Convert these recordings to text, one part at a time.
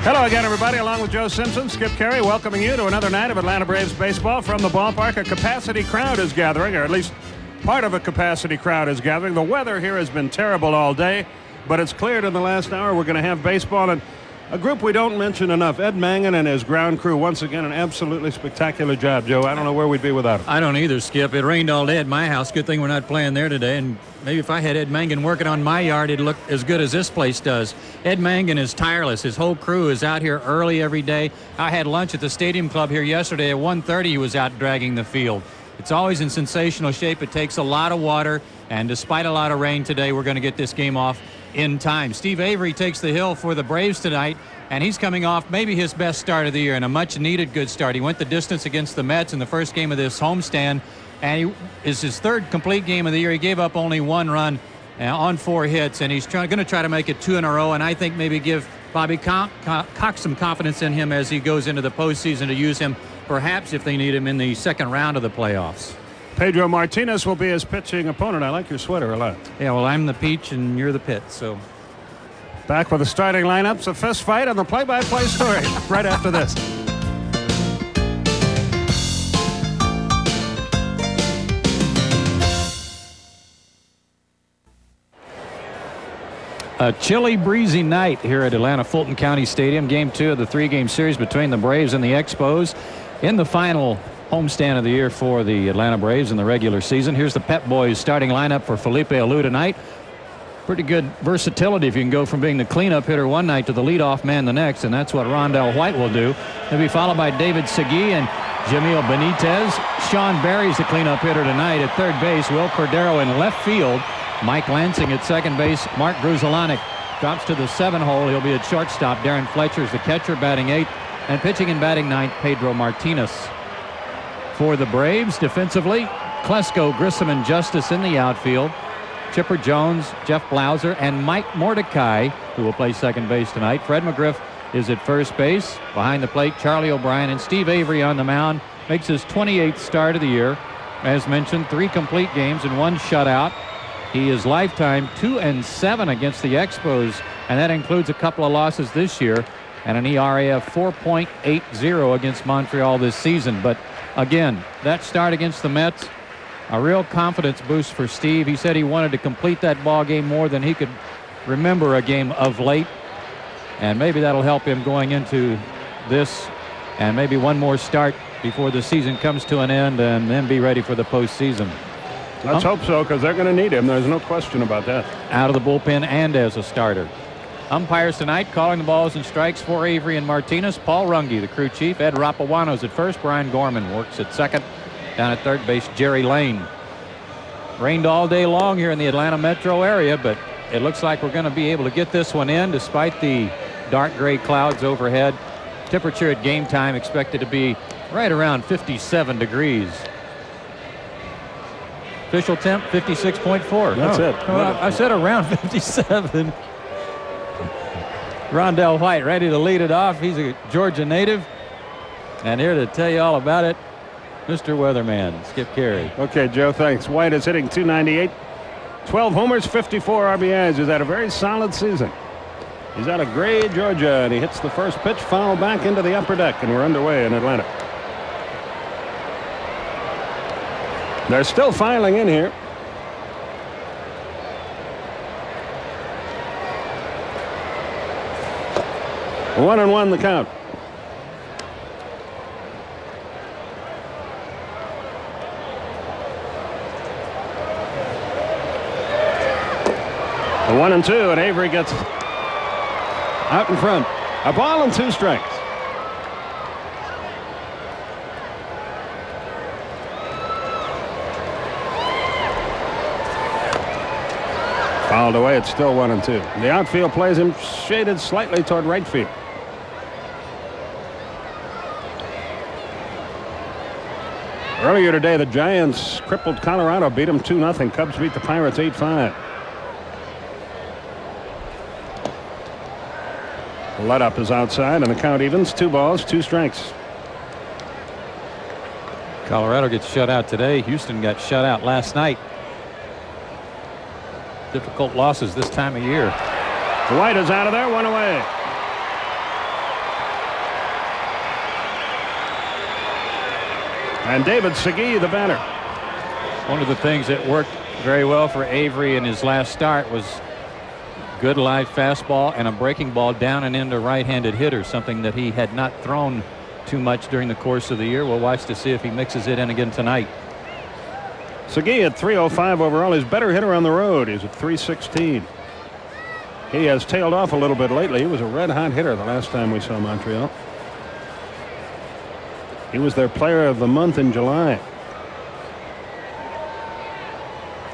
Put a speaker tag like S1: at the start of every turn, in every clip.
S1: Hello again, everybody. Along with Joe Simpson, Ship Caray, welcoming you to another night of Atlanta Braves baseball from the ballpark. A capacity crowd is gathering, or at least part of a capacity crowd is gathering. The weather here has been terrible all day, but it's cleared in the last hour. We're going to have baseball, and a group we don't mention enough, Ed Mangan and his ground crew. Once again, an absolutely spectacular job, Joe. I don't know where we'd be without him.
S2: I don't either, Skip. It rained all day at my house. Good thing we're not playing there today. And maybe if I had Ed Mangan working on my yard, it'd look as good as this place does. Ed Mangan is tireless. His whole crew is out here early every day. I had lunch at the Stadium Club here yesterday. At 1:30, he was out dragging the field. It's always in sensational shape. It takes a lot of water. And despite a lot of rain today, we're going to get this game off in time. Steve Avery takes the hill for the Braves tonight. And he's coming off maybe his best start of the year and a much-needed good start. He went the distance against the Mets in the first game of this homestand, and is his third complete game of the year. He gave up only one run on 4 hits, and he's going to try to make it 2 in a row, and I think maybe give Bobby Cox some confidence in him as he goes into the postseason to use him, perhaps if they need him in the second round of the playoffs.
S1: Pedro Martinez will be his pitching opponent. I like your sweater a lot.
S2: Yeah, well, I'm the peach and you're the pit, so...
S1: Back with the starting lineups, a fist fight, and the play-by-play story right after this.
S2: A chilly, breezy night here at Atlanta Fulton County Stadium. Game 2 of the 3-game series between the Braves and the Expos in the final homestand of the year for the Atlanta Braves in the regular season. Here's the Pep Boys starting lineup for Felipe Alou tonight. Pretty good versatility if you can go from being the cleanup hitter one night to the leadoff man the next, and that's what Rondell White will do. He'll be followed by David Segui and Jamil Benitez. Sean Berry's the cleanup hitter tonight at third base. Wil Cordero in left field. Mike Lansing at second base. Mark Gruzelanic drops to the 7-hole. He'll be at shortstop. Darren Fletcher's the catcher, batting 8th, and pitching and batting 9th, Pedro Martinez. For the Braves, defensively, Klesko, Grissom, and Justice in the outfield. Chipper Jones, Jeff Blauser, and Mike Mordecai, who will play second base tonight. Fred McGriff is at first base. Behind the plate, Charlie O'Brien, and Steve Avery on the mound. Makes his 28th start of the year. As mentioned, 3 complete games and 1 shutout. He is lifetime 2-7 against the Expos, and that includes a couple of losses this year and an ERA of 4.80 against Montreal this season. But again, that start against the Mets, a real confidence boost for Steve. He said he wanted to complete that ball game more than he could remember a game of late. And maybe that'll help him going into this and maybe one more start before the season comes to an end, and then be ready for the postseason.
S1: Let's hope so, because they're going to need him. There's no question about that.
S2: Out of the bullpen and as a starter. Umpires tonight calling the balls and strikes for Avery and Martinez. Paul Runge, the crew chief. Ed Rapawano's at first. Brian Gorman works at second. Down at third base, Jerry Lane. Rained all day long here in the Atlanta metro area, but it looks like we're going to be able to get this one in despite the dark gray clouds overhead. Temperature at game time expected to be right around 57 degrees. Official temp 56.4.
S1: That's it.
S2: I said around 57. Rondell White ready to lead it off. He's a Georgia native. And here to tell you all about it, Mr. Weatherman, Ship Caray.
S1: Okay, Joe, thanks. White is hitting .298, 12 homers, 54 RBIs. He's had a very solid season. He's out of Gray, Georgia, and he hits the first pitch, foul back into the upper deck, and we're underway in Atlanta. They're still filing in here. One and one the count. The 1-2, and Avery gets out in front. A ball and 2 strikes. Fouled away. It's still 1-2. The outfield plays him shaded slightly toward right field. Earlier today, the Giants crippled Colorado, beat them 2-0. Cubs beat the Pirates 8-5. The let-up is outside, and the count evens. 2 balls, 2 strikes.
S2: Colorado gets shut out today. Houston got shut out last night. Difficult losses this time of year.
S1: White is out of there, 1 away. And David Segui, the batter.
S2: One of the things that worked very well for Avery in his last start was good live fastball and a breaking ball down and into right-handed hitters, something that he had not thrown too much during the course of the year. We'll watch to see if he mixes it in again tonight.
S1: Segui at 305 overall. He's better hitter on the road. He's at 316. He has tailed off a little bit lately. He was a red-hot hitter the last time we saw Montreal. He was their player of the month in July.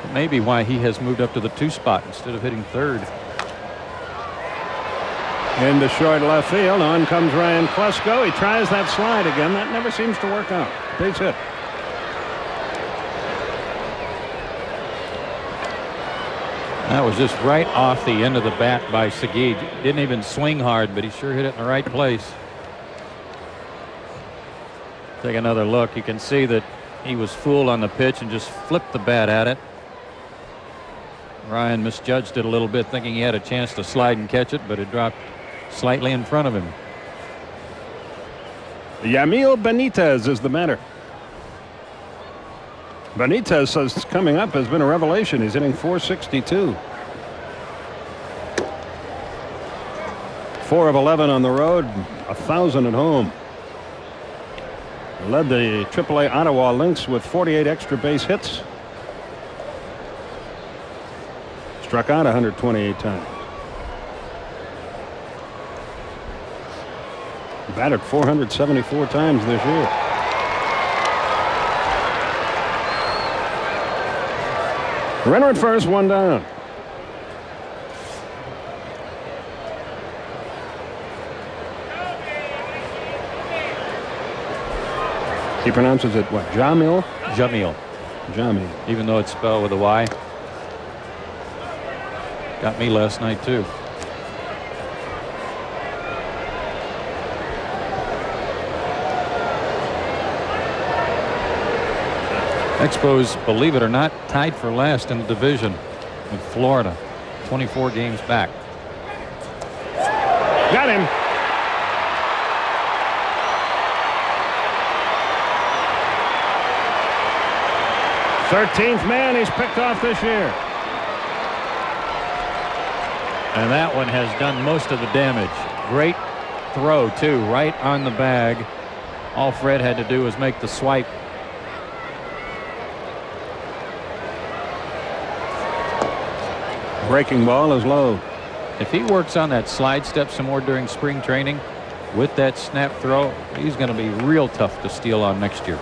S2: That may be why he has moved up to the 2 spot instead of hitting third.
S1: Into short left field. On comes Ryan Klesko. He tries that slide again. That never seems to work out. Base hit.
S2: That was just right off the end of the bat by Segui. Didn't even swing hard, but he sure hit it in the right place. Take another look. You can see that he was fooled on the pitch and just flipped the bat at it. Ryan misjudged it a little bit, thinking he had a chance to slide and catch it, but it dropped slightly in front of him.
S1: Yamil Benitez is the batter. Benitez says coming up has been a revelation. He's hitting .462. 4 of 11 on the road, 1,000 at home. Led the AAA Ottawa Lynx with 48 extra base hits. Struck out 128 times. Batted 474 times this year. Runner at first, 1 down. He pronounces it what? Jamil?
S2: Jamil.
S1: Jamil.
S2: Even though it's spelled with a Y. Got me last night too. Expos, believe it or not, tied for last in the division with Florida, 24 games back.
S1: Got him. '13th man he's picked off this year.
S2: And that one has done most of the damage. Great throw too, right on the bag. All Fred had to do was make the swipe.
S1: Breaking ball is low.
S2: If he works on that slide step some more during spring training with that snap throw, he's going to be real tough to steal on next year.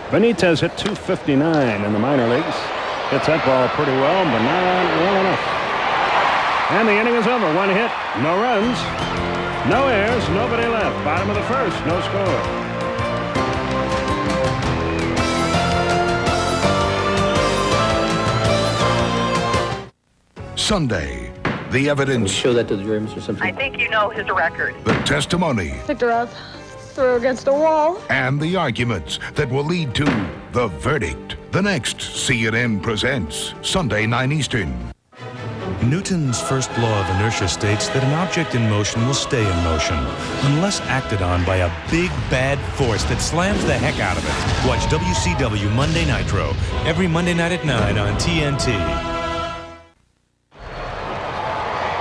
S1: Benitez hit .259 in the minor leagues. Hits that ball pretty well, but not well enough. And the inning is over. 1 hit, no runs, no errors, nobody left. Bottom of the first, no score.
S3: Sunday, the evidence.
S4: Show that to the jury, Mr. Simpson.
S5: I think you know his record.
S3: The testimony.
S6: Victor threw against a wall.
S3: And the arguments that will lead to the verdict. The next CNN Presents, Sunday 9 Eastern.
S7: Newton's first law of inertia states that an object in motion will stay in motion unless acted on by a big bad force that slams the heck out of it. Watch WCW Monday Nitro every Monday night at 9 on TNT.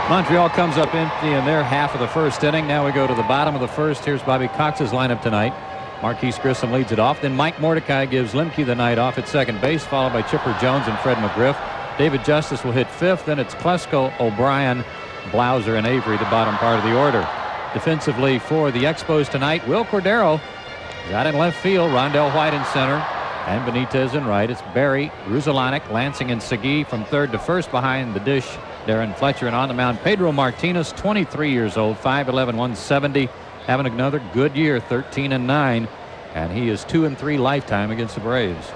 S2: Montreal comes up empty in their half of the first inning. Now we go to the bottom of the first. Here's Bobby Cox's lineup tonight. Marquise Grissom leads it off. Then Mike Mordecai gives Lemke the night off at second base, followed by Chipper Jones and Fred McGriff. David Justice will hit fifth. Then it's Klesko, O'Brien, Blauser, and Avery, the bottom part of the order. Defensively for the Expos tonight, Wil Cordero got in left field, Rondell White in center, and Benitez in right. It's Barry, Ruzalanek, Lansing, and Segui from third to first behind the dish. Darren Fletcher, and on the mound, Pedro Martinez, 23 years old, 5'11", 170, having another good year, 13-9, and he is 2-3 lifetime against the Braves.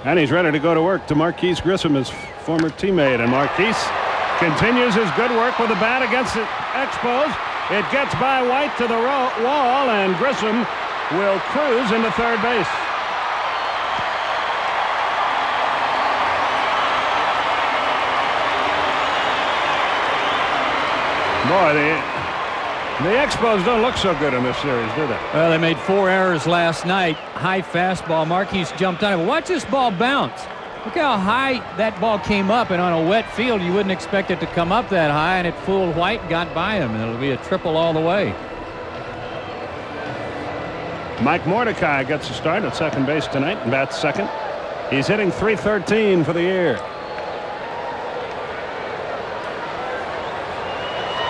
S1: And he's ready to go to work to Marquise Grissom, his former teammate. And Marquise continues his good work with the bat against the Expos. It gets by White to the wall, and Grissom will cruise into third base. Boy, The Expos don't look so good in this series, do they?
S2: Well, they made 4 errors last night. High fastball. Marquise jumped on it. But watch this ball bounce. Look how high that ball came up, and on a wet field, you wouldn't expect it to come up that high, and it fooled White and got by him, and it'll be a triple all the way.
S1: Mike Mordecai gets a start at second base tonight, and bats second. He's hitting .313 for the year.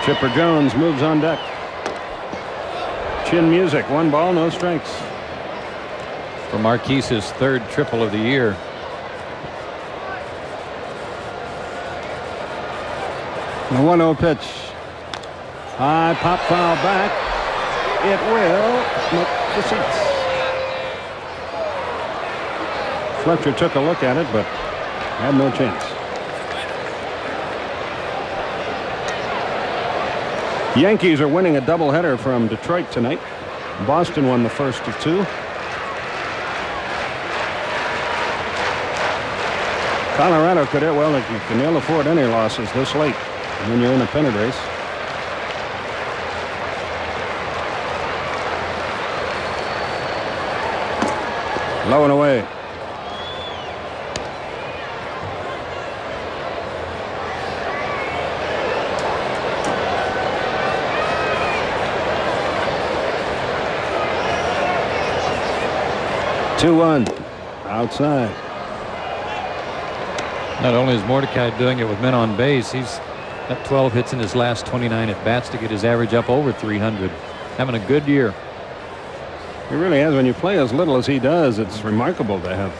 S1: Chipper Jones moves on deck. Chin music, 1 ball, no strikes.
S2: For Marquise's 3rd triple of the year.
S1: The 1-0 pitch. High pop foul back. It will make the seats. Fletcher took a look at it, but had no chance. Yankees are winning a doubleheader from Detroit tonight. Boston won the first of 2. Colorado could, well, you can ill afford any losses this late when you're in a pennant race. Low and away. Two-one outside.
S2: Not only is Mordecai doing it with men on base, he's got 12 hits in his last 29 at bats to get his average up over 300. Having a good year.
S1: He really has. When you play as little as he does, it's remarkable to have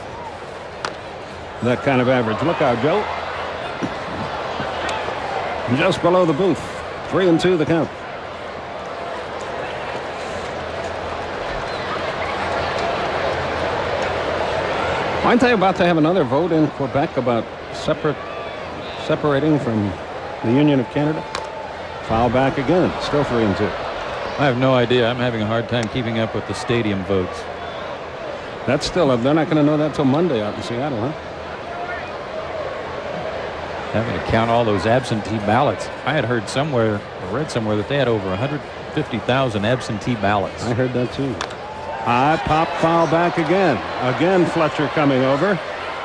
S1: that kind of average. Look out, Joe. Just below the booth. 3-2 the count. Aren't they about to have another vote in Quebec about separating from the Union of Canada? Foul back again. Still 3-2.
S2: I have no idea. I'm having a hard time keeping up with the stadium votes.
S1: That's still, they're not going to know that till Monday out in Seattle, huh?
S2: Having to count all those absentee ballots. I had heard somewhere, or read somewhere, that they had over 150,000 absentee ballots.
S1: I heard that too. High pop foul back again. Again Fletcher coming over.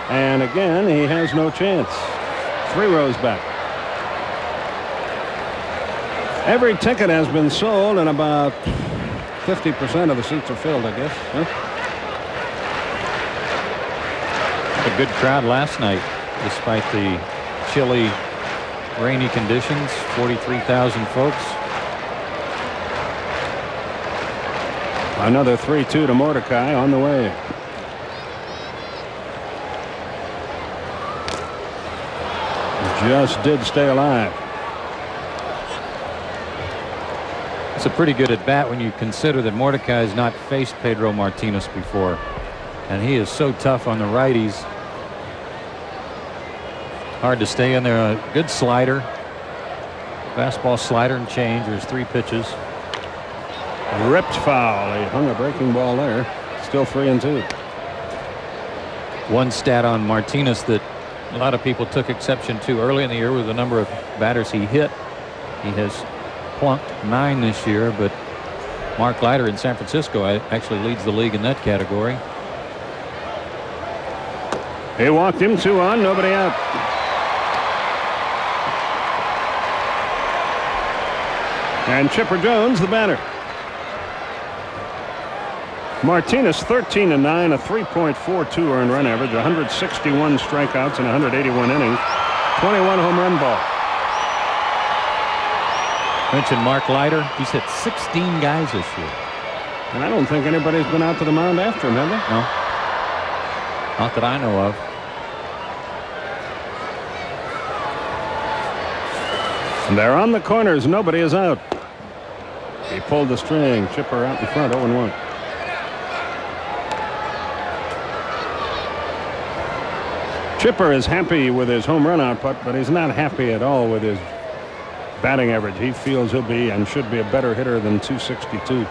S1: And again he has no chance. 3 rows back. Every ticket has been sold and about 50% of the seats are filled, I guess. Huh?
S2: A good crowd last night, despite the chilly, rainy conditions. 43,000 folks.
S1: Another 3-2 to Mordecai on the way. Just did stay alive.
S2: It's a pretty good at bat when you consider that Mordecai has not faced Pedro Martinez before, and he is so tough on the righties. Hard to stay in there. A good slider, fastball, slider, and change. There's 3 pitches.
S1: Ripped foul. He hung a breaking ball there. Still 3-2.
S2: One stat on Martinez that a lot of people took exception to early in the year was the number of batters he hit. He has plunked 9 this year, but Mark Leiter in San Francisco actually leads the league in that category.
S1: He walked him, 2 on, nobody out. And Chipper Jones, the batter. Martinez 13-9, a 3.42 earned run average, 161 strikeouts and 181 innings, 21 home run ball.
S2: Mentioned Mark Leiter. He's hit 16 guys this year.
S1: And I don't think anybody's been out to the mound after him, have they?
S2: No. Not that I know of.
S1: And they're on the corners. Nobody is out. He pulled the string. Chipper out in front, 0-1. Chipper is happy with his home run output, but he's not happy at all with his batting average. He feels he'll be and should be a better hitter than .262.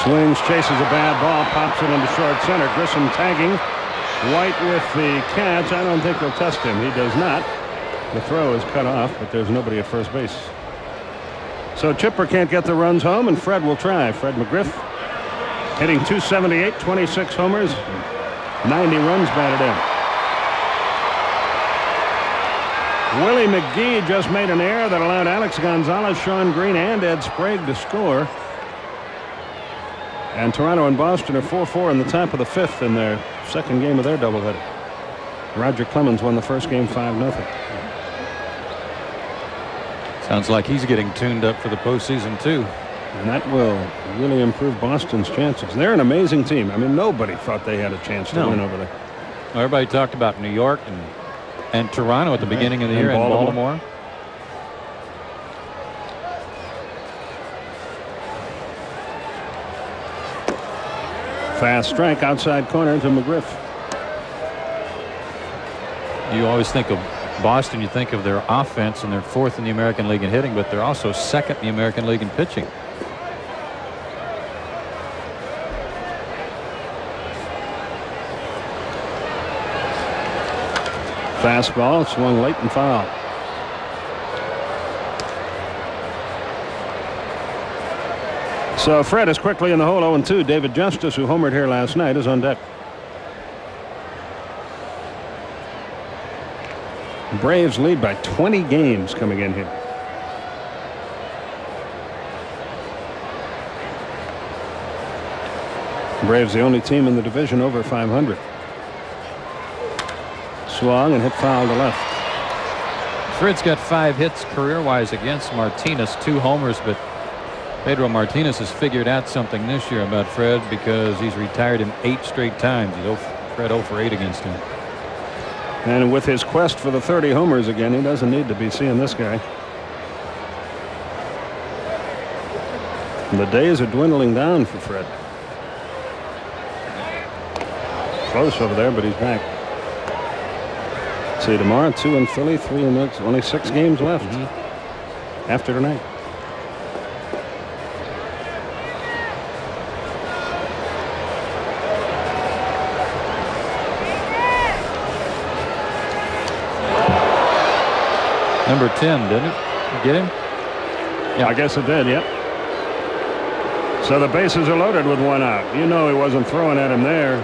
S1: Swings, chases a bad ball, pops it into short center. Grissom tagging. White with the catch. I don't think he'll test him. He does not. The throw is cut off, but there's nobody at first base. So Chipper can't get the runs home, and Fred will try. Fred McGriff hitting .278, 26 homers, 90 runs batted in. Willie McGee just made an error that allowed Alex Gonzalez, Sean Green, and Ed Sprague to score. And Toronto and Boston are 4-4 in the top of the fifth in their second game of their doubleheader. Roger Clemens won the first game 5-0.
S2: Sounds like he's getting tuned up for the postseason too.
S1: And that will really improve Boston's chances. They're an amazing team. I mean, nobody thought they had a chance to win over there.
S2: Well, everybody talked about New York and Toronto at the beginning of the year, and Baltimore.
S1: Fast strike outside corner to McGriff.
S2: You always think of Boston, you think of their offense, and they're fourth in the American League in hitting, but they're also second in the American League in pitching.
S1: Fastball swung late and foul. So Fred is quickly in the hole, 0-2. David Justice, who homered here last night, is on deck. Braves lead by 20 games coming in here. Braves the only team in the division over 500. Swung and hit foul to left.
S2: Fred's got 5 hits career-wise against Martinez, 2 homers, but Pedro Martinez has figured out something this year about Fred because he's retired him 8 straight times. Fred 0 for 8 against him.
S1: And with his quest for the 30 homers again, he doesn't need to be seeing this guy. The days are dwindling down for Fred. Close over there, but he's back. See, tomorrow 2 in Philly, 3 in Knicks. Only 6 games left after tonight.
S2: Number 10, didn't it? Get him?
S1: Yeah, I guess it did, yep. So the bases are loaded with 1 out. You know he wasn't throwing at him there.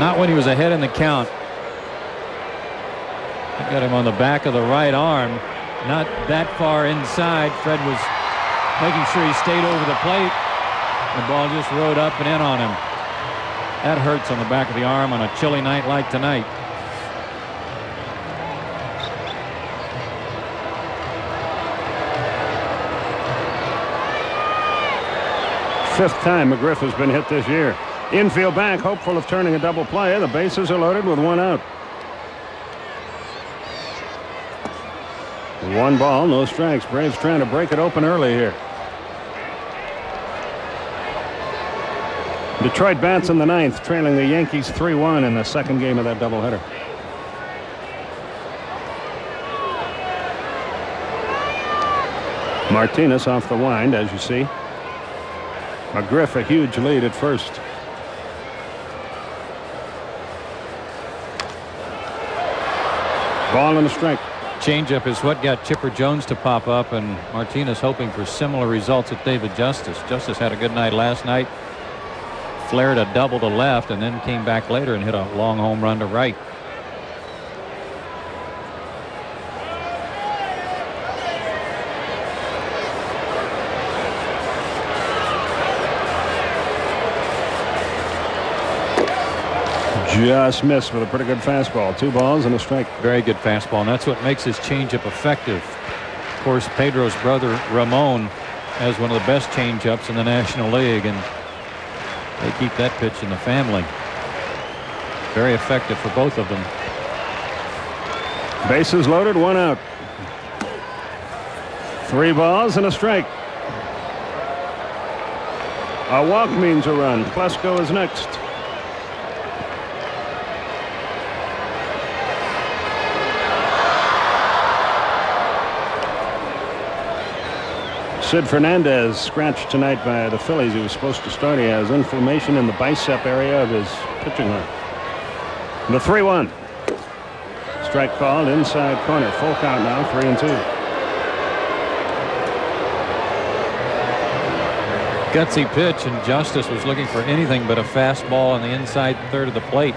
S2: Not when he was ahead in the count. I got him on the back of the right arm. Not that far inside. Fred was making sure he stayed over the plate. The ball just rode up and in on him. That hurts on the back of the arm on a chilly night like tonight.
S1: Fifth time McGriff has been hit this year. Infield back, hopeful of turning a double play. The bases are loaded with 1 out. 1 ball, no strikes. Braves trying to break it open early here. Detroit bats in the 9th, trailing the Yankees 3-1 in the second game of that doubleheader. Martinez off the wind, as you see. McGriff a huge lead at first. Ball and a strike.
S2: Changeup is what got Chipper Jones to pop up, and Martinez hoping for similar results at David Justice. Justice had a good night last night. Flared a double to left and then came back later and hit a long home run to right.
S1: Just missed with a pretty good fastball. 2 balls and a strike.
S2: Very good fastball, and that's what makes his changeup effective. Of course, Pedro's brother Ramon has one of the best changeups in the National League, and they keep that pitch in the family. Very effective for both of them.
S1: Bases loaded, 1 out. 3 balls and a strike. A walk means a run. Klesko is next. Sid Fernandez scratched tonight by the Phillies. He was supposed to start. He has inflammation in the bicep area of his pitching arm. The 3-1. Strike called inside corner. Full count now, 3-2.
S2: Gutsy pitch, and Justice was looking for anything but a fastball on the inside third of the plate.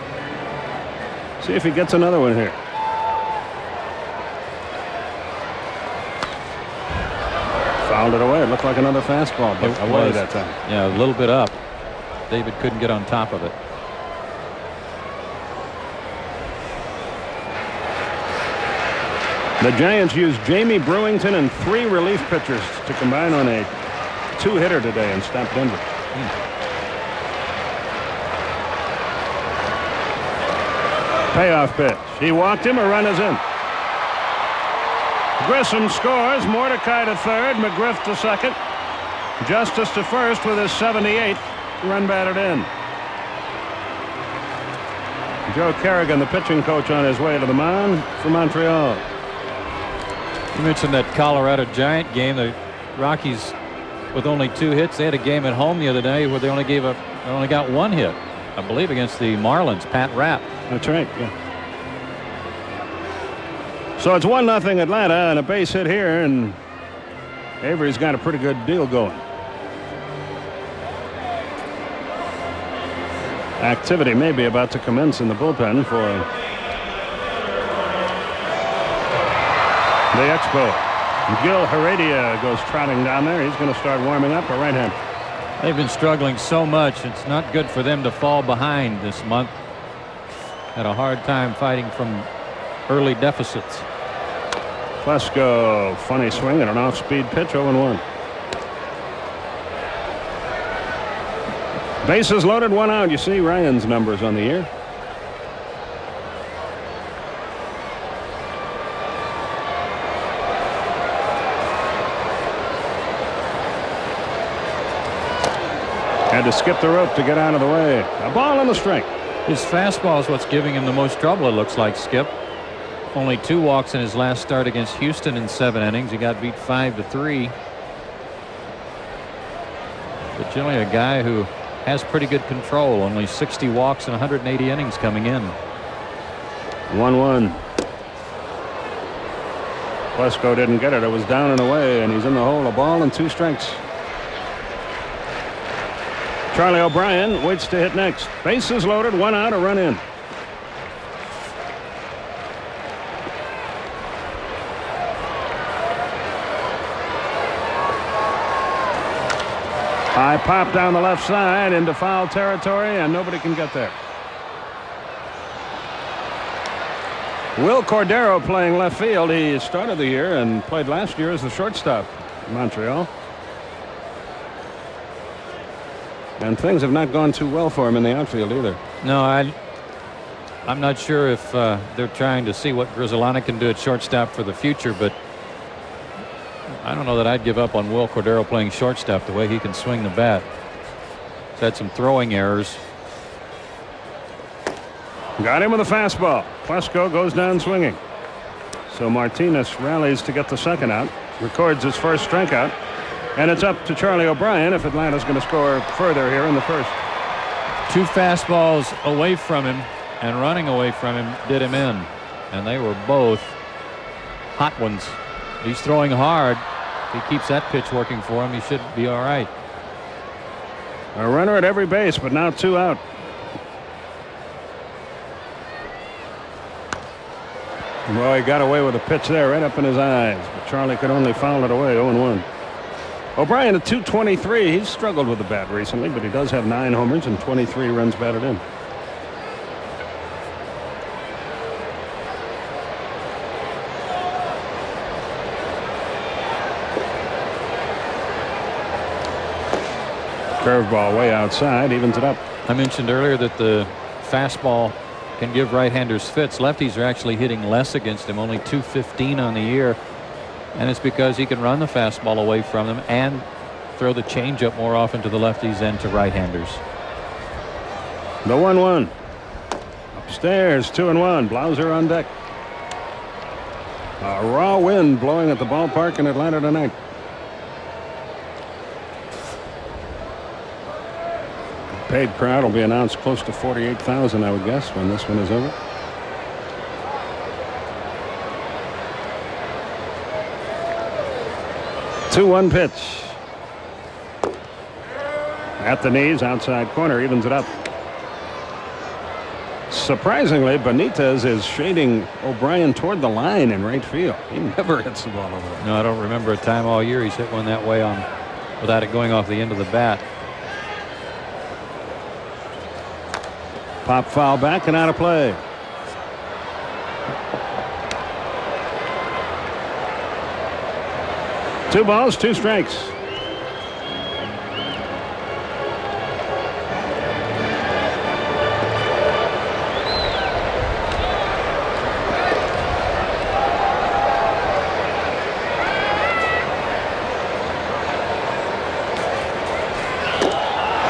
S1: See if he gets another one here. Fouled it away. It looked like another fastball, but away that time.
S2: Yeah, a little bit up. David couldn't get on top of it.
S1: The Giants used Jamie Brewington and 3 relief pitchers to combine on a 2-hitter today and stop Denver. Payoff pitch. He walked him. A run is in. Grissom scores. Mordecai to third. McGriff to second. Justice to first with his 78th run batted in. Joe Kerrigan, the pitching coach, on his way to the mound for Montreal.
S2: You mentioned that Colorado Giant game. The Rockies with only 2 hits. They had a game at home the other day where they only got 1 hit, I believe, against the Marlins. Pat Rapp.
S1: That's right. Yeah. So it's 1-0 Atlanta, and a base hit here, and Avery's got a pretty good deal going. Activity may be about to commence in the bullpen for the Expo. Gil Heredia goes trotting down there. He's going to start warming up, a right hand.
S2: They've been struggling so much. It's not good for them to fall behind this month. Had a hard time fighting from early deficits.
S1: Plesko, funny swing and an off-speed pitch, 0-1. Bases loaded, 1 out. You see Ryan's numbers on the year. Had to skip the rope to get out of the way. A ball on the strike.
S2: His fastball is what's giving him the most trouble, it looks like, Skip. Only 2 walks in his last start against Houston in 7 innings. He got beat 5-3. But generally a guy who has pretty good control. Only 60 walks and 180 innings coming in.
S1: 1-1. Plesko didn't get it. It was down and away, and he's in the hole. A ball and 2 strikes. Charlie O'Brien waits to hit next. Bases loaded, 1 out, a run in. High pop down the left side into foul territory, and nobody can get there. Wil Cordero playing left field. He started the year and played last year as the shortstop in Montreal. And things have not gone too well for him in the outfield either.
S2: No, I'm not sure if they're trying to see what Grizzolana can do at shortstop for the future, but I don't know that I'd give up on Wil Cordero playing shortstop the way he can swing the bat. He's had some throwing errors.
S1: Got him with a fastball. Plesko goes down swinging. So Martinez rallies to get the second out. Records his first strikeout. And it's up to Charlie O'Brien if Atlanta's going to score further here in the first.
S2: 2 fastballs away from him and running away from him did him in. And they were both hot ones. He's throwing hard. If he keeps that pitch working for him, he should be all right.
S1: A runner at every base, but now 2 out. Well, he got away with a pitch there right up in his eyes, but Charlie could only foul it away. 0-1. O'Brien at .223. He's struggled with the bat recently, but he does have 9 homers and 23 runs batted in. Curveball way outside, evens it up.
S2: I mentioned earlier that the fastball can give right-handers fits. Lefties are actually hitting less against him, only .215 on the year. And it's because he can run the fastball away from them and throw the changeup more often to the lefties than to right-handers.
S1: The 1-1. Upstairs, 2-1. Blauser on deck. A raw wind blowing at the ballpark in Atlanta tonight. Paid crowd will be announced close to 48,000, I would guess, when this one is over. Two-one pitch. At the knees, outside corner, evens it up. Surprisingly, Benitez is shading O'Brien toward the line in right field. He never hits the ball over there.
S2: No, I don't remember a time all year he's hit one that way on without it going off the end of the bat.
S1: Pop foul back and out of play. Two balls, two strikes.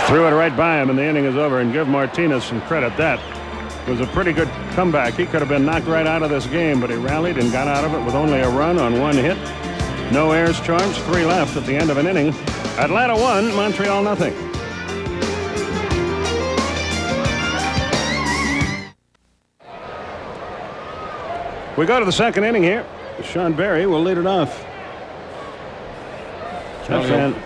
S1: Threw it right by him, and the inning is over. And give Martinez some credit. That was a pretty good comeback. He could have been knocked right out of this game, but he rallied and got out of it with only a run on one hit. No errors charged, 3 left at the end of an inning. Atlanta 1, Montreal nothing. We go to the second inning here. Sean Berry will lead it off.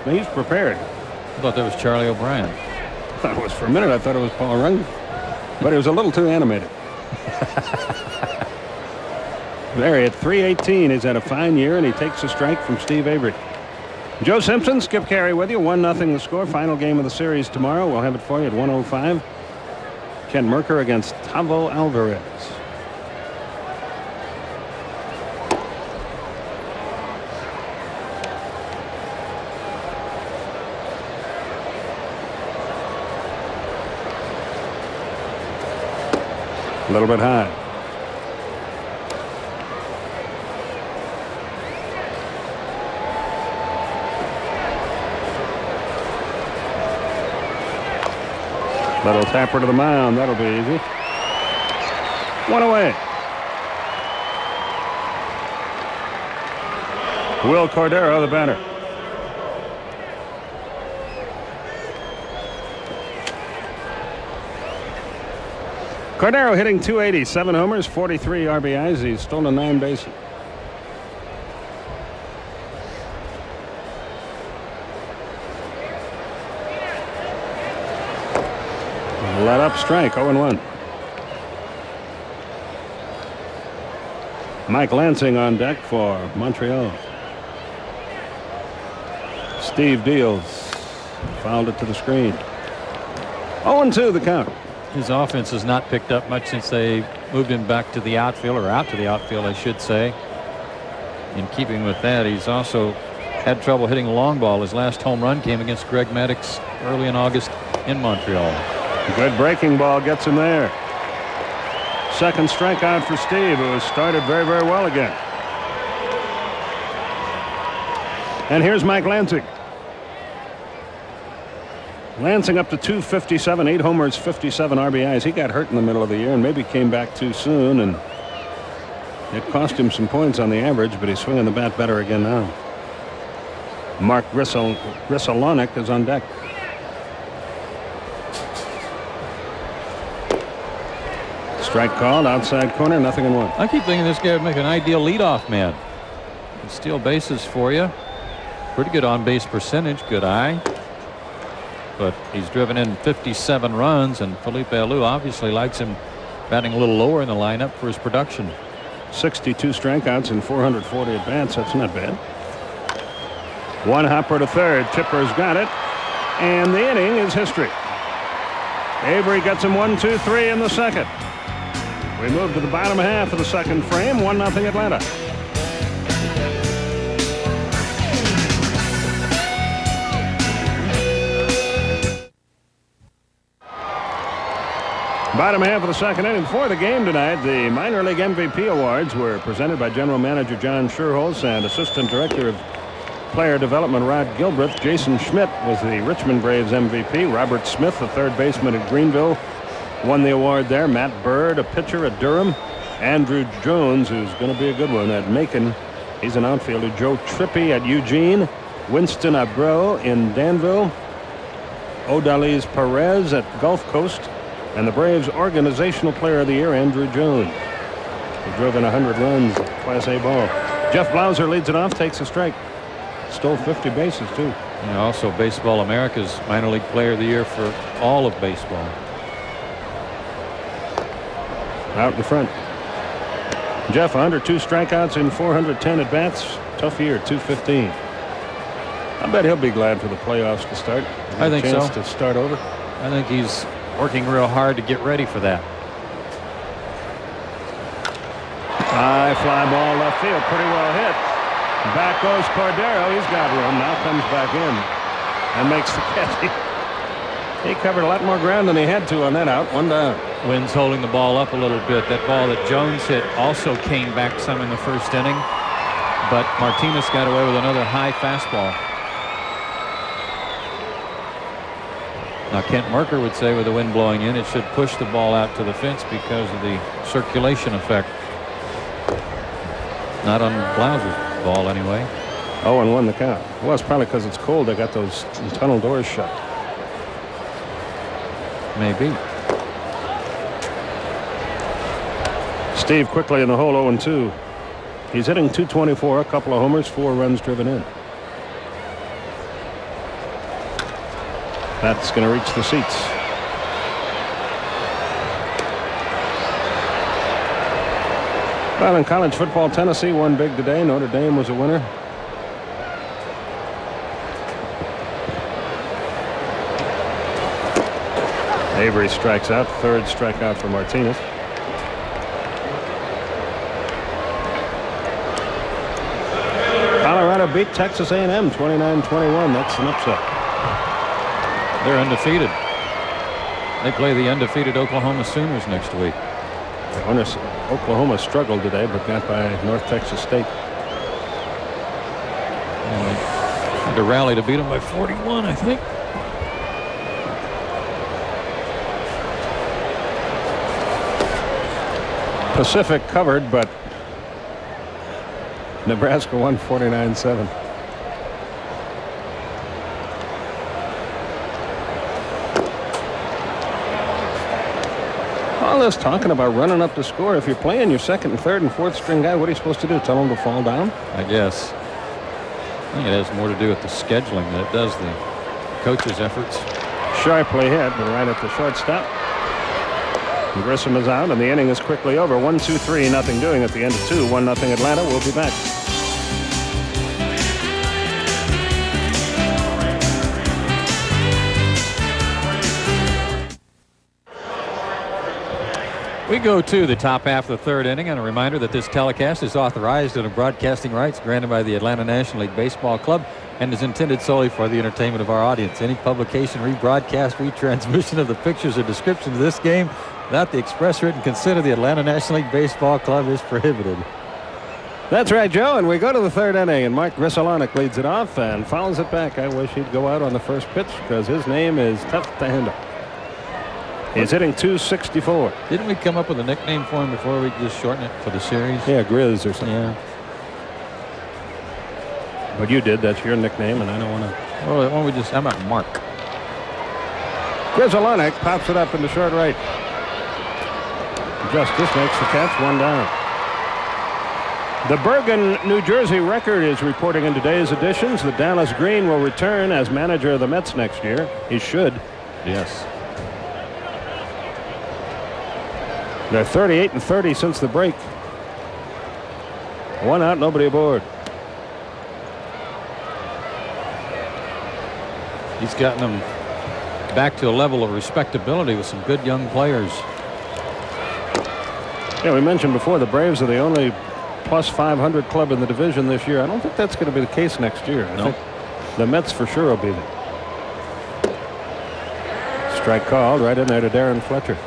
S1: He's prepared.
S2: I thought that was Charlie O'Brien.
S1: I thought it was for a minute. I thought it was Paul Rung, but it was a little too animated. Berry at 318. He's had a fine year, and he takes a strike from Steve Avery. Joe Simpson, Skip Caray with you. 1-0 the score. Final game of the series tomorrow. We'll have it for you at 1:05. Ken Merker against Tavo Alvarez. A little bit high. Little tapper to the mound. That'll be easy. One away. Wil Cordero, the batter. Cordero hitting .280, 7 homers, 43 RBIs. He's stolen 9 bases. Let up strike, 0-1. Mike Lansing on deck for Montreal. Steve Deals fouled it to the screen. 0-2 the count.
S2: His offense has not picked up much since they moved him back to the outfield, or out to the outfield, I should say. In keeping with that, he's also had trouble hitting a long ball. His last home run came against Greg Maddux early in August in Montreal.
S1: Good breaking ball gets him there. Second strikeout for Steve, who has started very, very well again. And here's Mike Lansing. Lansing up to .257, 8 homers, 57 RBIs. He got hurt in the middle of the year and maybe came back too soon, and it cost him some points on the average, but he's swinging the bat better again now. Mark Grisselonic is on deck. Strike called, outside corner, 0-1.
S2: I keep thinking this guy would make an ideal leadoff man. He'll steal bases for you. Pretty good on-base percentage, good eye. But he's driven in 57 runs, and Felipe Alou obviously likes him batting a little lower in the lineup for his production.
S1: 62 strikeouts and 440 at-bats. That's not bad. One hopper to third. Chipper's got it, and the inning is history. Avery gets him 1-2-3 in the second. We move to the bottom half of the second frame. 1-0 Atlanta. Bottom half of the second inning. Before the game tonight, the minor league MVP awards were presented by General Manager John Schuerholz and Assistant Director of Player Development Rod Gilbreth. Jason Schmidt was the Richmond Braves MVP. Robert Smith, the third baseman at Greenville, won the award there. Matt Bird, a pitcher at Durham. Andrew Jones, who's going to be a good one at Macon. He's an outfielder. Joe Trippi at Eugene. Winston Abreu in Danville. Odalys Perez at Gulf Coast, and the Braves Organizational Player of the Year, Andrew Jones. He drove in 100 runs, Class A ball. Jeff Blauser leads it off, takes a strike. Stole 50 bases, too.
S2: And also Baseball America's minor league player of the year for all of baseball.
S1: Out in front. Jeff, 102 strikeouts in 410 at-bats. Tough year, 215. I bet he'll be glad for the playoffs to start.
S2: I think so.
S1: To start over.
S2: I think he's working real hard to get ready for that.
S1: High fly ball left field, pretty well hit. Back goes Cordero. He's got room. Now comes back in and makes the catch. He covered a lot more ground than he had to on that out. One down.
S2: Wynn's holding the ball up a little bit. That ball that Jones hit also came back some in the first inning, but Martinez got away with another high fastball. Now Kent Merker would say with the wind blowing in, it should push the ball out to the fence because of the circulation effect. Not on Blauser's ball anyway.
S1: 0-1 the count. Well, it's probably because it's cold. They got those tunnel doors shut.
S2: Maybe.
S1: Steve quickly in the hole, 0-2. He's hitting .224, a couple of homers, 4 runs driven in. That's going to reach the seats. Well, in college football, Tennessee won big today. Notre Dame was a winner. Avery strikes out, third strikeout for Martinez. Colorado beat Texas A&M 29-21. That's an upset.
S2: They're undefeated. They play the undefeated Oklahoma Sooners next week.
S1: Oklahoma struggled today, but got by North Texas State.
S2: Had to rally to beat them by 41, I think.
S1: Pacific covered, but Nebraska won 49-7. All this talking about running up the score. If you're playing your second and third and fourth string guy, what are you supposed to do? Tell him to fall down?
S2: I guess. I think it has more to do with the scheduling than it does the coach's efforts.
S1: Sharply hit, but right at the shortstop. Grissom is out, and the inning is quickly over. 1-2-3, nothing doing at the end of 2. 1-0 Atlanta. We'll be back.
S2: We go to the top half of the third inning, and a reminder that this telecast is authorized under broadcasting rights granted by the Atlanta National League Baseball Club and is intended solely for the entertainment of our audience. Any publication, rebroadcast, retransmission of the pictures or descriptions of this game without the express written consent of the Atlanta National League Baseball Club is prohibited.
S1: That's right, Joe, and we go to the third inning, and Mark Grisselanek leads it off and fouls it back. I wish he'd go out on the first pitch because his name is tough to handle. He's hitting .264.
S2: Didn't we come up with a nickname for him before we just shorten it for the series?
S1: Yeah, Grizz or something.
S2: Yeah.
S1: But you did. That's your nickname, and I don't want to.
S2: Well, why don't we just, how about Mark?
S1: Grisselanek pops it up into short right. Justice makes the catch, 1 down. The Bergen, New Jersey record is reporting in today's editions that Dallas Green will return as manager of the Mets next year. He should.
S2: Yes.
S1: They're 38-30 since the break. 1 out, nobody aboard.
S2: He's gotten them back to a level of respectability with some good young players.
S1: Yeah, we mentioned before the Braves are the only plus 500 club in the division this year. I don't think that's going to be the case next year. I think the Mets for sure will be there. Strike called right in there to Darren Fletcher.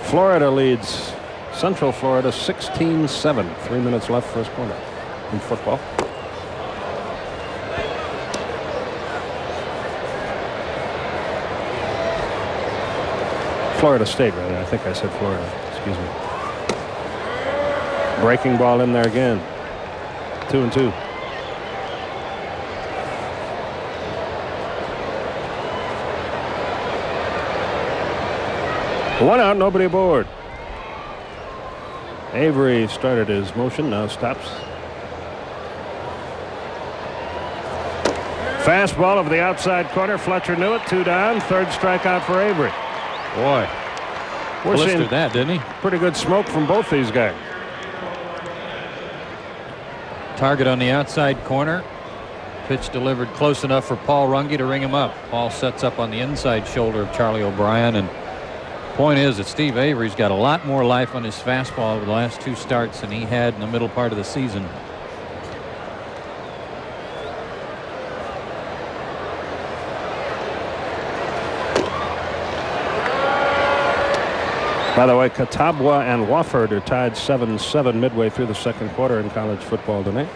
S1: Florida leads Central Florida 16-7. 3 minutes left first quarter in football. Florida State, rather. I think I said Florida. Excuse me. Breaking ball in there again. 2-2. One out, nobody aboard. Avery started his motion, now stops. Fastball over the outside corner. Fletcher knew it. 2 down. Third strikeout for Avery.
S2: Boy,
S1: We're seeing
S2: blistered that, didn't he?
S1: pretty good smoke from both these guys.
S2: Target on the outside corner. Pitch delivered close enough for Paul Runge to ring him up. Paul sets up on the inside shoulder of Charlie O'Brien, and point is that Steve Avery's got a lot more life on his fastball over the last 2 starts than he had in the middle part of the season.
S1: By the way, Catawba and Wofford are tied 7-7 midway through the second quarter in college football tonight.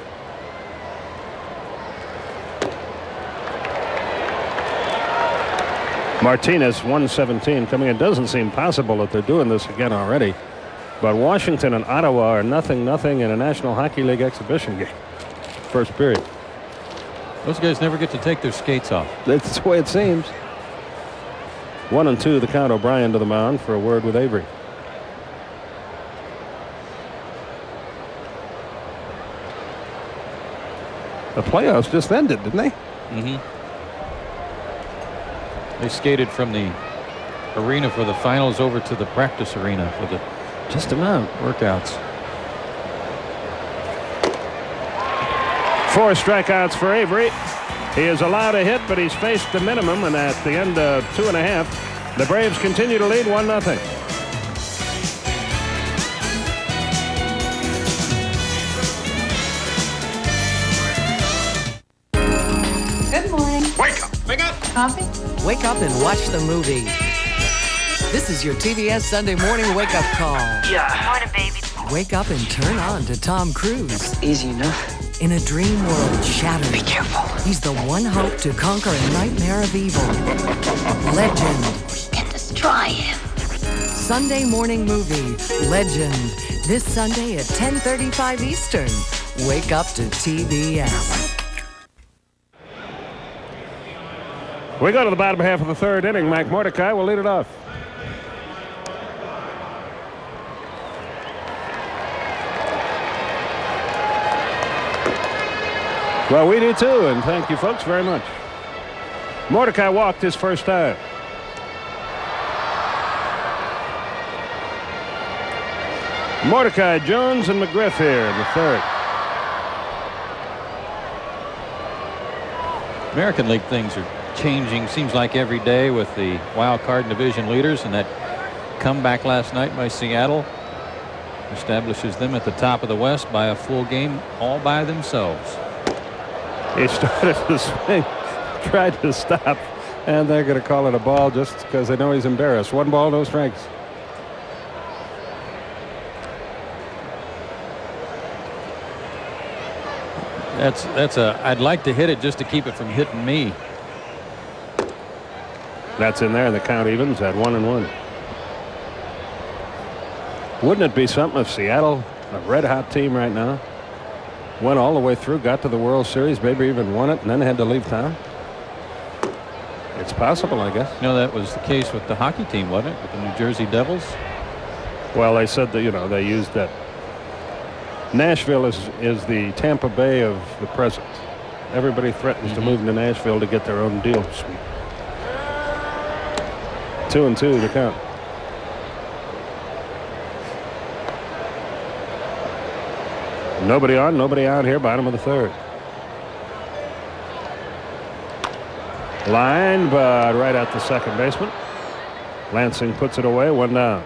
S1: Martinez 117 coming in. Doesn't seem possible that they're doing this again already. But Washington and Ottawa are 0-0 in a National Hockey League exhibition game. First period.
S2: Those guys never get to take their skates off.
S1: That's the way it seems. 1-2 the count. O'Brien to the mound for a word with Avery. The playoffs just ended, didn't they?
S2: Mm-hmm. They skated from the arena for the finals over to the practice arena for the
S1: Just about.
S2: workouts.
S1: 4 strikeouts for Avery. He is allowed a hit, but he's faced the minimum, and at the end of 2.5, the Braves continue to lead 1-0.
S4: Good morning.
S3: Wake up! Wake up!
S4: Coffee?
S5: Wake up and watch the movie. This is your TBS Sunday morning wake-up call.
S8: Yeah. Morning, baby.
S5: Wake up and turn on to Tom Cruise.
S8: Easy enough.
S5: In a dream world shattered.
S8: Be careful.
S5: He's the one hope to conquer a nightmare of evil. Legend.
S8: We can destroy him.
S5: Sunday morning movie, Legend. This Sunday at 10:35 Eastern. Wake up to TBS.
S1: We go to the bottom half of the third inning. Mike Mordecai will lead it off. Well, we do too, and thank you folks very much. Mordecai walked his first time. Mordecai, Jones, and McGriff here in the third.
S2: American League things are changing, seems like every day, with the wild card and division leaders, and that comeback last night by Seattle establishes them at the top of the West by a full game all by themselves.
S1: He started to swing, tried to stop, and they're going to call it a ball just because they know he's embarrassed. 1 ball, no strikes.
S2: I'd like to hit it just to keep it from hitting me.
S1: That's in there. The count evens at 1-1. Wouldn't it be something if Seattle, a red hot team right now, went all the way through, got to the World Series, maybe even won it, and then had to leave town? It's possible, I guess.
S2: You know, that was the case with the hockey team, wasn't it? With the New Jersey Devils.
S1: Well, they said that, you know, they used that. Nashville is the Tampa Bay of the present. Everybody threatens to move to Nashville to get their own deal sweet. 2-2 the count. Nobody on, nobody out here, bottom of the third. Line, but right at the second baseman. Lansing puts it away, 1 down.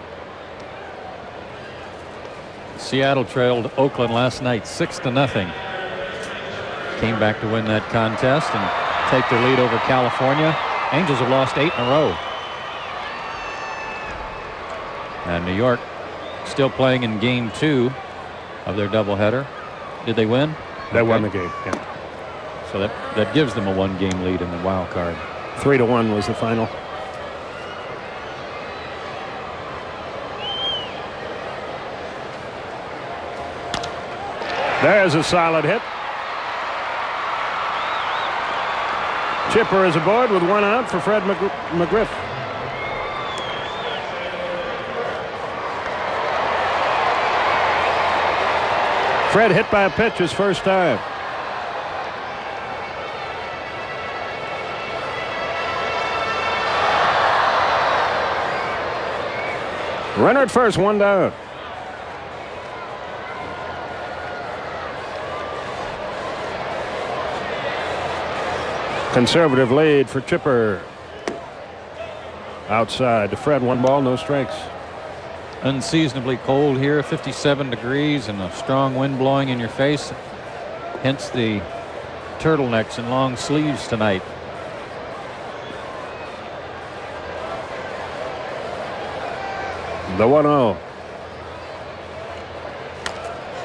S2: Seattle trailed Oakland last night 6-0. Came back to win that contest and take their lead over California. Angels have lost 8 in a row. And New York still playing in game 2 of their doubleheader. Did they win?
S1: They won the game, yeah.
S2: So that gives them a 1-game lead in the wild card.
S1: 3-1 was the final. There's a solid hit. Chipper is aboard with 1 out for Fred McGriff. Fred hit by a pitch his first time. Runner at first, one down. Conservative lead for Chipper. Outside to Fred, 1 ball, no strikes.
S2: Unseasonably cold here, 57 degrees and a strong wind blowing in your face. Hence the turtlenecks and long sleeves tonight.
S1: The 1-0.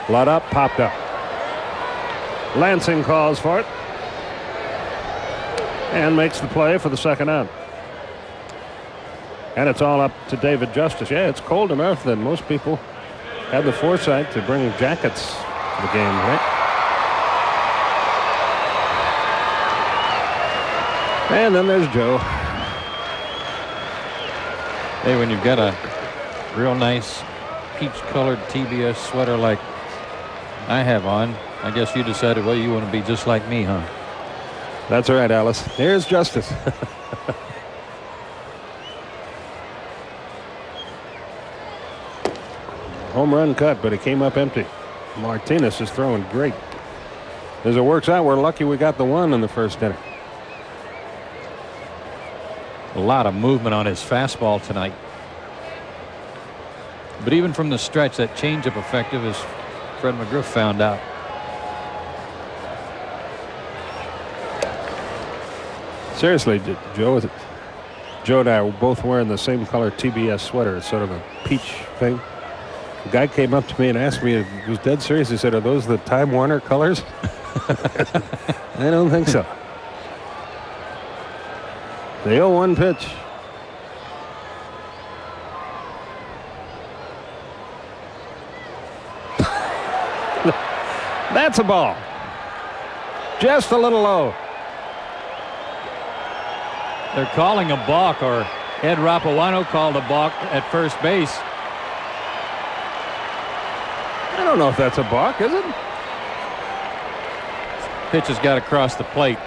S1: Let up, popped up. Lansing calls for it and makes the play for the second out. And it's all up to David Justice. Yeah, it's cold enough that most people had the foresight to bring jackets to the game, right? And then there's Joe.
S2: Hey, when you've got a real nice peach-colored TBS sweater like I have on, I guess you decided, well, you want to be just like me, huh?
S1: That's all right, Alice. Here's Justice. Home run cut, but it came up empty. Martinez is throwing great. As it works out, we're lucky we got the 1 in the first inning.
S2: A lot of movement on his fastball tonight. But even from the stretch, that changeup effective, as Fred McGriff found out.
S1: Seriously, Joe and I were both wearing the same color TBS sweater. It's sort of a peach thing. The guy came up to me and asked me, he was dead serious. He said, "Are those the Time Warner colors?" I don't think so. The 0-1 pitch. That's a ball. Just a little low.
S2: They're calling a balk, or Ed Rapawano called a balk at first base.
S1: I don't know if that's a balk, is it?
S2: Pitch has got across the plate.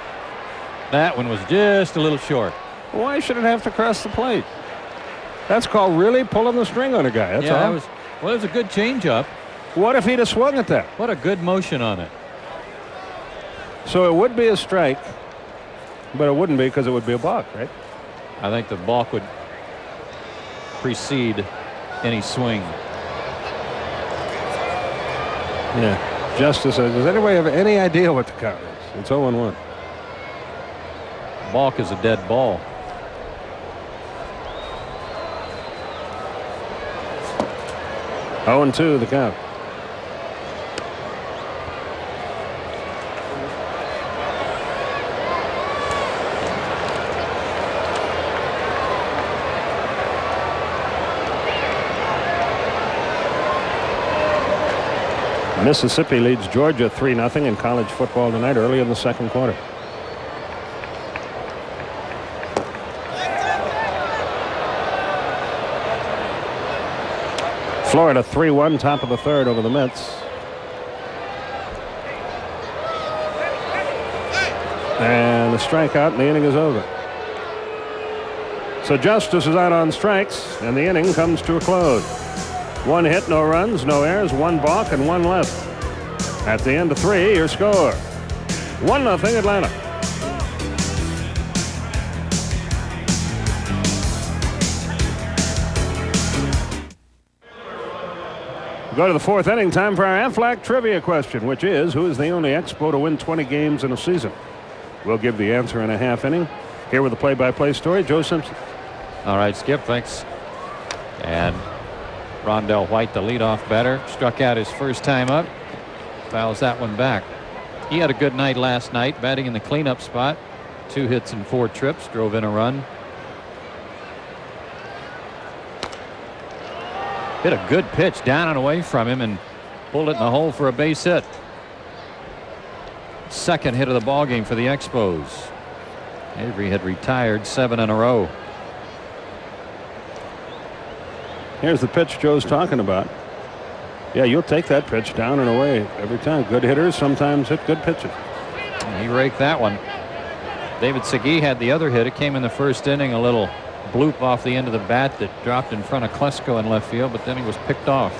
S2: That one was just a little short.
S1: Why should it have to cross the plate? That's called really pulling the string on a guy. That's all.
S2: It was a good changeup.
S1: What if he'd have swung at that?
S2: What a good motion on it.
S1: So it would be a strike, but it wouldn't be because it would be a balk, right?
S2: I think the balk would precede any swing.
S1: Yeah. Justice says, does anybody have any idea what the count is? It's 0-1.
S2: Balk is a dead ball.
S1: Oh, 0-2 the count. Mississippi leads Georgia 3-0 in college football tonight early in the second quarter. Florida 3-1 top of the third over the Mets. And a strikeout and the inning is over. So Justice is out on strikes and the inning comes to a close. 1 hit, no runs, no errors, 1 balk, and 1 left. At the end of 3, your score. 1-0 Atlanta. Go to the 4th inning. Time for our Aflac trivia question, which is, who is the only Expo to win 20 games in a season? We'll give the answer in a half inning. Here with the play-by-play story, Joe Simpson.
S2: All right, Skip, thanks. And Rondell White, the leadoff batter, struck out his first time up. Fouls that one back. He had a good night last night, batting in the cleanup spot. 2 hits and 4 trips, drove in a run. Hit a good pitch down and away from him and pulled it in the hole for a base hit. Second hit of the ball game for the Expos. Avery had retired 7 in a row.
S1: Here's the pitch Joe's talking about. Yeah, you'll take that pitch down and away every time. Good hitters sometimes hit good pitches.
S2: He raked that one. David Segui had the other hit. It came in the first inning, a little bloop off the end of the bat that dropped in front of Klesko in left field, but then he was picked off.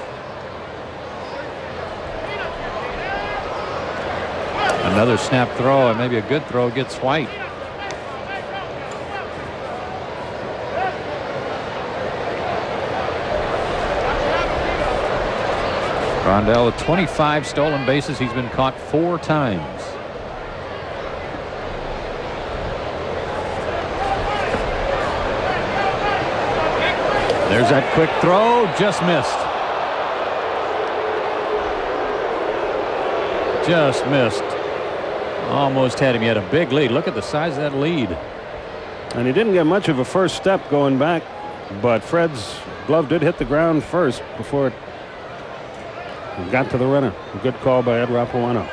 S2: Another snap throw, and maybe a good throw, gets White. Rondell with 25 stolen bases. He's been caught 4 times. There's that quick throw, just missed. Just missed. Almost had him. He had a big lead. Look at the size of that lead.
S1: And he didn't get much of a first step going back, but Fred's glove did hit the ground first before it got to the runner. A good call by Ed Rapuano.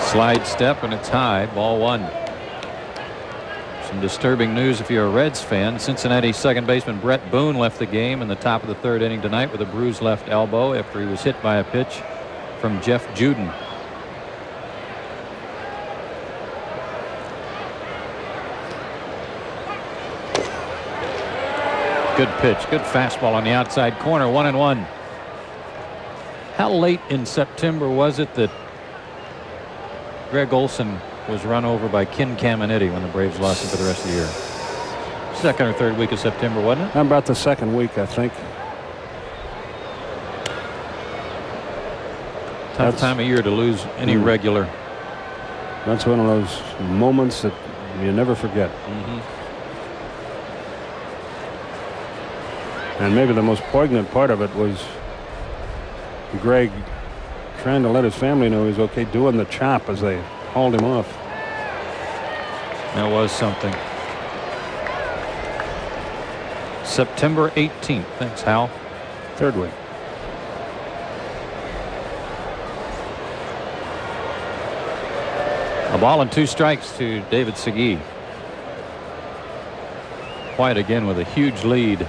S2: Slide step, and it's high. Ball 1. Some disturbing news if you're a Reds fan. Cincinnati second baseman Brett Boone left the game in the top of the 3rd inning tonight with a bruised left elbow after he was hit by a pitch from Jeff Juden. Good pitch, good fastball on the outside corner. 1-1. How late in September was it that Greg Olson was run over by Ken Caminiti when the Braves lost him for the rest of the year? 2nd or 3rd week of September, wasn't it?
S1: About the 2nd week, I think.
S2: Tough time of year to lose any regular.
S1: That's one of those moments that you never forget. And maybe the most poignant part of it was Greg trying to let his family know he's okay doing the chop as they hauled him off.
S2: That was something. September 18th. Thanks, Hal.
S1: 3rd week.
S2: A ball and 2 strikes to David Segui. White again with a huge lead.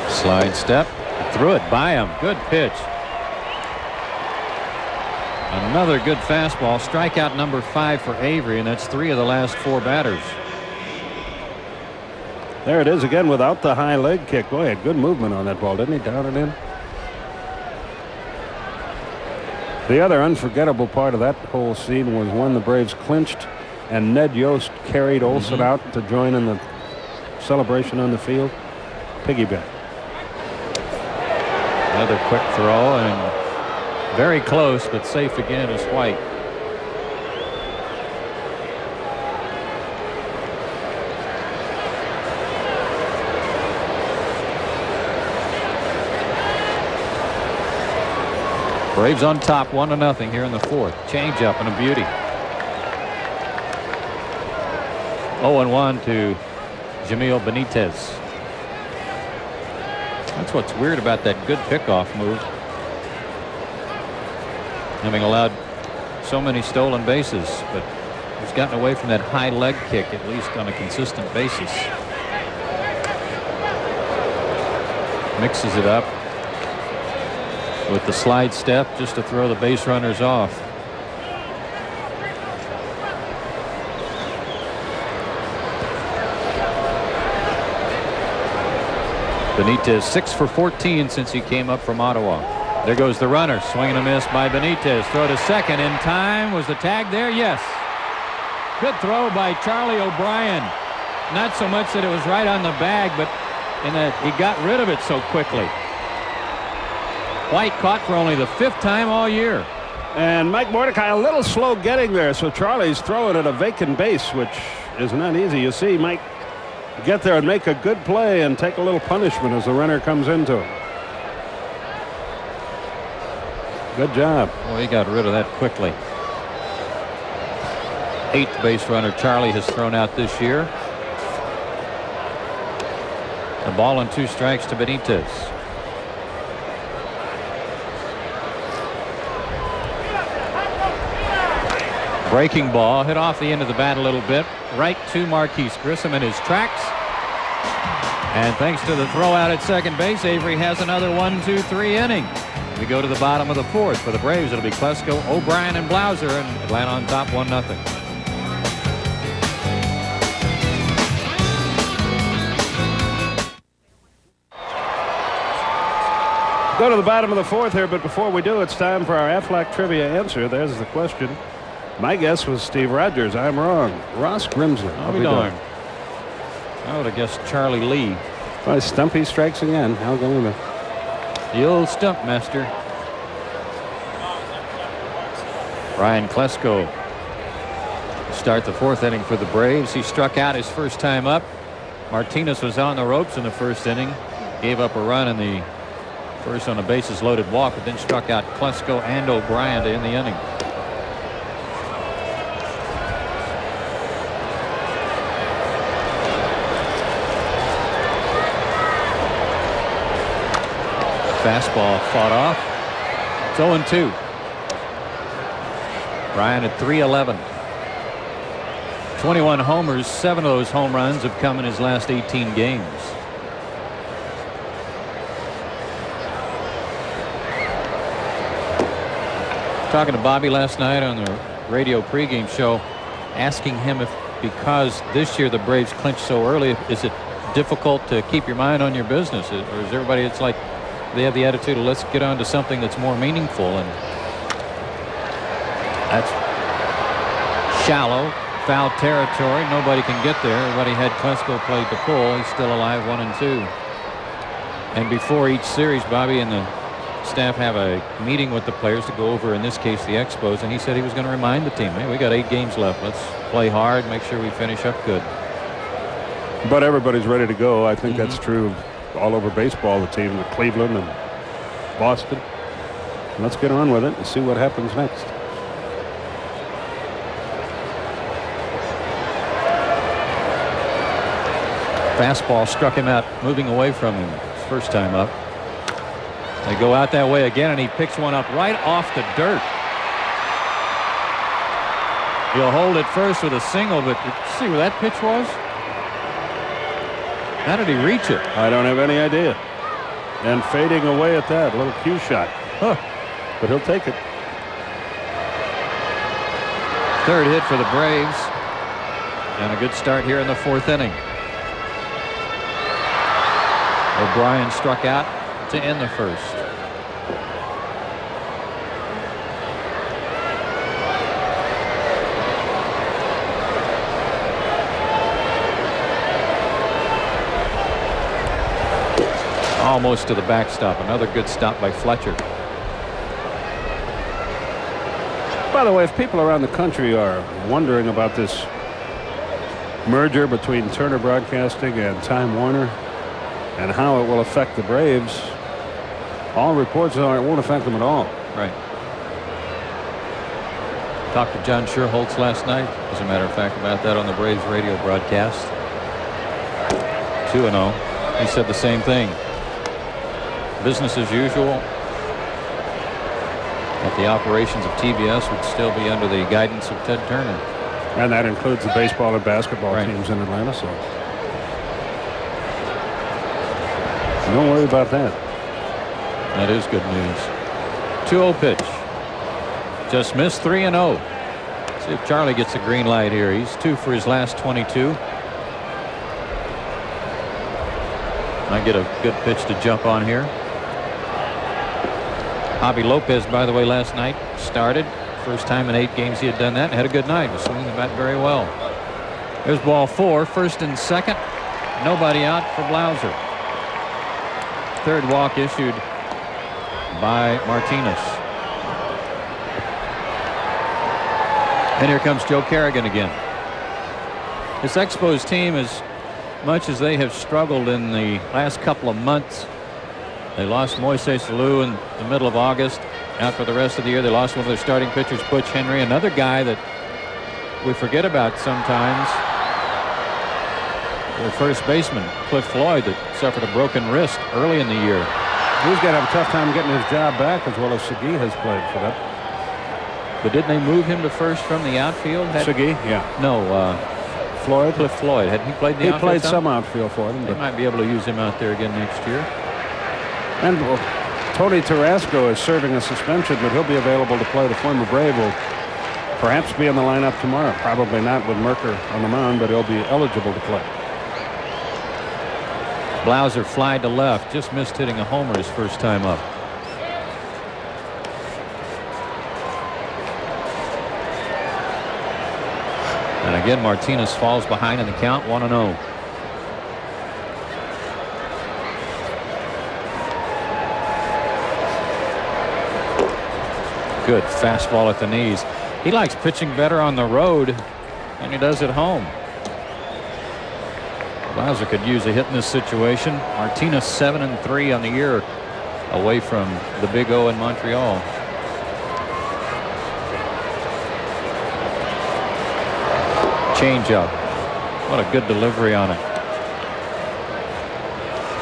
S2: Slide step, threw it by him. Good pitch. Another good fastball. Strikeout number 5 for Avery, and that's 3 of the last 4 batters.
S1: There it is again without the high leg kick. Boy, he had good movement on that ball, didn't he? Down and in. The other unforgettable part of that whole scene was when the Braves clinched and Ned Yost carried Olson out to join in the celebration on the field. Piggyback.
S2: Another quick throw, and very close, but safe again is White. Braves on top 1-0 here in the 4th. Change up and a beauty. 0-1 to Jamil Benitez. That's what's weird about that good pickoff move. Having allowed so many stolen bases, but he's gotten away from that high leg kick at least on a consistent basis. Mixes it up with the slide step just to throw the base runners off. Benitez 6 for 14 since he came up from Ottawa. There goes the runner. Swing and a miss by Benitez. Throw to second in time. Was the tag there? Yes. Good throw by Charlie O'Brien. Not so much that it was right on the bag, but in that he got rid of it so quickly. White caught for only the 5th time all year.
S1: And Mike Mordecai a little slow getting there, so Charlie's throwing at a vacant base, which is not easy. You see Mike get there and make a good play and take a little punishment as the runner comes into him. Good job.
S2: Well, he got rid of that quickly. 8th base runner Charlie has thrown out this year. A ball and 2 strikes to Benitez. Breaking ball hit off the end of the bat a little bit, right to Marquise Grissom in his tracks. And thanks to the throw out at second base, Avery has another 1-2-3 inning. We go to the bottom of the fourth. For the Braves, it'll be Klesko, O'Brien, and Blauser, and Atlanta on top 1-0.
S1: Go to the bottom of the fourth here, but before we do, it's time for our Aflac trivia answer. There's the question. My guess was Steve Rogers. I'm wrong. Ross Grimsley.
S2: I'll be darned. I would have guessed Charlie Lee.
S1: Well, Stumpy strikes again. How going to
S2: the old stump master. Ryan Klesko start the fourth inning for the Braves. He struck out his first time up. Martinez was on the ropes in the first inning. Gave up a run in the first on a bases loaded walk, but then struck out Klesko and O'Brien to end the inning. Fastball fought off. It's 0-2. Ryan at .311. 21 homers. 7 of those home runs have come in his last 18 games. Talking to Bobby last night on the radio pregame show, asking him if, because this year the Braves clinched so early, is it difficult to keep your mind on your business, or is everybody, it's like they have the attitude of let's get on to something that's more meaningful? And that's shallow, foul territory. Nobody can get there. Everybody had Klesko played the pull. He's still alive, 1-2. And before each series, Bobby and the staff have a meeting with the players to go over, in this case, the Expos, and he said he was going to remind the team, hey, we got 8 games left. Let's play hard, make sure we finish up good.
S1: But everybody's ready to go. I think that's true all over baseball, the team, with Cleveland and Boston. Let's get on with it and see what happens next.
S2: Fastball struck him out, moving away from him his first time up. They go out that way again, and he picks one up right off the dirt. He'll hold it first with a single, but did you see where that pitch was? How did he reach it?
S1: I don't have any idea. And fading away at that, a little cue shot. Huh. But he'll take it.
S2: Third hit for the Braves. And a good start here in the fourth inning. O'Brien struck out to end the first. Almost to the backstop. Another good stop by Fletcher.
S1: By the way, if people around the country are wondering about this merger between Turner Broadcasting and Time Warner and how it will affect the Braves, all reports are it won't affect them at all.
S2: Right. Talked to John Sherholtz last night, as a matter of fact, about that on the Braves radio broadcast. 2-0. He said the same thing. Business as usual. But the operations of TBS would still be under the guidance of Ted Turner.
S1: And that includes the baseball and basketball teams in Atlanta. So don't worry about that.
S2: That is good news. 2-0 pitch. Just missed. 3-0. See if Charlie gets a green light here. He's 2 for his last 22. Might get a good pitch to jump on here. Javi Lopez, by the way, last night started. First time in 8 games he had done that, and had a good night. Was swinging the bat very well. There's ball 4. First and second. Nobody out for Blauser. Third walk issued by Martinez. And here comes Joe Kerrigan again. This Expos team, as much as they have struggled in the last couple of months, they lost Moises Alou in the middle of August. Out for the rest of the year, they lost one of their starting pitchers, Butch Henry, another guy that we forget about sometimes. Their first baseman, Cliff Floyd, that suffered a broken wrist early in the year.
S1: He's got to have a tough time getting his job back, as well as Segui has played for them.
S2: But didn't they move him to first from the outfield?
S1: Segui, yeah.
S2: No,
S1: Floyd.
S2: Cliff Floyd. Hadn't he played in the outfield?
S1: He played some outfield for them.
S2: They might be able to use him out there again next year.
S1: And Tony Tarasco is serving a suspension, but he'll be available to play. The former Brave will perhaps be in the lineup tomorrow. Probably not with Merker on the mound, but he'll be eligible to play.
S2: Blauser fly to left. Just missed hitting a homer his first time up. And again, Martinez falls behind in the count, 1-0. Good fastball at the knees. He likes pitching better on the road than he does at home. Blauser could use a hit in this situation. Martinez 7-3 on the year, away from the Big O in Montreal. Changeup. What a good delivery on it.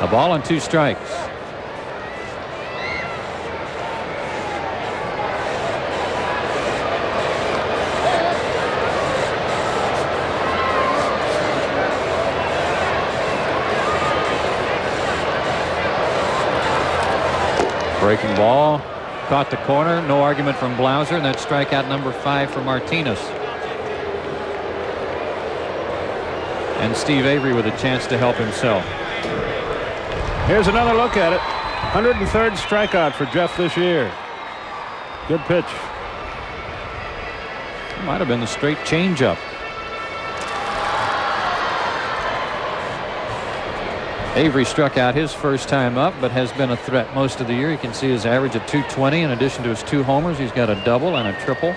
S2: A ball and 2 strikes. Breaking ball, caught the corner. No argument from Blauser, and that's strikeout number 5 for Martinez. And Steve Avery with a chance to help himself.
S1: Here's another look at it. 103rd strikeout for Jeff this year. Good pitch.
S2: It might have been the straight changeup. Avery struck out his first time up, but has been a threat most of the year. You can see his average at 220. In addition to his 2 homers, he's got a double and a triple.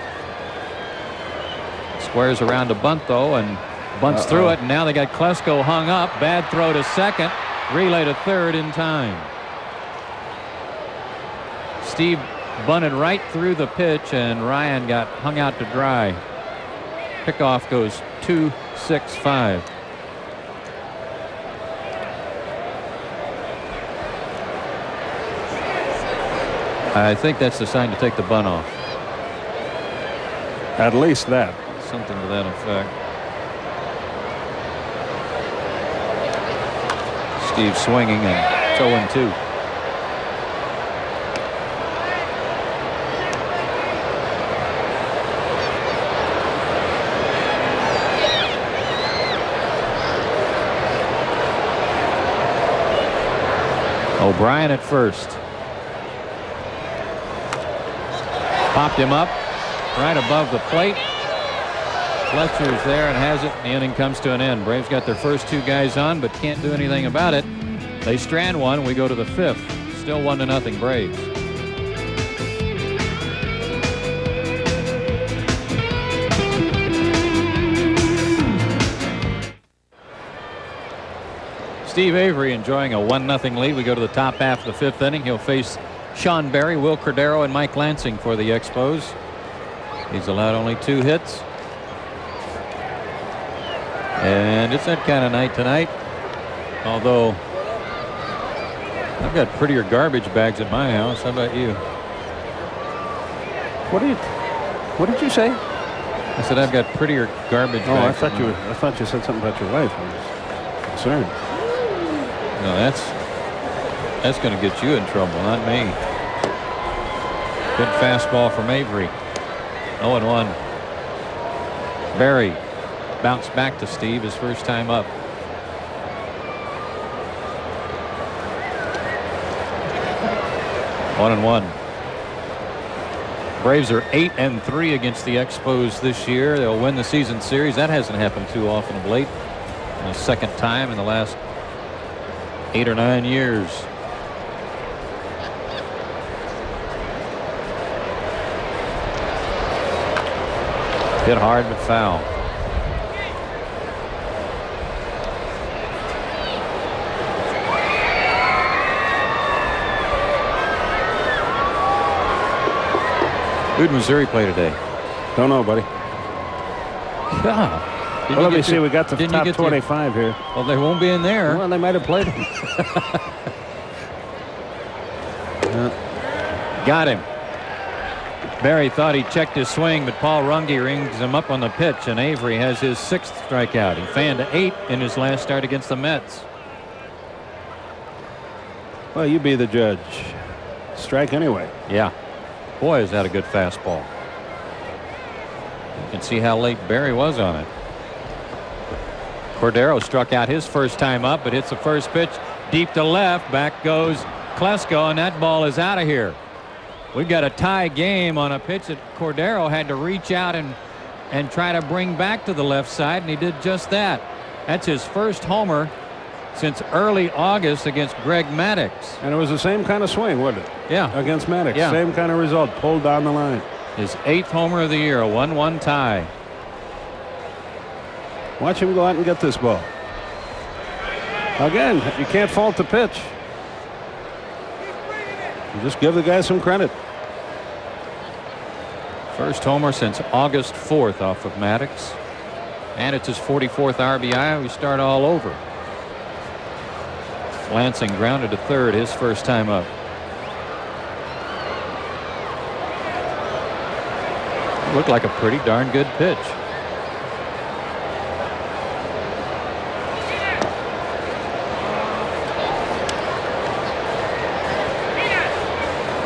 S2: Squares around a bunt, though, and bunts through it, and now they got Klesko hung up. Bad throw to second. Relay to third in time. Steve bunted right through the pitch, and Ryan got hung out to dry. Pickoff goes 2-6-5. I think that's the sign to take the bunt off.
S1: At least that.
S2: Something to that effect. Steve swinging, and it's 0-2. O'Brien at first. Popped him up right above the plate. Fletcher's there and has it. The inning comes to an end. Braves got their first 2 guys on, but can't do anything about it. They strand one. We go to the 5th. Still 1-0 Braves. Steve Avery enjoying a 1-0 lead. We go to the top half of the 5th inning. He'll face Sean Berry, Wil Cordero, and Mike Lansing for the Expos. He's allowed only 2 hits. And it's that kind of night tonight. Although I've got prettier garbage bags at my house. How about you?
S1: What did you say?
S2: I said I've got prettier garbage bags.
S1: I thought you said something about your wife. I was concerned.
S2: No, that's going to get you in trouble, not me. Good fastball from Avery. 0-1. Berry bounced back to Steve his first time up. One and one. Braves are 8-3 against the Expos this year. They'll win the season series. That hasn't happened too often of late. And a second time in the last 8 or 9 years. Hit hard but foul. Who'd Missouri play today?
S1: Don't know, buddy.
S2: God.
S1: Well, let me see. We got the top 25 here.
S2: Well, they won't be in there.
S1: Well, they might have played him.
S2: Got him. Barry thought he checked his swing, but Paul Runge rings him up on the pitch, and Avery has his 6th strikeout. He fanned to 8 in his last start against the Mets.
S1: Well, you be the judge. Strike anyway.
S2: Yeah. Boy, is that a good fastball. You can see how late Barry was on it. Cordero struck out his first time up, but hits the first pitch deep to left. Back goes Klesko, and that ball is out of here. We've got a tie game on a pitch that Cordero had to reach out and try to bring back to the left side, and he did just that. That's his first homer since early August against Greg Maddux.
S1: And it was the same kind of swing, wasn't it?
S2: Yeah.
S1: Against Maddux.
S2: Yeah.
S1: Same kind of result. Pulled down the line.
S2: His 8th homer of the year, a 1-1 tie.
S1: Watch him go out and get this ball. Again, you can't fault the pitch. You just give the guy some credit.
S2: First homer since August 4th off of Maddux. And it's his 44th RBI. We start all over. Lansing grounded to third his first time up. Looked like a pretty darn good pitch.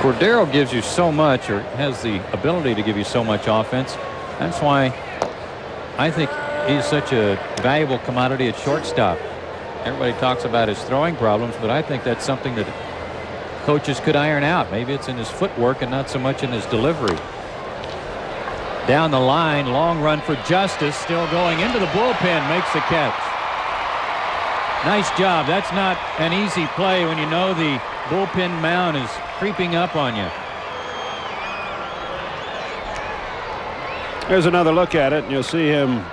S2: Cordero gives you so much, or has the ability to give you so much offense. That's why I think he's such a valuable commodity at shortstop. Everybody talks about his throwing problems, but I think that's something that coaches could iron out. Maybe it's in his footwork and not so much in his delivery. Down the line, long run for Justice, still going into the bullpen, makes the catch. Nice job. That's not an easy play when you know the bullpen mound is creeping up on you.
S1: There's another look at it, and you'll see him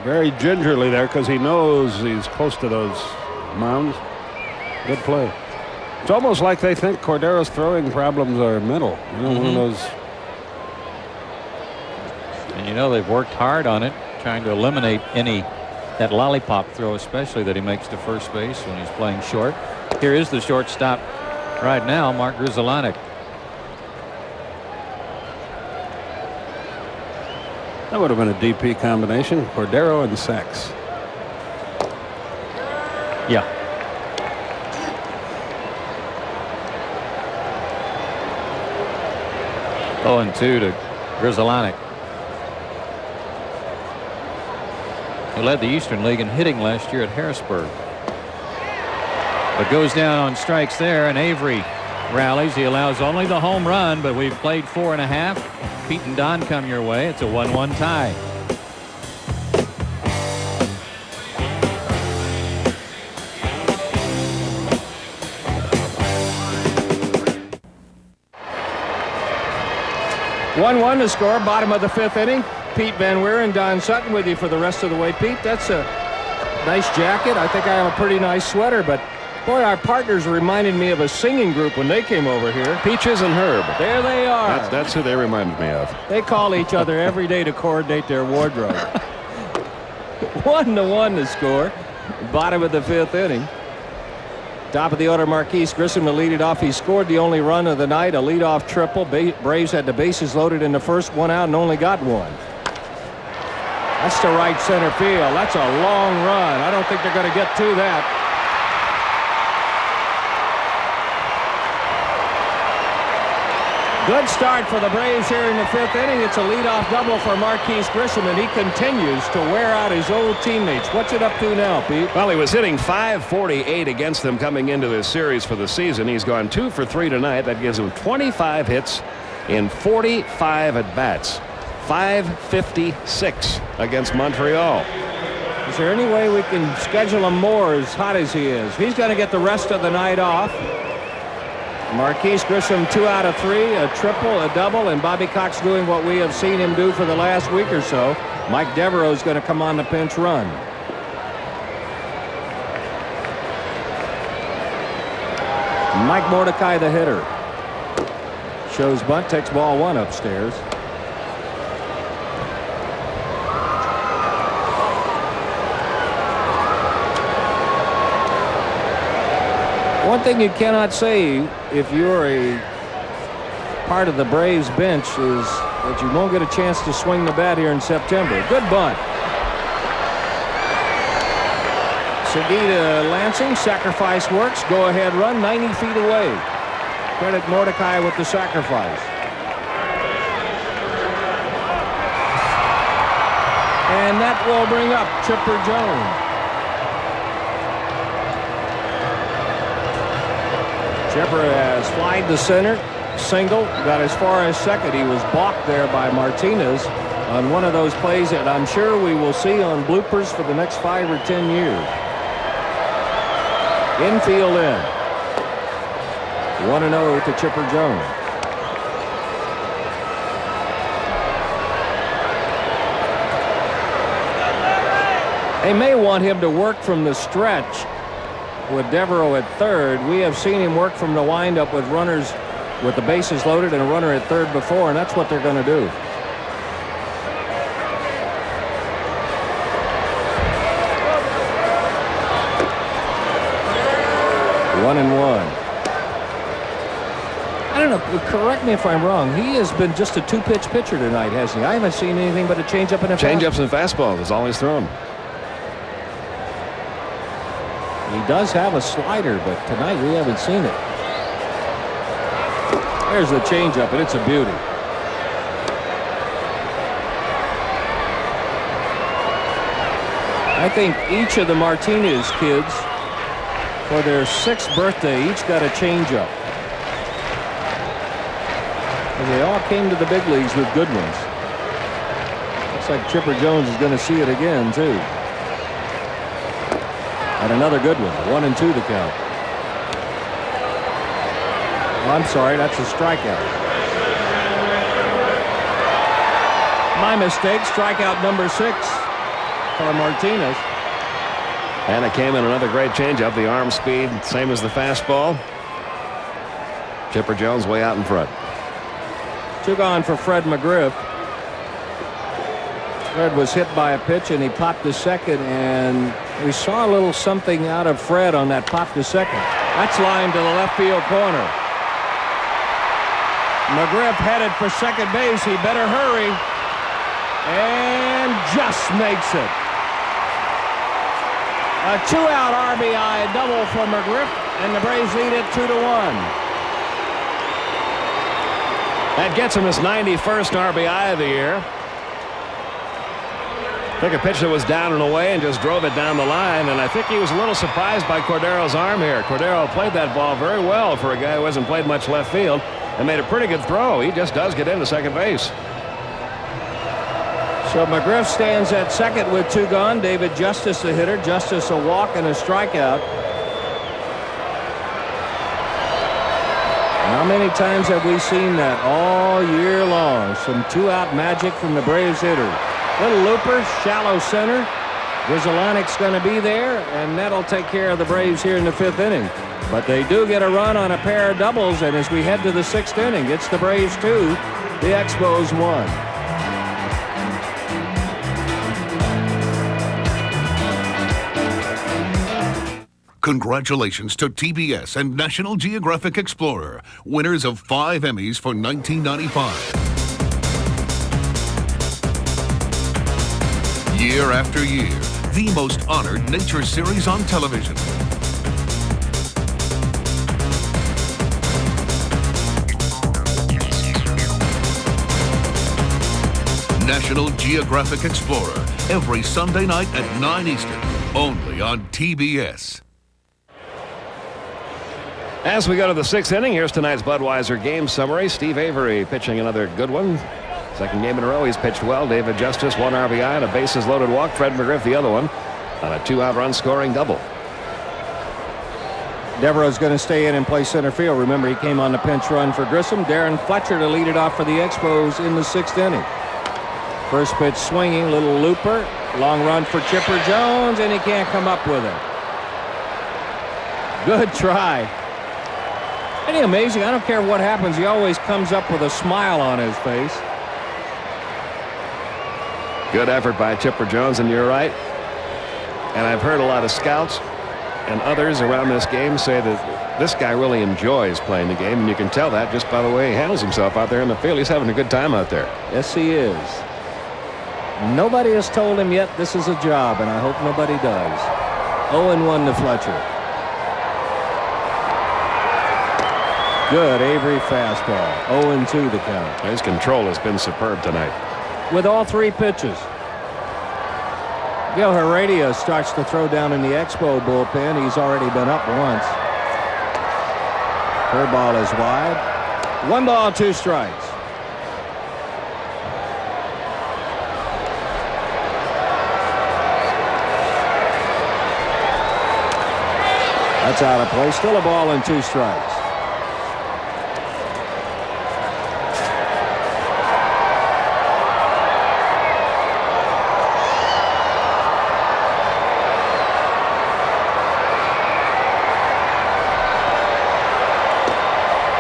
S1: very gingerly there because he knows he's close to those mounds. Good play. It's almost like they think Cordero's throwing problems are mental. You know, one of those.
S2: And you know they've worked hard on it, trying to eliminate that lollipop throw, especially that he makes to first base when he's playing short. Here is the shortstop right now, Mark Grudzielanek.
S1: That would have been a DP combination. Cordero and Sachs.
S2: Yeah. Oh, and 2 to Grudzielanek. He led the Eastern League in hitting last year at Harrisburg. But goes down on strikes there, and Avery rallies. He allows only the home run, but we've played 4.5. Pete and Don come your way. It's a 1-1 tie.
S9: (1-1) to score, bottom of the 5th inning. Pete Van Wieren and Don Sutton with you for the rest of the way. Pete, that's a nice jacket. I think I have a pretty nice sweater, but boy, our partners reminded me of a singing group when they came over here.
S1: Peaches and Herb.
S9: There they are.
S1: That's who they reminded me of.
S9: They call each other every day to coordinate their wardrobe. 1-1 to score, bottom of the 5th inning. Top of the order, Marquise Grissom to lead it off. He scored the only run of the night, a leadoff triple. Braves had the bases loaded in the first, 1 out, and only got 1. That's to right center field. That's a long run. I don't think they're going to get to that. Good start for the Braves here in the 5th inning. It's a leadoff double for Marquise Grissom, and he continues to wear out his old teammates. What's it up to now, Pete?
S10: Well, he was hitting .548 against them coming into this series for the season. He's gone 2 for 3 tonight. That gives him 25 hits in 45 at-bats. .556 against Montreal.
S9: Is there any way we can schedule him more as hot as he is? He's going to get the rest of the night off. Marquise Grissom 2 out of 3, a triple, a double, and Bobby Cox doing what we have seen him do for the last week or so. Mike Devereaux is going to come on the pinch run. Mike Mordecai, the hitter. Shows bunt, takes ball 1 upstairs. One thing you cannot say if you're a part of the Braves bench is that you won't get a chance to swing the bat here in September. Good bunt. Segita Lansing, sacrifice works. Go ahead run 90 feet away. Credit Mordecai with the sacrifice. And that will bring up Chipper Jones. Chipper has flied to center, single, got as far as second. He was balked there by Martinez on one of those plays that I'm sure we will see on bloopers for the next 5 or 10 years. Infield in. 1-0 to Chipper Jones. They may want him to work from the stretch with Devereaux at third. We have seen him work from the windup with runners with the bases loaded and a runner at third before, and that's what they're going to do. One and one. I don't know. Correct me if I'm wrong. He has been just a two-pitch pitcher tonight, hasn't he? I haven't seen anything but a changeup and a fastball.
S10: Changeups and fastball is all he's thrown.
S9: He does have a slider, but tonight we haven't seen it. There's the changeup, and it's a beauty. I think each of the Martinez kids, for their 6th birthday, each got a changeup. And they all came to the big leagues with good ones. Looks like Chipper Jones is going to see it again, too. And another good one. 1-2 the count. Oh, I'm sorry, that's a strikeout. My mistake. Strikeout number 6 for Martinez.
S10: And it came in another great changeup. The arm speed, same as the fastball. Chipper Jones way out in front.
S9: 2 gone for Fred McGriff. Fred was hit by a pitch and he popped to second, and we saw a little something out of Fred on that pop to second. That's lined to the left field corner. McGriff headed for second base. He better hurry. And just makes it. A 2-out RBI double for McGriff, and the Braves lead it 2-1.
S10: That gets him his 91st RBI of the year. Took a pitch that was down and away and just drove it down the line, and I think he was a little surprised by Cordero's arm here. Cordero played that ball very well for a guy who hasn't played much left field and made a pretty good throw. He just does get into second base.
S9: So McGriff stands at second with 2 gone. David Justice the hitter. Justice a walk and a strikeout. How many times have we seen that all year long? Some 2-out magic from the Braves hitter. Little looper, shallow center. Vizolanic's going to be there, and that'll take care of the Braves here in the 5th inning. But they do get a run on a pair of doubles, and as we head to the 6th inning, it's the Braves 2, the Expos 1.
S3: Congratulations to TBS and National Geographic Explorer, winners of 5 Emmys for 1995. Year after year, the most honored nature series on television. National Geographic Explorer, every Sunday night at 9 Eastern, only on TBS.
S10: As we go to the 6th inning, here's tonight's Budweiser game summary. Steve Avery pitching another good one. Second game in a row, he's pitched well. David Justice, 1 RBI and a bases loaded walk. Fred McGriff, the other one, on a 2-out run scoring double.
S9: Devereaux's going to stay in and play center field. Remember, he came on the pinch run for Grissom. Darren Fletcher to lead it off for the Expos in the 6th inning. First pitch swinging, little looper. Long run for Chipper Jones, and he can't come up with it. Good try. Isn't he amazing? I don't care what happens. He always comes up with a smile on his face.
S10: Good effort by Chipper Jones, and you're right. And I've heard a lot of scouts and others around this game say that this guy really enjoys playing the game, and you can tell that just by the way he handles himself out there in the field. He's having a good time out there.
S9: Yes, he is. Nobody has told him yet this is a job, and I hope nobody does. 0-1 to Fletcher. Good Avery fastball. 0-2 the count.
S10: His control has been superb tonight.
S9: With all 3 pitches. Gil Heredia starts to throw down in the Expo bullpen. He's already been up once. Curveball is wide. 1 ball, 2 strikes. That's out of play. Still a ball and 2 strikes.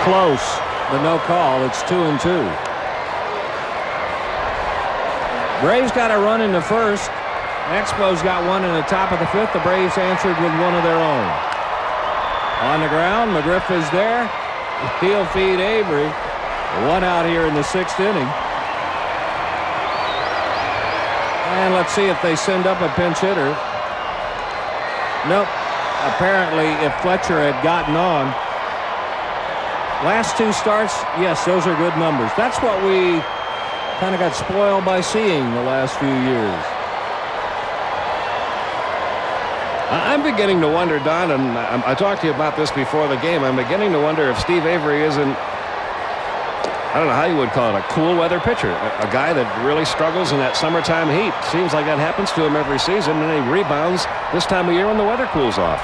S9: Close. The no call. It's 2-2. Braves got a run in the first. Expos got one in the top of the 5th. The Braves answered with one of their own. On the ground, McGriff is there. He'll feed Avery. 1 out here in the 6th inning. And let's see if they send up a pinch hitter. Nope. Apparently, if Fletcher had gotten on. Last 2 starts, yes, those are good numbers. That's what we kind of got spoiled by seeing the last few years.
S10: I'm beginning to wonder, Don, and I talked to you about this before the game. I'm beginning to wonder if Steve Avery isn't, I don't know how you would call it, a cool weather pitcher. A guy that really struggles in that summertime heat. Seems like that happens to him every season, and he rebounds this time of year when the weather cools off.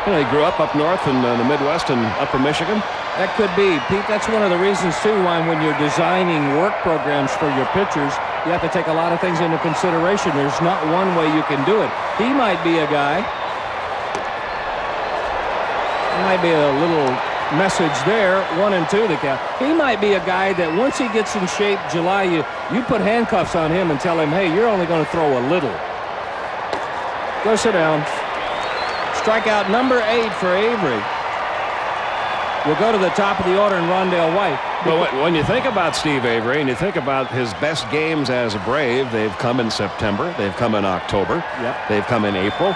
S10: You know, he grew up north in the Midwest and upper Michigan.
S9: That could be, Pete. That's one of the reasons, too, why when you're designing work programs for your pitchers, you have to take a lot of things into consideration. There's not one way you can do it. He might be a guy. There might be a little message there. 1-2 the count. He might be a guy that once he gets in shape, July, you put handcuffs on him and tell him, hey, you're only going to throw a little. Go sit down. Strikeout number 8 for Avery. We'll go to the top of the order in Rondale White.
S10: Well, when you think about Steve Avery and you think about his best games as a Brave, they've come in September, they've come in October, they've come in April.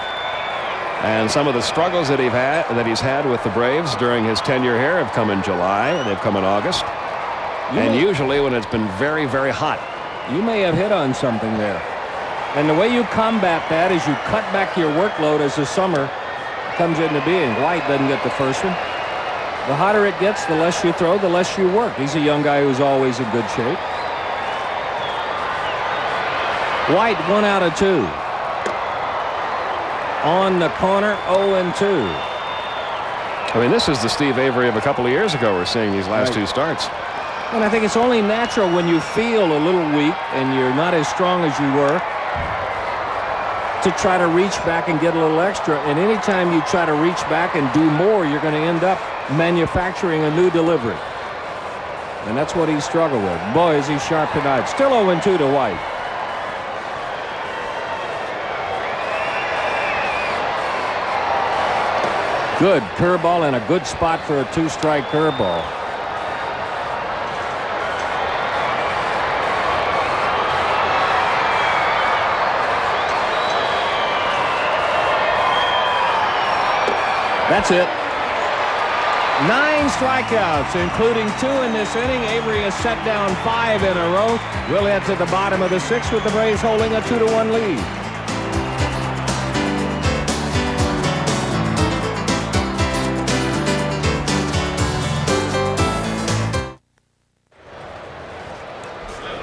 S10: And some of the struggles that he's had with the Braves during his tenure here have come in July, they've come in August. And usually when it's been very, very hot.
S9: You may have hit on something there. And the way you combat that is you cut back your workload as the summer comes into being. White doesn't get the first one. The hotter it gets, the less you throw, the less you work. He's a young guy who's always in good shape. White, 1 out of 2. On the corner, 0-2.
S10: I mean, this is the Steve Avery of a couple of years ago we're seeing these last 2 starts.
S9: And I think it's only natural when you feel a little weak and you're not as strong as you were to try to reach back and get a little extra. And anytime you try to reach back and do more, you're going to end up manufacturing a new delivery. And that's what he struggled with. Boy, is he sharp tonight. Still 0-2 to White. Good curveball and a good spot for a 2-strike curveball. That's it. 9 strikeouts, including 2 in this inning. Avery has set down 5 in a row. We'll head to the bottom of the 6th with the Braves holding a 2-1 lead.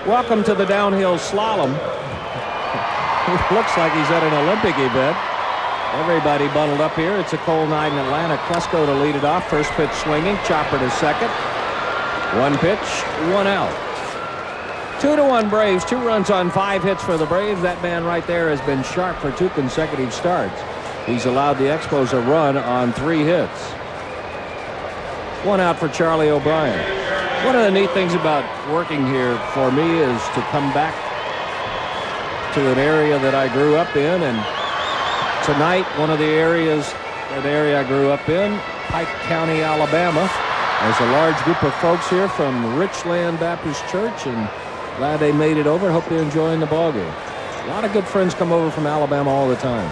S9: Welcome to the downhill slalom. It looks like he's at an Olympic event. Everybody bundled up here. It's a cold night in Atlanta. Klesko to lead it off. First pitch swinging. Chopper to second. 1 pitch, 1 out. 2-1 Braves. 2 runs on 5 hits for the Braves. That man right there has been sharp for 2 consecutive starts. He's allowed the Expos a run on 3 hits. 1 out for Charlie O'Brien. One of the neat things about working here for me is to come back to an area that I grew up in and Tonight, one of the areas, the area I grew up in, Pike County, Alabama. There's a large group of folks here from Richland Baptist Church, and glad they made it over. Hope they're enjoying the ball game. A lot of good friends come over from Alabama all the time.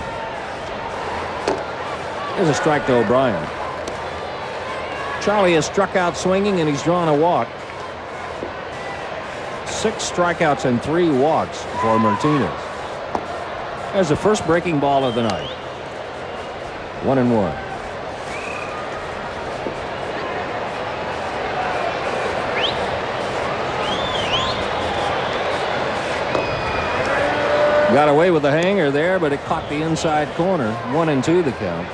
S9: There's a strike to O'Brien. Charlie has struck out swinging, and he's drawn a walk. 6 strikeouts and 3 walks for Martinez. There's the first breaking ball of the night. 1-1. Got away with the hanger there, but it caught the inside corner. 1-2 the count.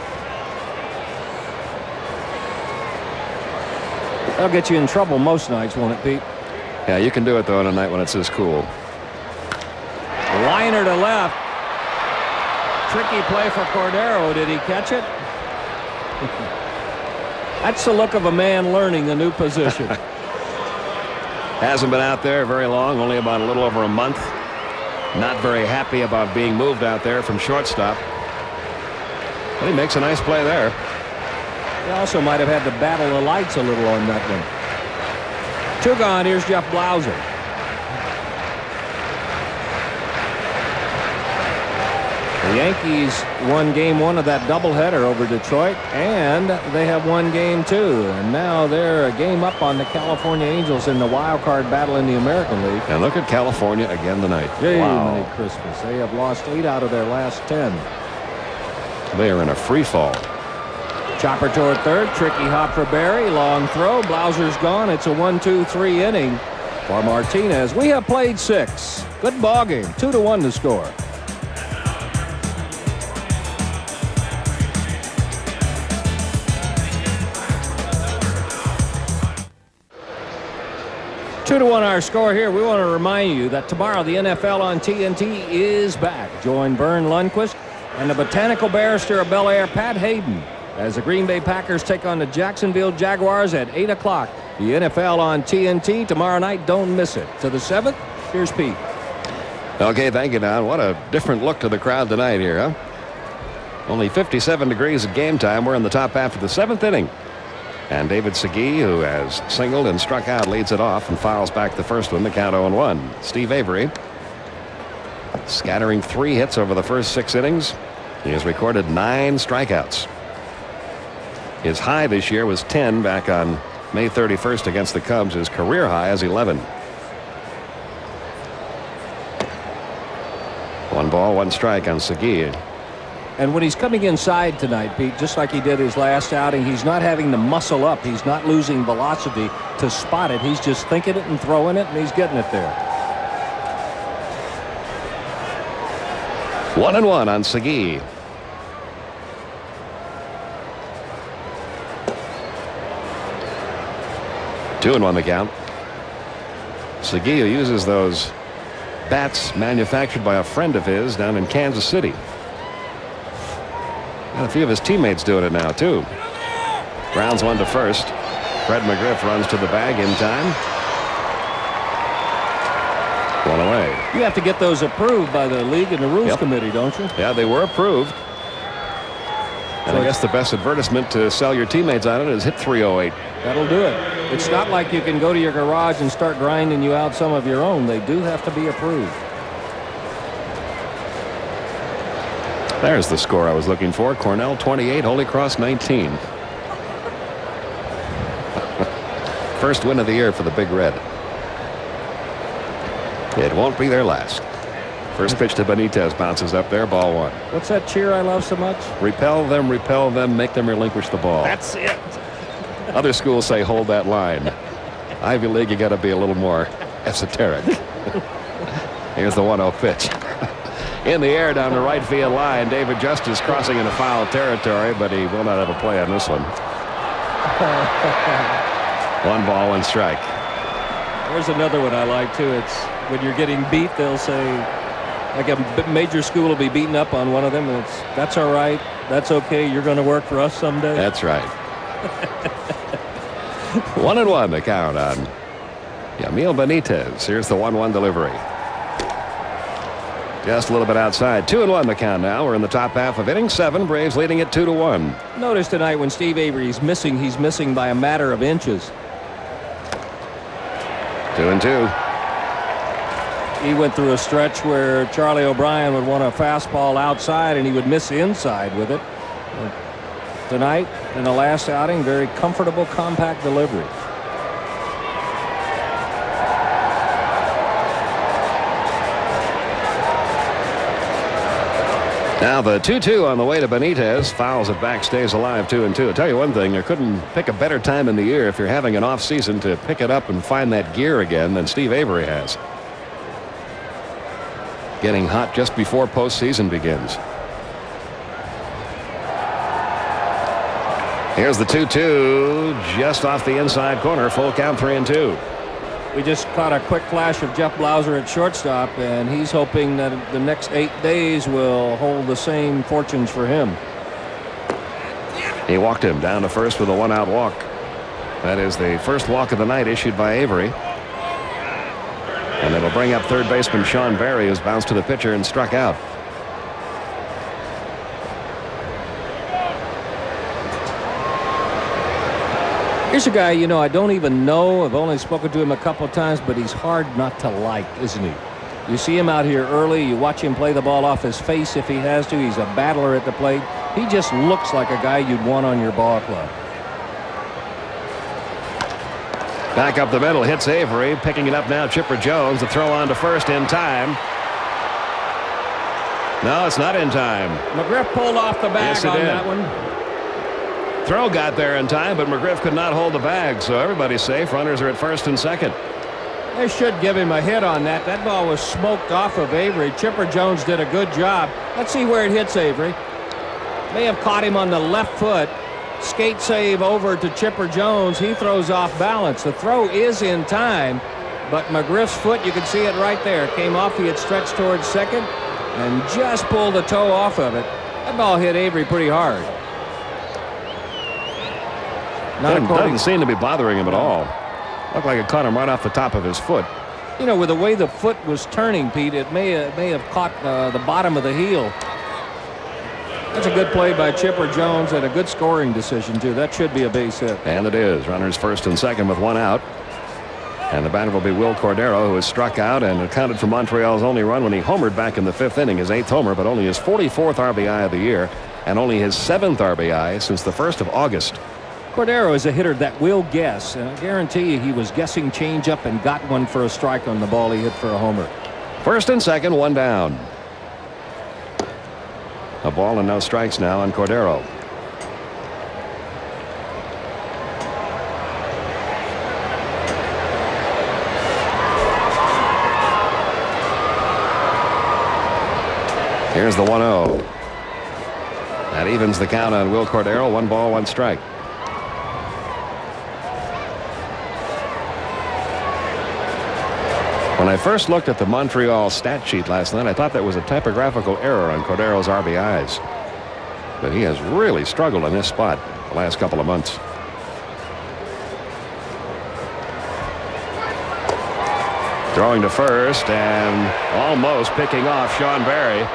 S9: That'll get you in trouble most nights, won't it, Pete?
S10: Yeah, you can do it, though, on a night when it's this cool.
S9: Liner to left. Tricky play for Cordero. Did he catch it? That's the look of a man learning a new position.
S10: Hasn't been out there very long, only about a little over a month. Not very happy about being moved out there from shortstop. But he makes a nice play there.
S9: He also might have had to battle the lights a little on that one. 2 gone. Here's Jeff Blauser. The Yankees won game 1 of that doubleheader over Detroit, and they have won game 2. And now they're a game up on the California Angels in the wild card battle in the American League.
S10: And look at California again tonight.
S9: Yay,
S10: wow.
S9: Merry Christmas. They have lost 8 out of their last 10.
S10: They are in a free fall.
S9: Chopper toward third. Tricky hop for Barry. Long throw. Blauser's gone. It's a 1-2-3 inning for Martinez. We have played 6. Good ball game. 2-1 to score. Two to 1 our score here. We want to remind you that tomorrow the NFL on TNT is back. Join Vern Lundquist and the botanical barrister of Bel Air, Pat Hayden, as the Green Bay Packers take on the Jacksonville Jaguars at 8 o'clock. The NFL on TNT tomorrow night. Don't miss it. To the 7th, here's Pete.
S10: Okay, thank you, Don. What a different look to the crowd tonight here, huh? Only 57 degrees at game time. We're in the top half of the 7th inning. And David Segui, who has singled and struck out, leads it off and fouls back the first one to count 0-1. Steve Avery, scattering 3 hits over the first 6 innings. He has recorded 9 strikeouts. His high this year was 10 back on May 31st against the Cubs. His career high is 11. 1 ball, 1 strike on Segui.
S9: And when he's coming inside tonight, Pete, just like he did his last outing, he's not having to muscle up. He's not losing velocity to spot it. He's just thinking it and throwing it, and he's getting it there.
S10: 1-1 on Segui. Two and 1 the count. Segui uses those bats manufactured by a friend of his down in Kansas City. And a few of his teammates doing it now, too. Grounds 1 to first. Fred McGriff runs to the bag in time. 1 away.
S9: You have to get those approved by the league and the rules committee, don't you?
S10: Yeah, they were approved. And I guess the best advertisement to sell your teammates on it is hit 308.
S9: That'll do it. It's not like you can go to your garage and start grinding you out some of your own. They do have to be approved.
S10: There's the score I was looking for. Cornell 28, Holy Cross 19. First win of the year for the Big Red. It won't be their last. First pitch to Benitez, bounces up there, ball 1.
S9: What's that cheer I love so much?
S10: Repel them, make them relinquish the ball.
S9: That's it.
S10: Other schools say hold that line. Ivy League, you got to be a little more esoteric. Here's the 1-0 pitch. In the air down the right field line. David Justice crossing into foul territory, but he will not have a play on this one. 1 ball, 1 strike.
S9: There's another one I like too. It's when you're getting beat, they'll say, like a major school will be beating up on one of them, and that's all right, that's okay, you're going to work for us someday.
S10: That's right. 1-1 the count on Yamil Benitez. Here's the 1-1 delivery. Just a little bit outside. 2-1 the count now. We're in the top half of inning 7. Braves leading it 2-1.
S9: Notice tonight when Steve Avery is missing, he's missing by a matter of inches.
S10: 2-2.
S9: He went through a stretch where Charlie O'Brien would want a fastball outside and he would miss inside with it. Tonight, in the last outing, very comfortable, compact delivery.
S10: Now the 2-2 on the way to Benitez. Fouls it back, stays alive 2-2. I'll tell you one thing, there couldn't pick a better time in the year if you're having an off season to pick it up and find that gear again than Steve Avery has. Getting hot just before postseason begins. Here's the 2-2 just off the inside corner. Full count, 3-2.
S9: We just caught a quick flash of Jeff Blauser at shortstop, and he's hoping that the next 8 days will hold the same fortunes for him.
S10: He walked him down to first with a 1-out walk. That is the first walk of the night issued by Avery. And it'll bring up third baseman Sean Barry, who's bounced to the pitcher and struck out.
S9: Here's a guy, you know, I don't even know. I've only spoken to him a couple of times, but he's hard not to like, isn't he? You see him out here early. You watch him play the ball off his face if he has to. He's a battler at the plate. He just looks like a guy you'd want on your ball club.
S10: Back up the middle, hits Avery. Picking it up now, Chipper Jones. The throw on to first in time. No, it's not in time.
S9: McGriff pulled off the bag on that one.
S10: Throw got there in time, but McGriff could not hold the bag, so everybody's safe. Runners are at first and second.
S9: They should give him a hit on that. That ball was smoked off of Avery. Chipper Jones did a good job. Let's see where it hits Avery. May have caught him on the left foot. Skate save over to Chipper Jones. He throws off balance. The throw is in time, but McGriff's foot, you can see it right there, came off. He had stretched towards second and just pulled the toe off of it. That ball hit Avery pretty hard.
S10: Doesn't seem to be bothering him at all. Looked like it caught him right off the top of his foot.
S9: You know, with the way the foot was turning, Pete, it may have caught the bottom of the heel. That's a good play by Chipper Jones and a good scoring decision, too. That should be a base hit.
S10: And it is. Runners first and second with 1 out. And the batter will be Wil Cordero, who has struck out and accounted for Montreal's only run when he homered back in the 5th inning, his 8th homer, but only his 44th RBI of the year and only his 7th RBI since the 1st of August.
S9: Cordero is a hitter that will guess, and I guarantee you he was guessing changeup and got one for a strike on the ball he hit for a homer.
S10: First and second, 1 down. A ball and no strikes now on Cordero. Here's the 1-0. That evens the count on Wil Cordero. 1 ball, 1 strike. When I first looked at the Montreal stat sheet last night, I thought that was a typographical error on Cordero's RBIs. But he has really struggled in this spot the last couple of months. Throwing to first and almost picking off Sean Barry.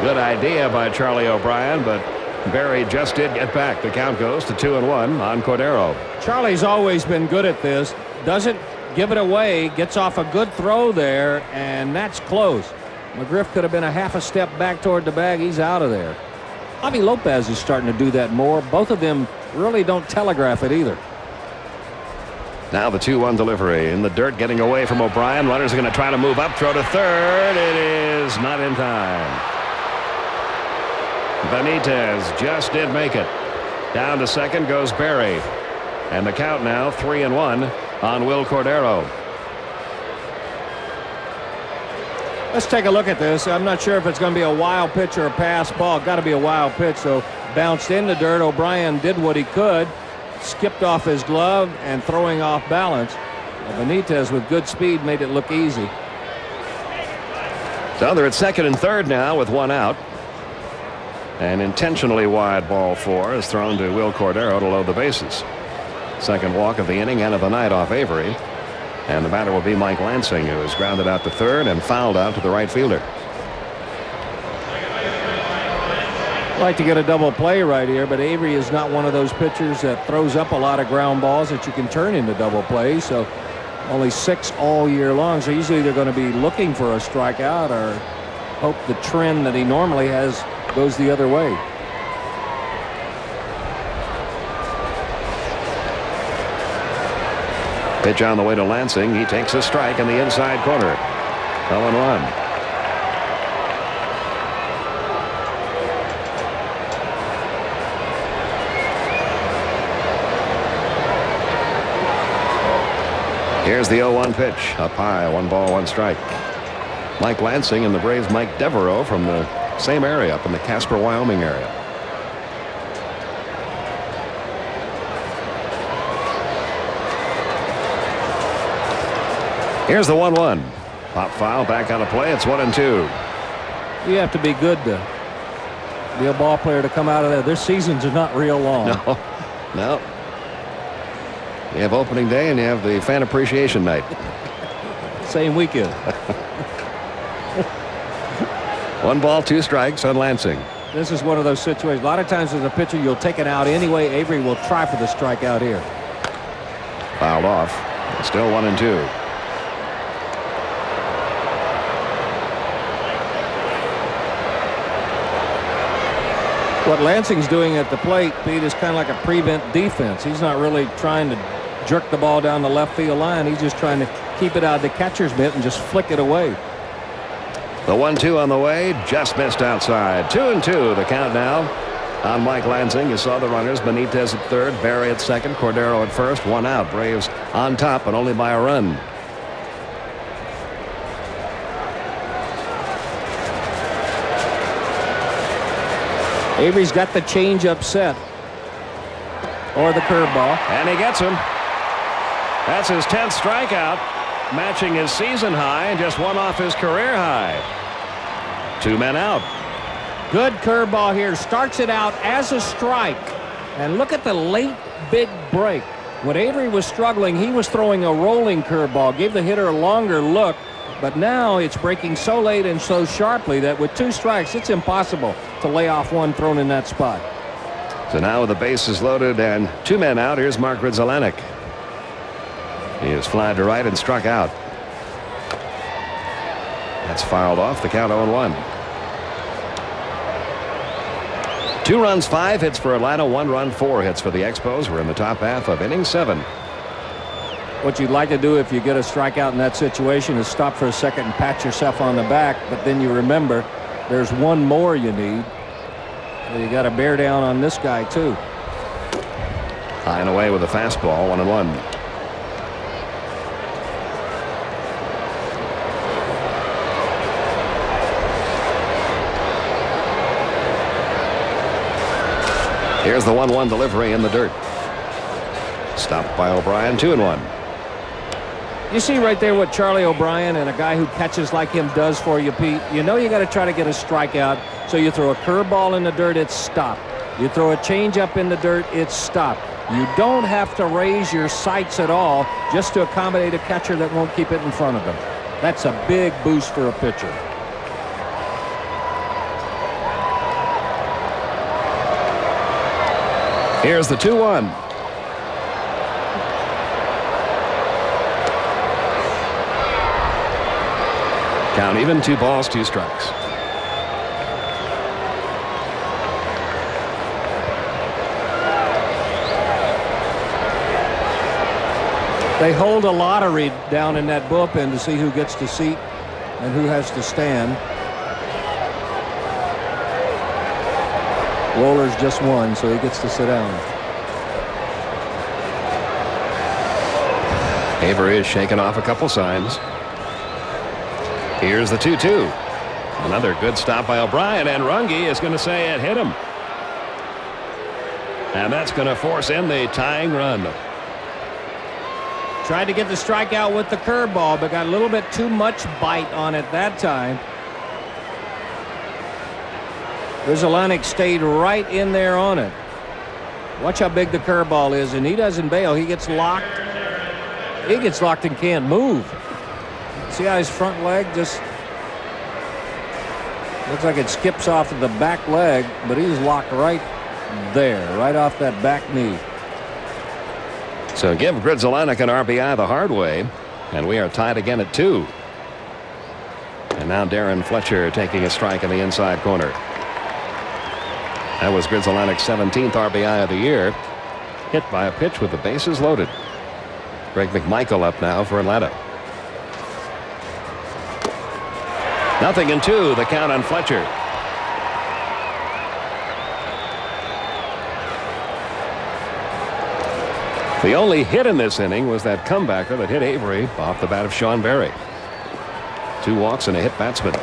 S10: Good idea by Charlie O'Brien, but Barry just did get back. The count goes to 2-1 on Cordero.
S9: Charlie's always been good at this. Doesn't give it away, gets off a good throw there, and that's close. McGriff could have been a half a step back toward the bag. He's out of there. Javi Lopez is starting to do that more. Both of them really don't telegraph it either.
S10: Now the 2-1 delivery in the dirt, getting away from O'Brien. Runners are going to try to move up, throw to third. It is not in time. Benitez just did make it. Down to second goes Barry. And the count now 3-1 on Wil Cordero.
S9: Let's take a look at this. I'm not sure if it's going to be a wild pitch or a pass ball. Got to be a wild pitch. So bounced in the dirt. O'Brien did what he could. Skipped off his glove and throwing off balance. Benitez with good speed made it look easy.
S10: So they're at second and third now with 1 out. An intentionally wide ball 4 is thrown to Wil Cordero to load the bases. Second walk of the inning and of the night off Avery. And the batter will be Mike Lansing, who is grounded out to third and fouled out to the right fielder.
S9: I'd like to get a double play right here, but Avery is not one of those pitchers that throws up a lot of ground balls that you can turn into double plays. So only 6 all year long. So usually they're going to be looking for a strikeout or hope the trend that he normally has goes the other way.
S10: Pitch on the way to Lansing. He takes a strike in the inside corner. 0-1. Here's the 0-1 pitch. Up high, 1 ball, 1 strike. Mike Lansing and the Braves' Mike Devereaux from the same area, up in the Casper, Wyoming area. Here's the 1-1. Pop foul, back on a play. It's 1-2.
S9: You have to be good to be a ball player to come out of there. Their seasons are not real long.
S10: No. You have opening day and you have the fan appreciation night.
S9: Same weekend.
S10: 1 ball, 2 strikes on Lansing.
S9: This is one of those situations. A lot of times as a pitcher, you'll take it out anyway. Avery will try for the strikeout here.
S10: Fouled off. It's still 1-2.
S9: What Lansing's doing at the plate, Pete, is kind of like a prevent defense. He's not really trying to jerk the ball down the left field line. He's just trying to keep it out of the catcher's mitt and just flick it away.
S10: The 1-2 on the way, just missed outside. 2-2 the count now on Mike Lansing. You saw the runners. Benitez at third, Barry at second, Cordero at first. 1 out. Braves on top, but only by a run.
S9: Avery's got the changeup set, or the curveball.
S10: And he gets him. That's his 10th strikeout, matching his season high and just 1 off his career high. 2 men out.
S9: Good curveball here. Starts it out as a strike. And look at the late big break. When Avery was struggling, he was throwing a rolling curveball, gave the hitter a longer look. But now it's breaking so late and so sharply that with 2 strikes, it's impossible to lay off one thrown in that spot.
S10: So now with the bases loaded and 2 men out, here's Mark Rizalanek. He is flied to right and struck out. That's fouled off. The count 0-1. 2 runs, 5 hits for Atlanta, 1 run, 4 hits for the Expos. We're in the top half of inning 7.
S9: What you'd like to do if you get a strikeout in that situation is stop for a second and pat yourself on the back. But then you remember there's 1 more you need. So you got to bear down on this guy too.
S10: High and away with a fastball, 1-1. Here's the 1-1 delivery in the dirt. Stopped by O'Brien, 2-1.
S9: You see right there what Charlie O'Brien and a guy who catches like him does for you, Pete. You know you got to try to get a strikeout. So you throw a curveball in the dirt, it's stopped. You throw a changeup in the dirt, it's stopped. You don't have to raise your sights at all just to accommodate a catcher that won't keep it in front of him. That's a big boost for a pitcher.
S10: Here's the 2-1. Count even, 2 balls, 2 strikes.
S9: They hold a lottery down in that bullpen to see who gets to seat and who has to stand. Roller's just won, so he gets to sit down.
S10: Avery is shaking off a couple signs. Here's the 2-2. Another good stop by O'Brien, and Runge is going to say it hit him. And that's going to force in the tying run.
S9: Tried to get the strikeout with the curveball, but got a little bit too much bite on it that time. Rizalanek stayed right in there on it. Watch how big the curveball is, and he doesn't bail. He gets locked, He gets locked and can't move. See how his front leg just looks like it skips off of the back leg, but he's locked right there, right off that back knee.
S10: So give Grzelcyk an RBI the hard way, and we are tied again at 2. And now Darren Fletcher taking a strike in the inside corner. That was Grzelcyk's 17th RBI of the year. Hit by a pitch with the bases loaded. Greg McMichael up now for Atlanta. 0-2, the count on Fletcher. The only hit in this inning was that comebacker that hit Avery off the bat of Sean Berry. 2 walks and a hit batsman.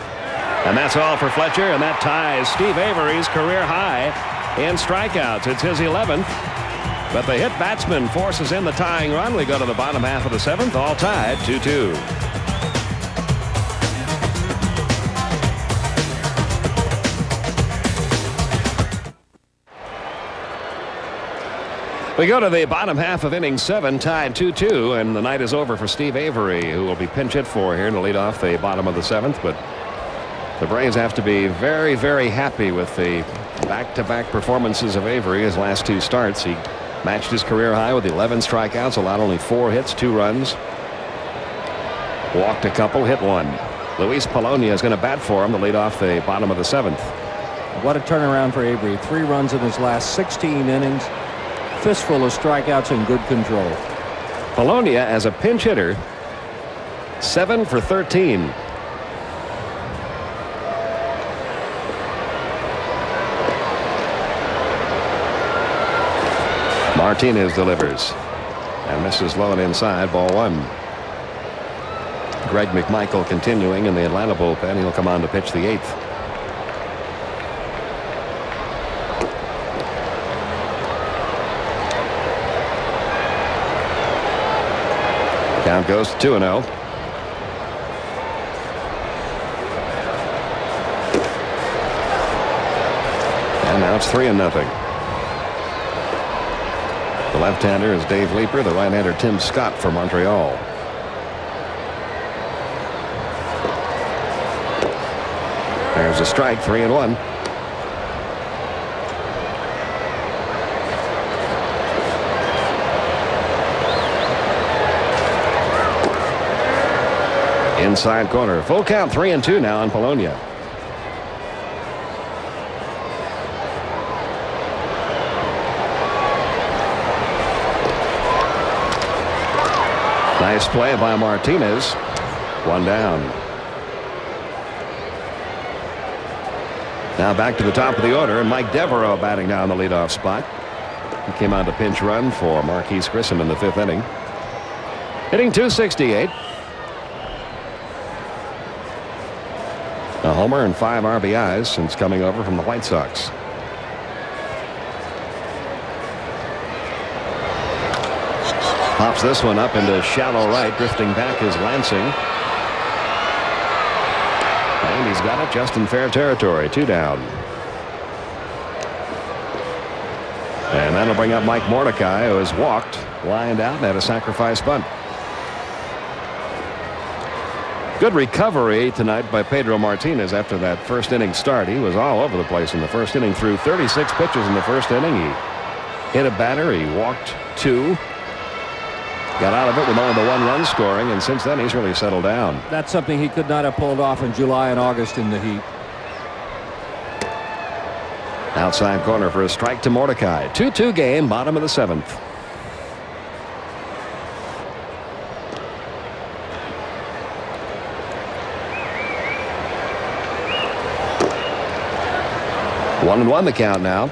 S10: And that's all for Fletcher, and that ties Steve Avery's career high in strikeouts. It's his 11th. But the hit batsman forces in the tying run. We go to the bottom half of the 7th, all tied 2-2. We go to the bottom half of inning 7, tied 2-2, and the night is over for Steve Avery, who will be pinch hit for here to lead off the bottom of the 7th. But the Braves have to be very, very happy with the back-to-back performances of Avery. His last 2 starts, he matched his career high with 11 strikeouts, allowed only 4 hits, 2 runs, walked a couple, hit 1. Luis Polonia is going to bat for him to lead off the bottom of the 7th.
S9: What a turnaround for Avery. 3 runs in his last 16 innings. Fistful of strikeouts and good control.
S10: Polonia as a pinch hitter, 7 for 13. Martinez delivers and misses low and inside, ball 1. Greg McMichael continuing in the Atlanta bullpen. He'll come on to pitch the 8th. Count goes to 2-0. And now it's 3-0. The left-hander is Dave Leeper, the right-hander Tim Scott for Montreal. There's a strike, 3-1. Inside corner. Full count, 3-2 now on Polonia. Nice play by Martinez. 1 down. Now back to the top of the order, and Mike Devereaux batting down the leadoff spot. He came on to pinch run for Marquise Grissom in the 5th inning. Hitting .268. A homer and 5 RBIs since coming over from the White Sox. Pops this one up into shallow right. Drifting back is Lansing. And he's got it just in fair territory. 2 down. And that'll bring up Mike Mordecai, who has walked, lined out, and had a sacrifice bunt. Good recovery tonight by Pedro Martinez after that first inning start. He was all over the place in the first inning. Threw 36 pitches in the first inning. He hit a batter. He walked 2. Got out of it with only the 1 run scoring, and since then he's really settled down.
S9: That's something he could not have pulled off in July and August in the heat.
S10: Outside corner for a strike to Mordecai. 2-2 game, bottom of the 7th. One and 1 the count now.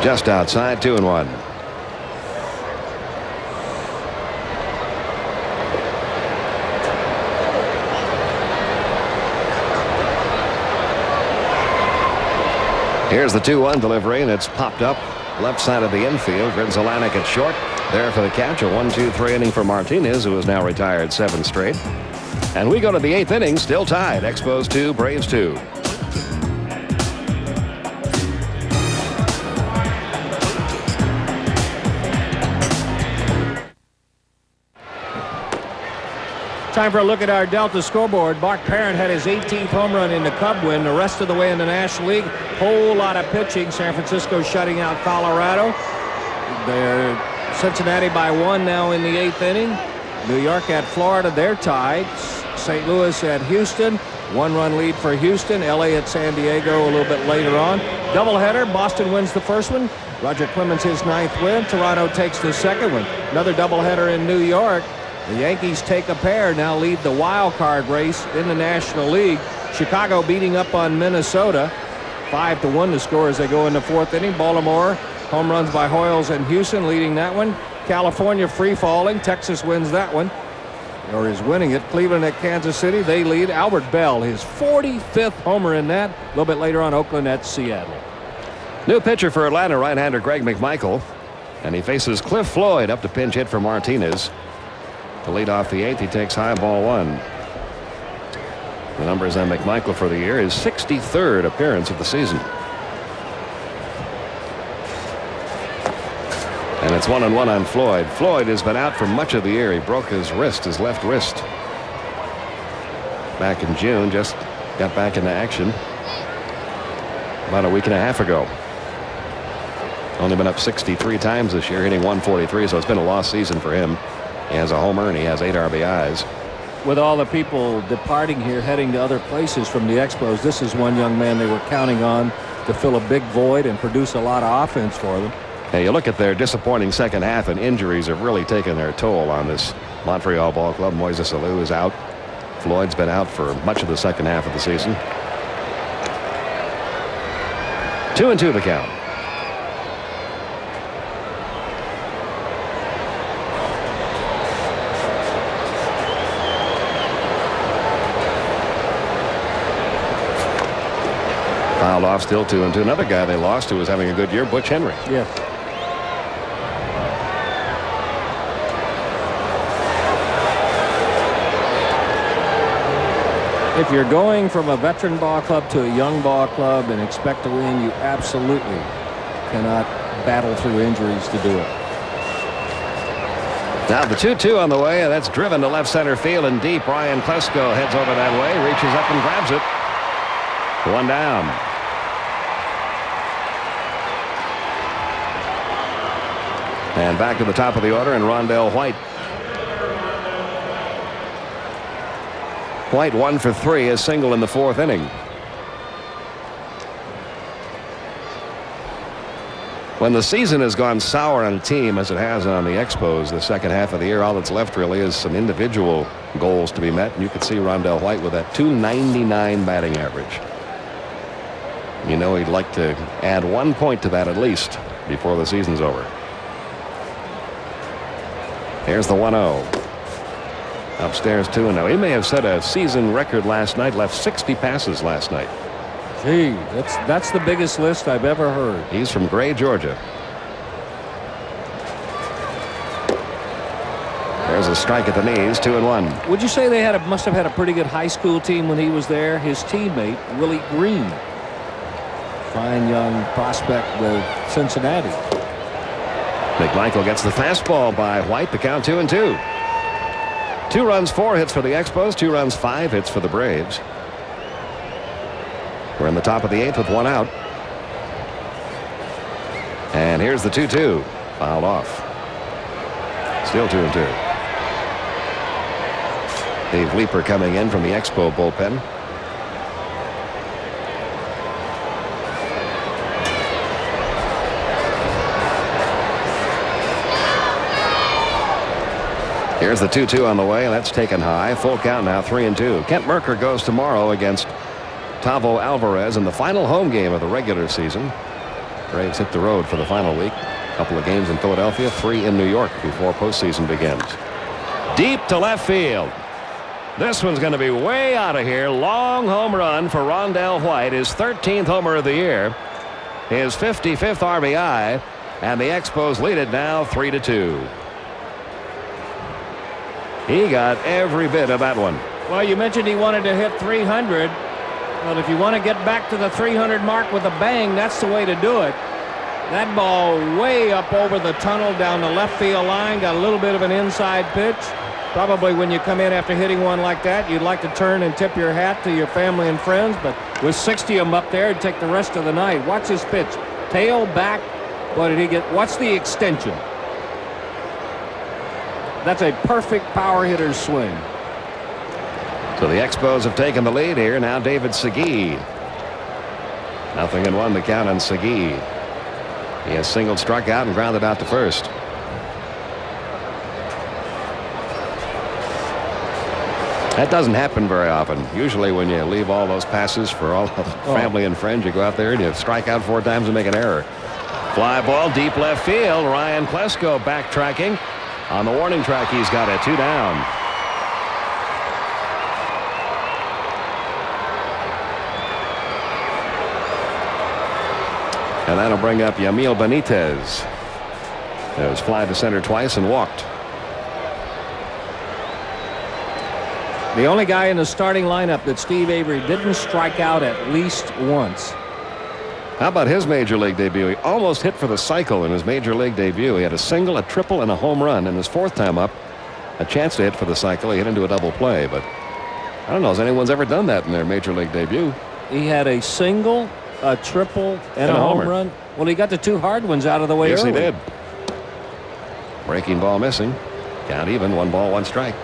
S10: Just outside, 2-1. Here's the 2-1 delivery, and it's popped up left side of the infield. Grzelcyk at short. There for the catch. A 1-2-3 inning for Martinez, who is now retired 7 straight. And we go to the 8th inning, still tied. Expos 2, Braves 2.
S9: Time for a look at our Delta scoreboard. Mark Parent had his 18th home run in the Cub win. The rest of the way in the National League, whole lot of pitching. San Francisco shutting out Colorado. They're Cincinnati by 1 now in the 8th inning. New York at Florida, they're tied. St. Louis at Houston, 1-run lead for Houston. LA at San Diego a little bit later on. Doubleheader, Boston wins the first one. Roger Clemens his 9th win. Toronto takes the second one. Another doubleheader in New York. The Yankees take a pair, now lead the wild card race in the National League. Chicago beating up on Minnesota. 5-1 the score as they go in the 4th inning. Baltimore, home runs by Hoyles and Houston leading that one. California free falling. Texas wins that one, or is winning it. Cleveland at Kansas City, they lead. Albert Bell, his 45th homer in that. A little bit later on, Oakland at Seattle.
S10: New pitcher for Atlanta, right-hander Greg McMichael. And he faces Cliff Floyd up to pinch hit for Martinez. To lead off the 8th, he takes high, ball 1. The numbers on McMichael for the year, his 63rd appearance of the season. And it's 1-1 on Floyd. Floyd has been out for much of the year. He broke his wrist, his left wrist, back in June. Just got back into action about a week and a half ago. Only been up 63 times this year, hitting 143, so it's been a lost season for him. He has a homer and he has 8 RBIs.
S9: With all the people departing here, heading to other places from the Expos, this is one young man they were counting on to fill a big void and produce a lot of offense for them.
S10: Hey, you look at their disappointing second half, and injuries have really taken their toll on this Montreal ball club. Moises Alou is out. Floyd's been out for much of the second half of the season. 2-2 the count. Fouled off, still 2-2. Another guy they lost who was having a good year, Butch Henry.
S9: Yeah. If you're going from a veteran ball club to a young ball club and expect to win, you absolutely cannot battle through injuries to do it.
S10: Now the 2-2 on the way, and that's driven to left center field and deep. Ryan Klesko heads over that way, reaches up and grabs it. 1 down. And back to the top of the order, and Rondell White. White 1 for 3, a single in the 4th inning. When the season has gone sour on a team as it has on the Expos the second half of the year, all that's left really is some individual goals to be met. And you could see Rondell White with that .299 batting average. You know he'd like to add 1 point to that at least before the season's over. Here's the 1-0. Upstairs 2-0. He may have set a season record last night, left 60 passes last night.
S9: Gee, that's the biggest list I've ever heard.
S10: He's from Gray, Georgia. There's a strike at the knees, 2-1.
S9: Would you say they must have had a pretty good high school team when he was there? His teammate, Willie Green. Fine young prospect with Cincinnati.
S10: McMichael gets the fastball by White. The count 2-2. 2 runs, 4 hits for the Expos. 2 runs, 5 hits for the Braves. We're in the top of the 8th with 1 out. And here's the 2-2. Fouled off. Still 2-2. Dave Leeper coming in from the Expo bullpen. Here's the 2-2 on the way, and that's taken high. Full count now, 3-2. Kent Merker goes tomorrow against Tavo Alvarez in the final home game of the regular season. Braves hit the road for the final week. A couple of games in Philadelphia, 3 in New York before postseason begins. Deep to left field. This one's going to be way out of here. Long home run for Rondell White, his 13th homer of the year, his 55th RBI, and the Expos lead it now 3-2. He got every bit of that one.
S9: Well, you mentioned he wanted to hit 300. Well, if you want to get back to the 300 mark with a bang, that's the way to do it. That ball way up over the tunnel down the left field line, got a little bit of an inside pitch. Probably when you come in after hitting one like that, you'd like to turn and tip your hat to your family and friends, but with 60 of them up there, it'd take the rest of the night. Watch his pitch. Tail back. What did he get? What's the extension? That's a perfect power hitter's swing.
S10: So the Expos have taken the lead here. Now David Segui. 0-1 the count on Segui. He has singled, struck out, and grounded out to first. That doesn't happen very often. Usually when you leave all those passes for all the family and friends, you go out there and you strike out 4 times and make an error. Fly ball deep left field. Ryan Klesko backtracking. On the warning track, he's got it. 2 down. And that'll bring up Yamil Benitez. It was fly to center twice and walked.
S9: The only guy in the starting lineup that Steve Avery didn't strike out at least once.
S10: How about his major league debut? He almost hit for the cycle in his major league debut. He had a single, a triple, and a home run. In his 4th time up, a chance to hit for the cycle. He hit into a double play, but I don't know if anyone's ever done that in their major league debut.
S9: He had a single, a triple, and a home run. Well, he got the 2 hard ones out of the way early.
S10: Yes, he did. Breaking ball missing. Count even. 1 ball, 1 strike.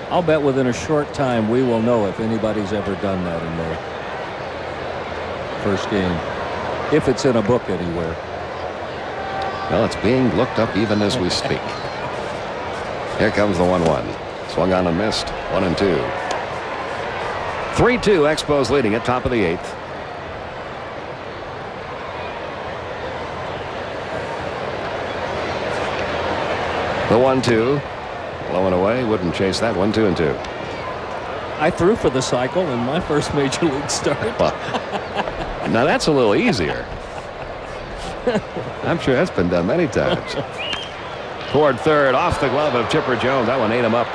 S9: I'll bet within a short time we will know if anybody's ever done that in their first game. If it's in a book anywhere.
S10: Well, it's being looked up even as we speak. Here comes the 1-1. Swung on and missed. 1-2. 3-2. Expos leading at top of the 8th. The 1-2. Blowing away. Wouldn't chase that. 1-2-2.
S9: I threw for the cycle in my first major league start.
S10: Now that's a little easier. I'm sure that's been done many times. Toward third, off the glove of Chipper Jones. That one ate him up.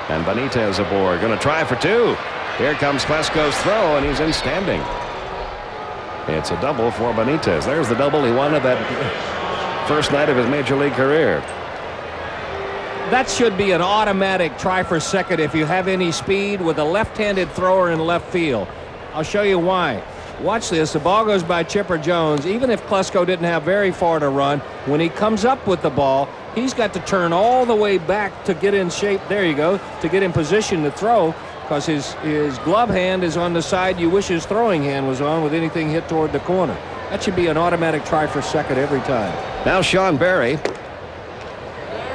S10: And Benitez aboard. Going to try for 2. Here comes Klesko's throw, and he's in standing. It's a double for Benitez. There's the double he wanted that first night of his major league career.
S9: That should be an automatic try for second if you have any speed with a left-handed thrower in left field. I'll show you why. Watch this. The ball goes by Chipper Jones. Even if Klesko didn't have very far to run, when he comes up with the ball, he's got to turn all the way back to get in shape. There you go. To get in position to throw, because his glove hand is on the side you wish his throwing hand was on with anything hit toward the corner. That should be an automatic try for second every time.
S10: Now Sean Berry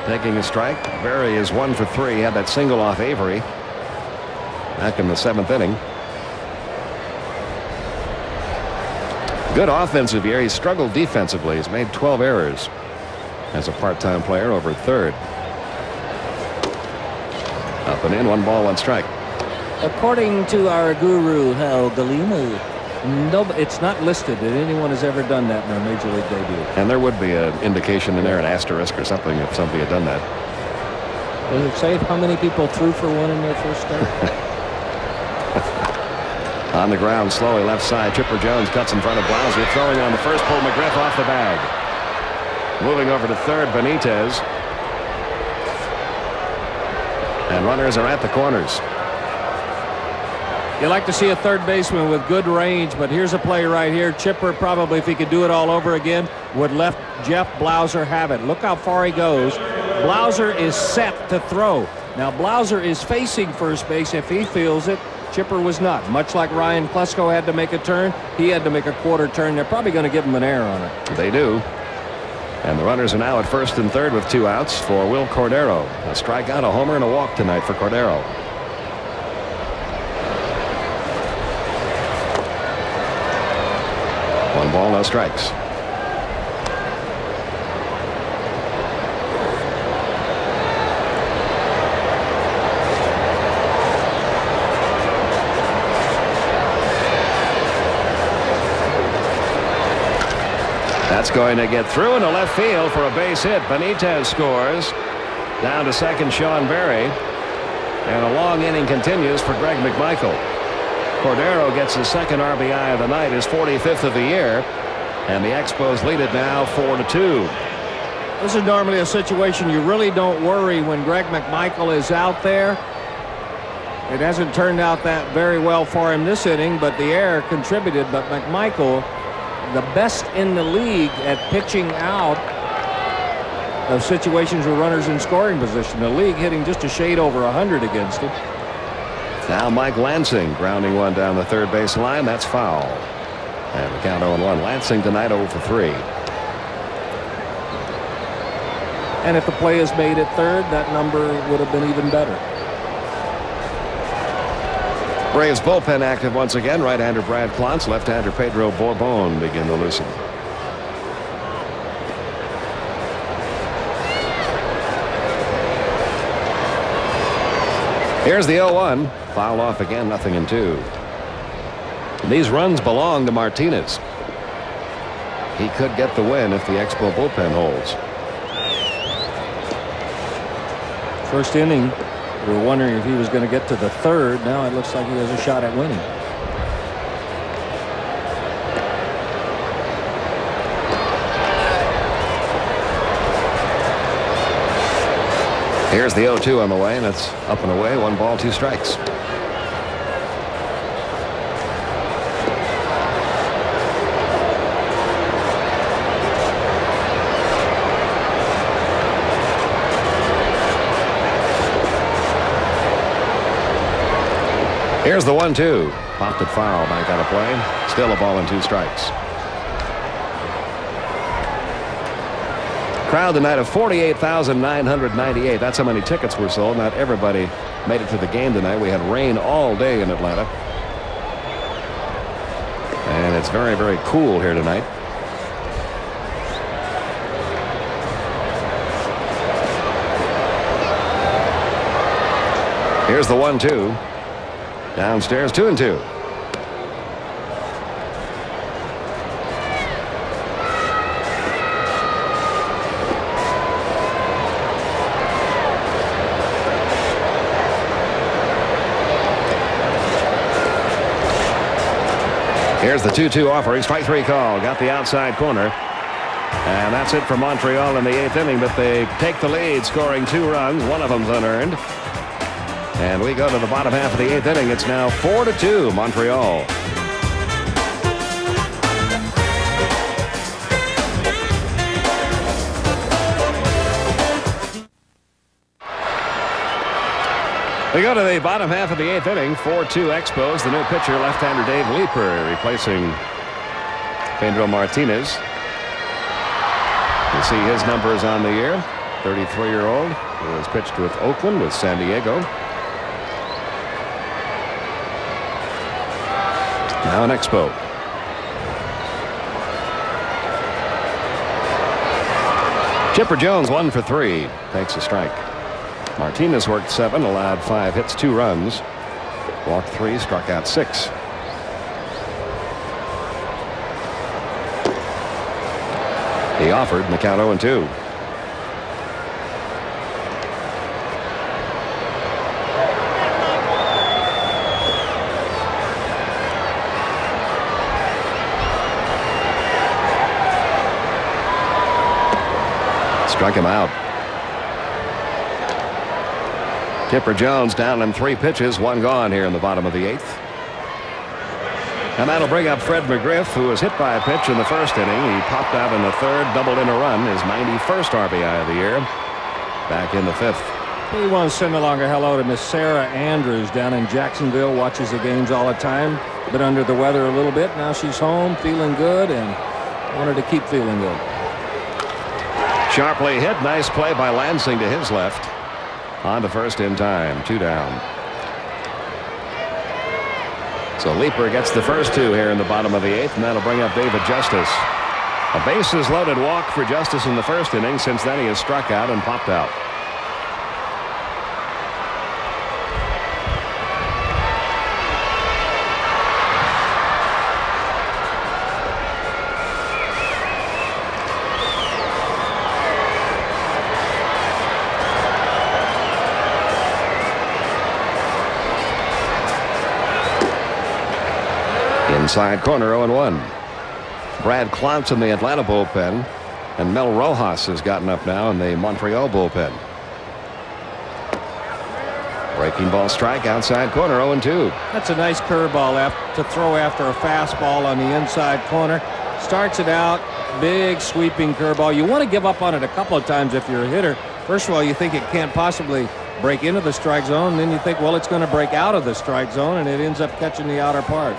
S10: taking a strike. Berry is 1 for 3. He had that single off Avery back in the 7th inning. Good offensive year. He's struggled defensively. He's made 12 errors as a part-time player over third. Up and in. 1 ball, 1 strike.
S9: According to our guru, Hal Galima, no, it's not listed that anyone has ever done that in their major league debut.
S10: And there would be an indication in there, an asterisk or something, if somebody had done that.
S9: Does it say how many people threw for 1 in their first start?
S10: On the ground, slowly left side. Chipper Jones cuts in front of Blauser. Throwing on the first, pulled McGriff off the bag. Moving over to third, Benitez. And runners are at the corners.
S9: You like to see a third baseman with good range, but here's a play right here. Chipper probably, if he could do it all over again, would let Jeff Blauser have it. Look how far he goes. Blauser is set to throw. Now Blauser is facing first base if he feels it. Chipper was not. Much like Ryan Klesko had to make a turn, he had to make a quarter turn. They're probably going to give him an error on it.
S10: They do. And the runners are now at first and third with 2 outs for Wil Cordero. A strikeout, a homer, and a walk tonight for Cordero. One ball, no strikes. That's going to get through into left field for a base hit. Benitez scores. Down to second, Sean Berry. And a long inning continues for Greg McMichael. Cordero gets his second RBI of the night, his 45th of the year. And the Expos lead it now 4-2.
S9: This is normally a situation you really don't worry when Greg McMichael is out there. It hasn't turned out that very well for him this inning, but the error contributed. But McMichael, the best in the league at pitching out of situations with runners in scoring position. The league hitting just a shade over 100 against him.
S10: Now Mike Lansing grounding one down the third base line. That's foul. And the count 0-1. Lansing tonight 0 for 3.
S9: And if the play is made at third, that number would have been even better.
S10: Braves bullpen active once again. Right-hander Brad Klontz, left-hander Pedro Bourbon begin to loosen. Here's the 0-1. Foul off again, 0-2. These runs belong to Martinez. He could get the win if the Expo bullpen holds.
S9: First inning, we were wondering if he was going to get to the third. Now it looks like he has a shot at winning.
S10: Here's the 0-2 on the way, and it's up and away. 1 ball, 2 strikes. Here's the 1-2. Popped it foul. Back out of play. Still a ball and 2 strikes. Crowd tonight of 48,998. That's how many tickets were sold. Not everybody made it to the game tonight. We had rain all day in Atlanta. And it's very, very cool here tonight. Here's the 1-2. Downstairs, 2-2. Here's the 2-2 offering. Strike 3 call. Got the outside corner. And that's it for Montreal in the 8th inning. But they take the lead, scoring 2 runs. One of them's unearned. And we go to the bottom half of the 8th inning. It's now 4-2 Montreal. We go to the bottom half of the 8th inning. 4-2 Expos. The new pitcher, left-hander Dave Leeper, replacing Pedro Martinez. You see his numbers on the year. 33-year-old who has pitched with Oakland, with San Diego. Now an Expo. Chipper Jones 1 for 3. Takes a strike. Martinez worked 7, allowed 5 hits, 2 runs. Walked 3, struck out 6. He offered, and the count 0-2. Struck him out. Chipper Jones down in 3 pitches, 1 gone here in the bottom of the 8th. And that'll bring up Fred McGriff, who was hit by a pitch in the first inning. He popped out in the 3rd, doubled in a run, his 91st RBI of the year. Back in the 5th.
S9: We want to send along a hello to Miss Sarah Andrews down in Jacksonville. Watches the games all the time. Been under the weather a little bit. Now she's home, feeling good, and wanted to keep feeling good.
S10: Sharply hit. Nice play by Lansing to his left. On to first in time. 2 down. So Leeper gets the first 2 here in the bottom of the 8th, and that'll bring up David Justice. A bases loaded walk for Justice in the first inning. Since then he has struck out and popped out. Inside corner, 0-1. Brad Klontz in the Atlanta bullpen, and Mel Rojas has gotten up now in the Montreal bullpen. Breaking ball strike outside corner, 0-2.
S9: That's a nice curveball to throw after a fastball on the inside corner. Starts it out, big sweeping curveball. You want to give up on it a couple of times if you're a hitter. First of all, you think it can't possibly break into the strike zone. Then you think, well, it's going to break out of the strike zone, and it ends up catching the outer part.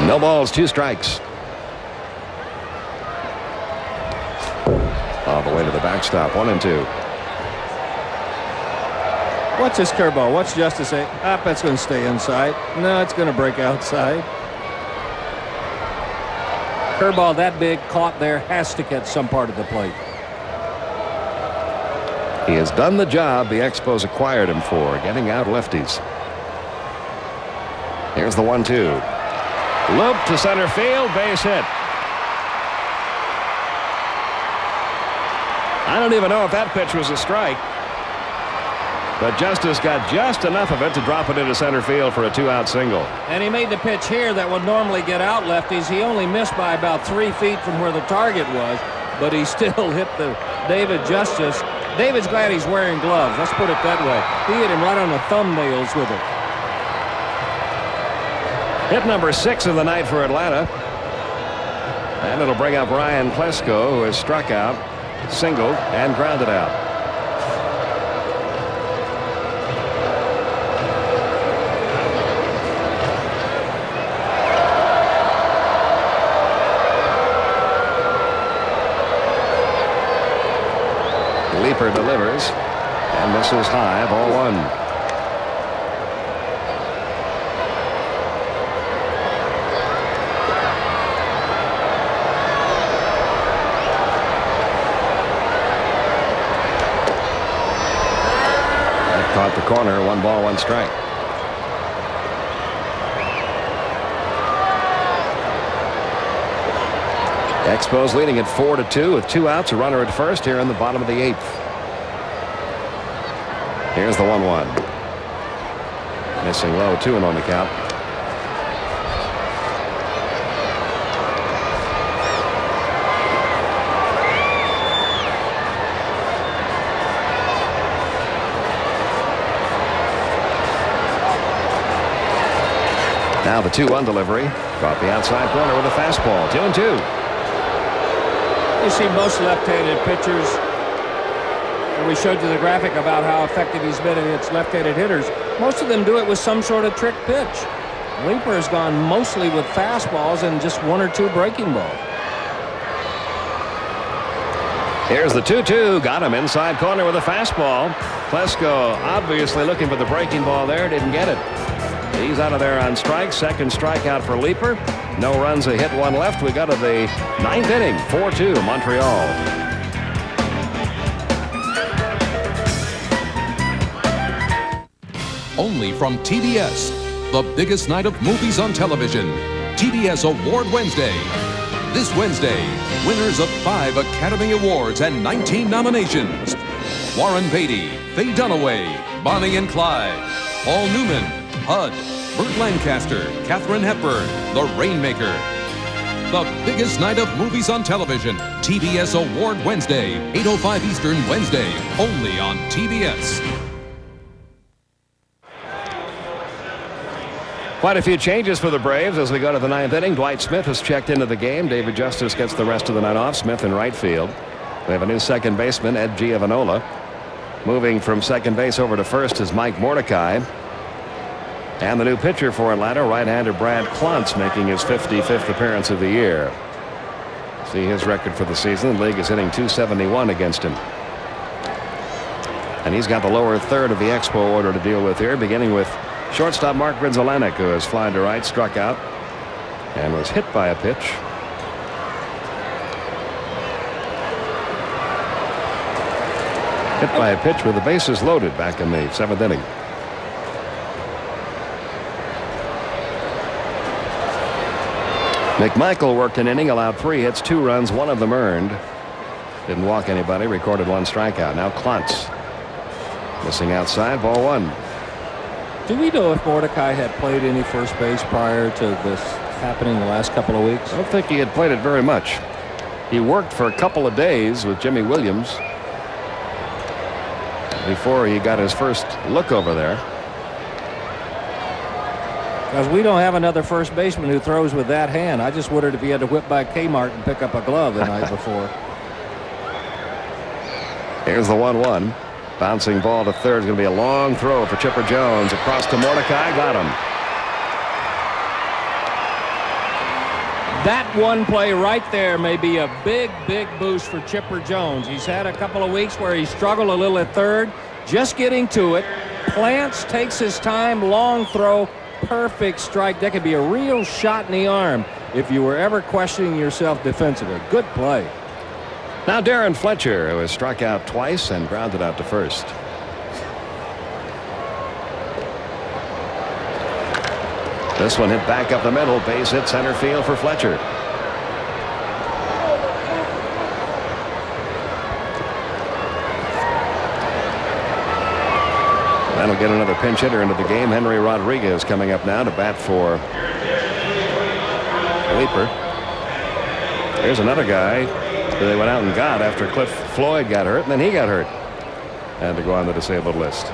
S10: No balls, 2 strikes. All the way to the backstop, 1-2.
S9: What's this curveball? What's Justice say? That's going to stay inside. No, it's going to break outside. Curveball that big caught there has to catch some part of the plate.
S10: He has done the job the Expos acquired him for, getting out lefties. Here's the 1-2. Loop to center field, base hit. I don't even know if that pitch was a strike. But Justice got just enough of it to drop it into center field for a 2-out single.
S9: And he made the pitch here that would normally get out lefties. He only missed by about 3 feet from where the target was, but he still hit the David Justice. David's glad he's wearing gloves. Let's put it that way. He hit him right on the thumbnails with it.
S10: Hit number 6 of the night for Atlanta. And it'll bring up Ryan Klesko, who has struck out, singled, and grounded out. Leaper delivers, and this is high, ball 1. Caught the corner, 1 ball, 1 strike. Expos leading at 4-2 with 2 outs, a runner at first here in the bottom of the 8th. Here's the 1-1. Missing low, 2-0 on the count. Now the 2-1 delivery. Caught the outside corner with a fastball. 2-2.
S9: You see most left-handed pitchers, and we showed you the graphic about how effective he's been against left-handed hitters. Most of them do it with some sort of trick pitch. Leaper has gone mostly with fastballs and just 1 or 2 breaking balls.
S10: Here's the 2-2. Got him inside corner with a fastball. Klesko obviously looking for the breaking ball there. Didn't get it. He's out of there on strike. Second strikeout for Leaper. No runs, a hit, 1 left. We got to the 9th inning. 4-2 Montreal.
S11: Only from TBS, the biggest night of movies on television. TBS Award Wednesday. This Wednesday, winners of 5 Academy Awards and 19 nominations. Warren Beatty, Faye Dunaway, Bonnie and Clyde, Paul Newman, HUD, Burt Lancaster, Katharine Hepburn, The Rainmaker. The biggest night of movies on television. TBS Award Wednesday, 8:05 Eastern Wednesday, only on TBS.
S10: Quite a few changes for the Braves as we go to the 9th inning. Dwight Smith has checked into the game. David Justice gets the rest of the night off. Smith in right field. We have a new second baseman, Ed Giovanola. Moving from second base over to first is Mike Mordecai. And the new pitcher for Atlanta, right-hander Brad Klontz, making his 55th appearance of the year. See his record for the season. The league is hitting .271 against him. And he's got the lower third of the Expo order to deal with here, beginning with shortstop Mark Brinzelanek, who has flied to right, struck out, and was hit by a pitch. Hit by a pitch with the bases loaded back in the 7th inning. McMichael worked an inning, allowed 3 hits, 2 runs, 1 of them earned. Didn't walk anybody, recorded 1 strikeout. Now Klontz missing outside, ball 1.
S9: Do we know if Mordecai had played any first base prior to this happening the last couple of weeks?
S10: I don't think he had played it very much. He worked for a couple of days with Jimmy Williams before he got his first look over there.
S9: Because we don't have another first baseman who throws with that hand. I just wondered if he had to whip by Kmart and pick up a glove the night before.
S10: Here's the 1-1. Bouncing ball to third is going to be a long throw for Chipper Jones. Across to Mordecai. Got him.
S9: That one play right there may be a big boost for Chipper Jones. He's had a couple of weeks where he struggled a little at third. Just getting to it. Plants, takes his time. Long throw. Perfect strike. That could be a real shot in the arm if you were ever questioning yourself defensively. Good play.
S10: Now Darren Fletcher, who has struck out twice and grounded out to first. This one hit back up the middle. Base hit center field for Fletcher. That'll get another pinch hitter into the game. Henry Rodriguez coming up now to bat for Leaper. There's another guy that they went out and got after Cliff Floyd got hurt, and then he got hurt. Had to go on the disabled list.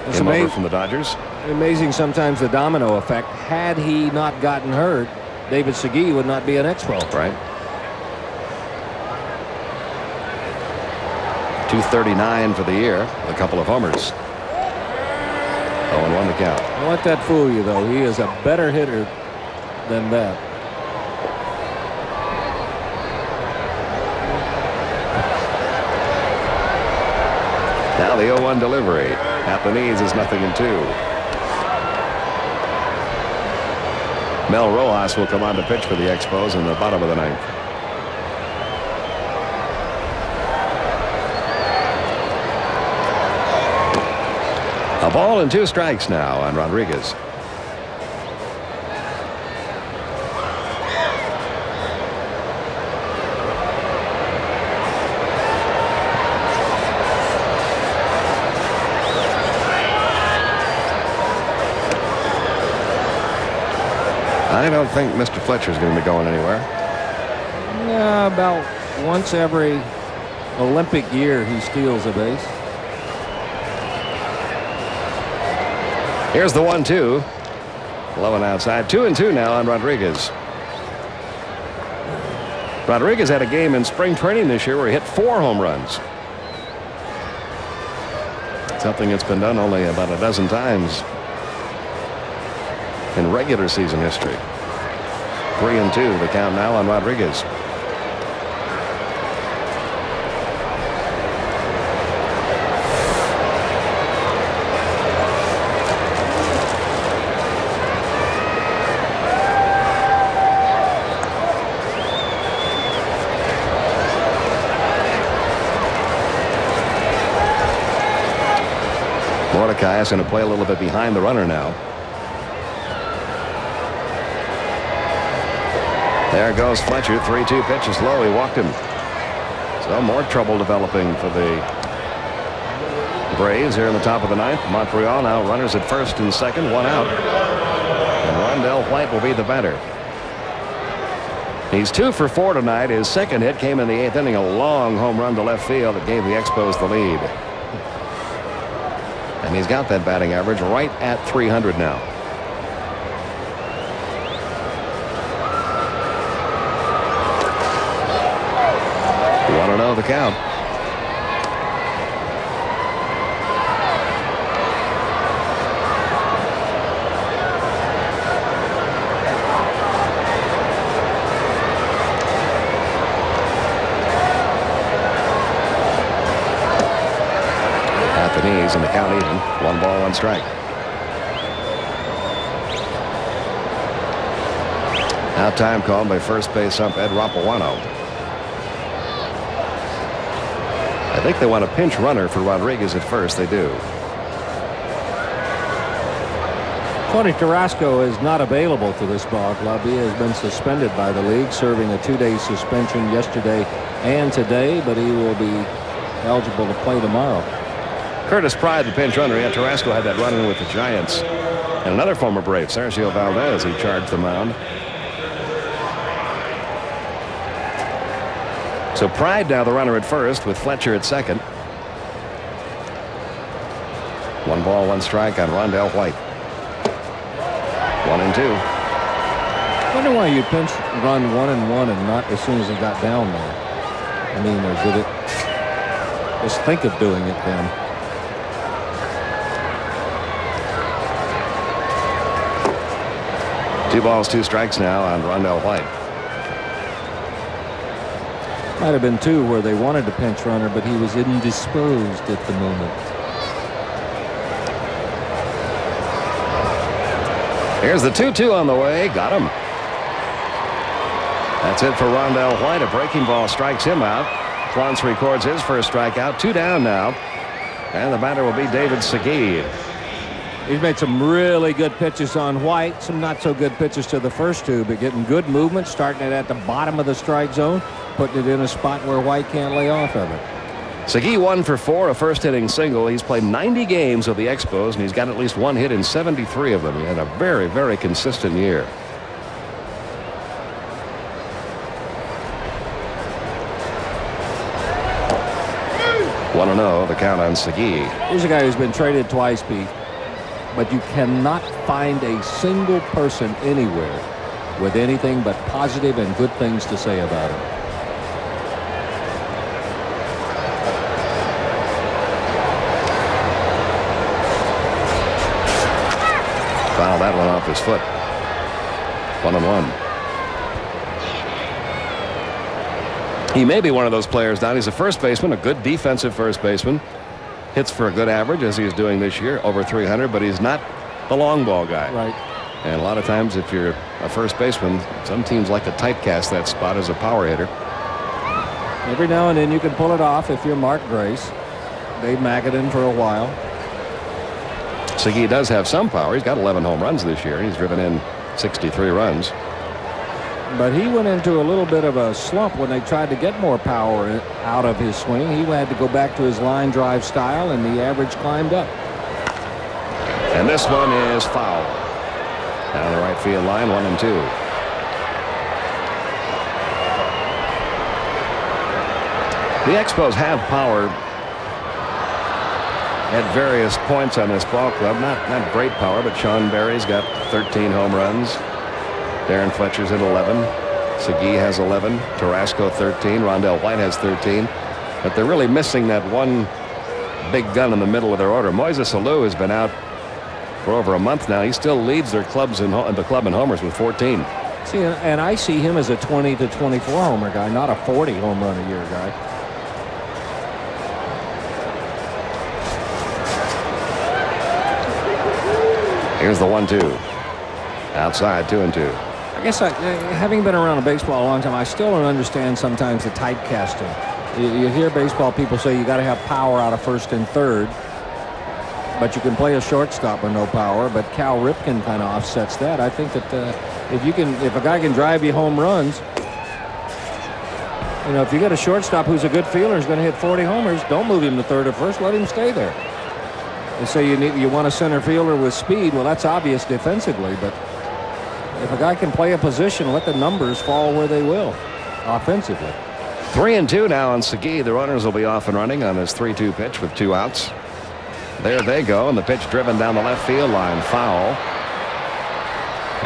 S9: It's
S10: Came over from the Dodgers.
S9: Amazing sometimes the domino effect. Had he not gotten hurt, David Segui would not be an Expo.
S10: Right. 239 for the year, a couple of homers. 0-1 the count.
S9: Don't let that fool you, though. He is a better hitter than that.
S10: Now the 0-1 delivery. At the knees is 0-2. Mel Rojas will come on to pitch for the Expos in the bottom of the 9th. A ball and 2 strikes now on Rodriguez. I don't think Mr. Fletcher is going to be going anywhere.
S9: Yeah, about once every Olympic year he steals a base.
S10: Here's the 1-2. Low and outside. 2-2 now on Rodriguez. Rodriguez had a game in spring training this year where he hit 4 home runs. Something that's been done only about a dozen times in regular season history. 3-2 the count now on Rodriguez. Mordecai is going to play a little bit behind the runner now. There goes Fletcher. 3-2 pitch is low. He walked him. So more trouble developing for the Braves here in the top of the 9th. Montreal now runners at first and second, 1 out. And Rondell White will be the batter. He's 2 for 4 tonight. His second hit came in the 8th inning. A long home run to left field that gave the Expos the lead. And he's got that batting average right at 300 now. You want to know the count. At the knees and the count even. 1 ball, 1 strike. Now time called by first base ump Ed Rapuano. I think they want a pinch runner for Rodriguez at first. They do.
S9: Tony Tarasco is not available to this ball club. He has been suspended by the league, serving a 2-day suspension yesterday and today, but he will be eligible to play tomorrow.
S10: Curtis Pride, the pinch runner. Yeah, Tarasco had that run-in with the Giants. And another former Brave, Sergio Valdez, he charged the mound. So Pride now the runner at first with Fletcher at second. 1 ball, 1 strike on Rondell White. 1-2.
S9: I wonder why you pinch run 1-1 and not as soon as he got down there. I mean, or did it just think of doing it then?
S10: Two balls, 2 strikes now on Rondell White.
S9: Might have been 2 where they wanted to pinch runner, but he was indisposed at the moment.
S10: Here's the 2-2 on the way. Got him. That's it for Rondell White. A breaking ball strikes him out. Flance records his first strikeout. 2 down now. And the batter will be David Segui.
S9: He's made some really good pitches on White. Some not so good pitches to the first 2, but getting good movement, starting it at the bottom of the strike zone, putting it in a spot where White can't lay off of it.
S10: Segui 1 for 4, a first-inning single. He's played 90 games with the Expos, and he's got at least 1 hit in 73 of them. He had a very, very consistent year. One 1-0, the count on Segui.
S9: Here's a guy who's been traded twice, Pete, but you cannot find a single person anywhere with anything but positive and good things to say about him.
S10: Foul that one off his foot. 1-1. He may be one of those players, Don. He's a first baseman, a good defensive first baseman. Hits for a good average, as he's doing this year, over 300, but he's not the long ball guy.
S9: Right.
S10: And a lot of times, if you're a first baseman, some teams like to typecast that spot as a power hitter.
S9: Every now and then you can pull it off if you're Mark Grace. Dave McAdoo for a while.
S10: Segui does have some power. He's got 11 home runs this year. He's driven in 63 runs.
S9: But he went into a little bit of a slump when they tried to get more power out of his swing. He had to go back to his line drive style, and the average climbed up.
S10: And this one is foul. Down the right field line, 1-2. The Expos have power at various points on this ball club. Not great power, but Sean Berry's got 13 home runs. Darren Fletcher's at 11. Segui has 11. Tarasco 13. Rondell White has 13. But they're really missing that one big gun in the middle of their order. Moises Alou has been out for over a month now. He still leads their clubs in the club in homers with 14.
S9: See, and I see him as a 20 to 24 homer guy, not a 40 home run a year guy.
S10: Here's the 1-2. Outside, 2-2.
S9: I guess having been around baseball a long time, I still don't understand sometimes the typecasting. You hear baseball people say you got to have power out of first and third, but you can play a shortstop with no power. But Cal Ripken kind of offsets that. I think that if a guy can drive you home runs, you know, if you get a shortstop who's a good fielder, is going to hit 40 homers, don't move him to third or first. Let him stay there. They say you want a center fielder with speed. Well, that's obvious defensively, but if a guy can play a position, let the numbers fall where they will offensively.
S10: 3-2 now on Segui. The runners will be off and running on this 3-2 pitch with 2 outs. There they go, and the pitch driven down the left field line. Foul.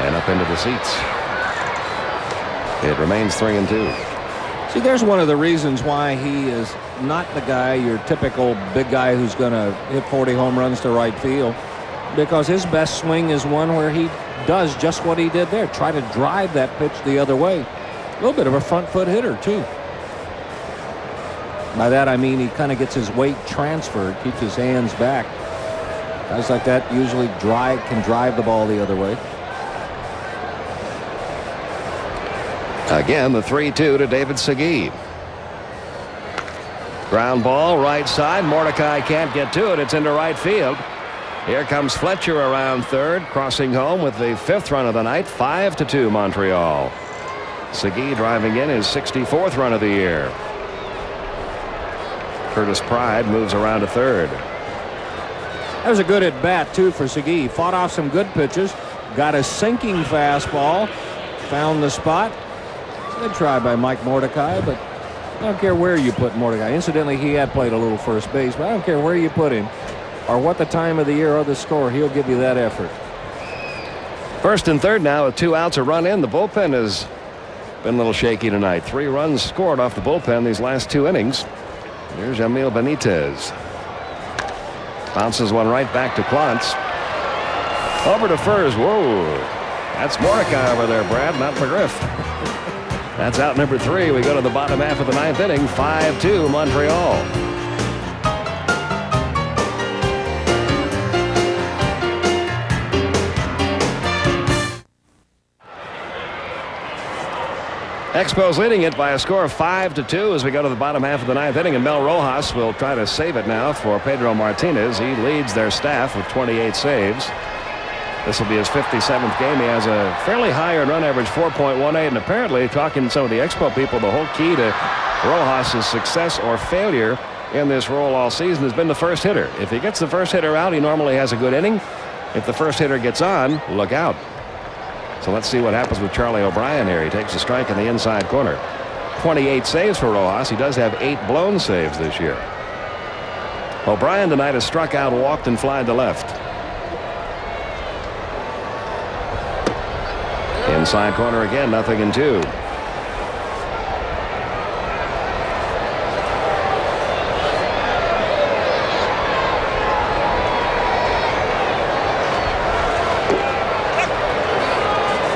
S10: And up into the seats. It remains 3-2.
S9: See, there's one of the reasons why he is not the guy, your typical big guy who's going to hit 40 home runs to right field, because his best swing is one where he does just what he did there, try to drive that pitch the other way. A little bit of a front foot hitter, too. By that, I mean he kind of gets his weight transferred, keeps his hands back. Guys like that usually can drive the ball the other way.
S10: Again, the 3-2 to David Segui. Ground ball, right side. Mordecai can't get to it. It's into right field. Here comes Fletcher around third, crossing home with the 5th run of the night. 5-2 Montreal. Segui driving in his 64th run of the year. Curtis Pride moves around to third.
S9: That was a good at bat too for Segui. Fought off some good pitches. Got a sinking fastball. Found the spot. Good try by Mike Mordecai, but I don't care where you put Mordecai. Incidentally, he had played a little first base, but I don't care where you put him or what the time of the year or the score. He'll give you that effort.
S10: First and third now with 2 outs, a run in. The bullpen has been a little shaky tonight. 3 runs scored off the bullpen these last 2 innings. Here's Emil Benitez. Bounces one right back to Klontz. Over to Furs. Whoa. That's Mordecai over there, Brad, not McGriff. That's out number 3. We go to the bottom half of the 9th inning. 5-2 Montreal. Expos leading it by a score of 5-2 as we go to the bottom half of the 9th inning, and Mel Rojas will try to save it now for Pedro Martinez. He leads their staff with 28 saves. This will be his 57th game. He has a fairly high earned run average, 4.18, and apparently, talking to some of the Expo people, the whole key to Rojas' success or failure in this role all season has been the first hitter. If he gets the first hitter out, he normally has a good inning. If the first hitter gets on, look out. So let's see what happens with Charlie O'Brien here. He takes a strike in the inside corner. 28 saves for Rojas. He does have 8 blown saves this year. O'Brien tonight has struck out, walked, and flied to left. Inside corner again, 0-2.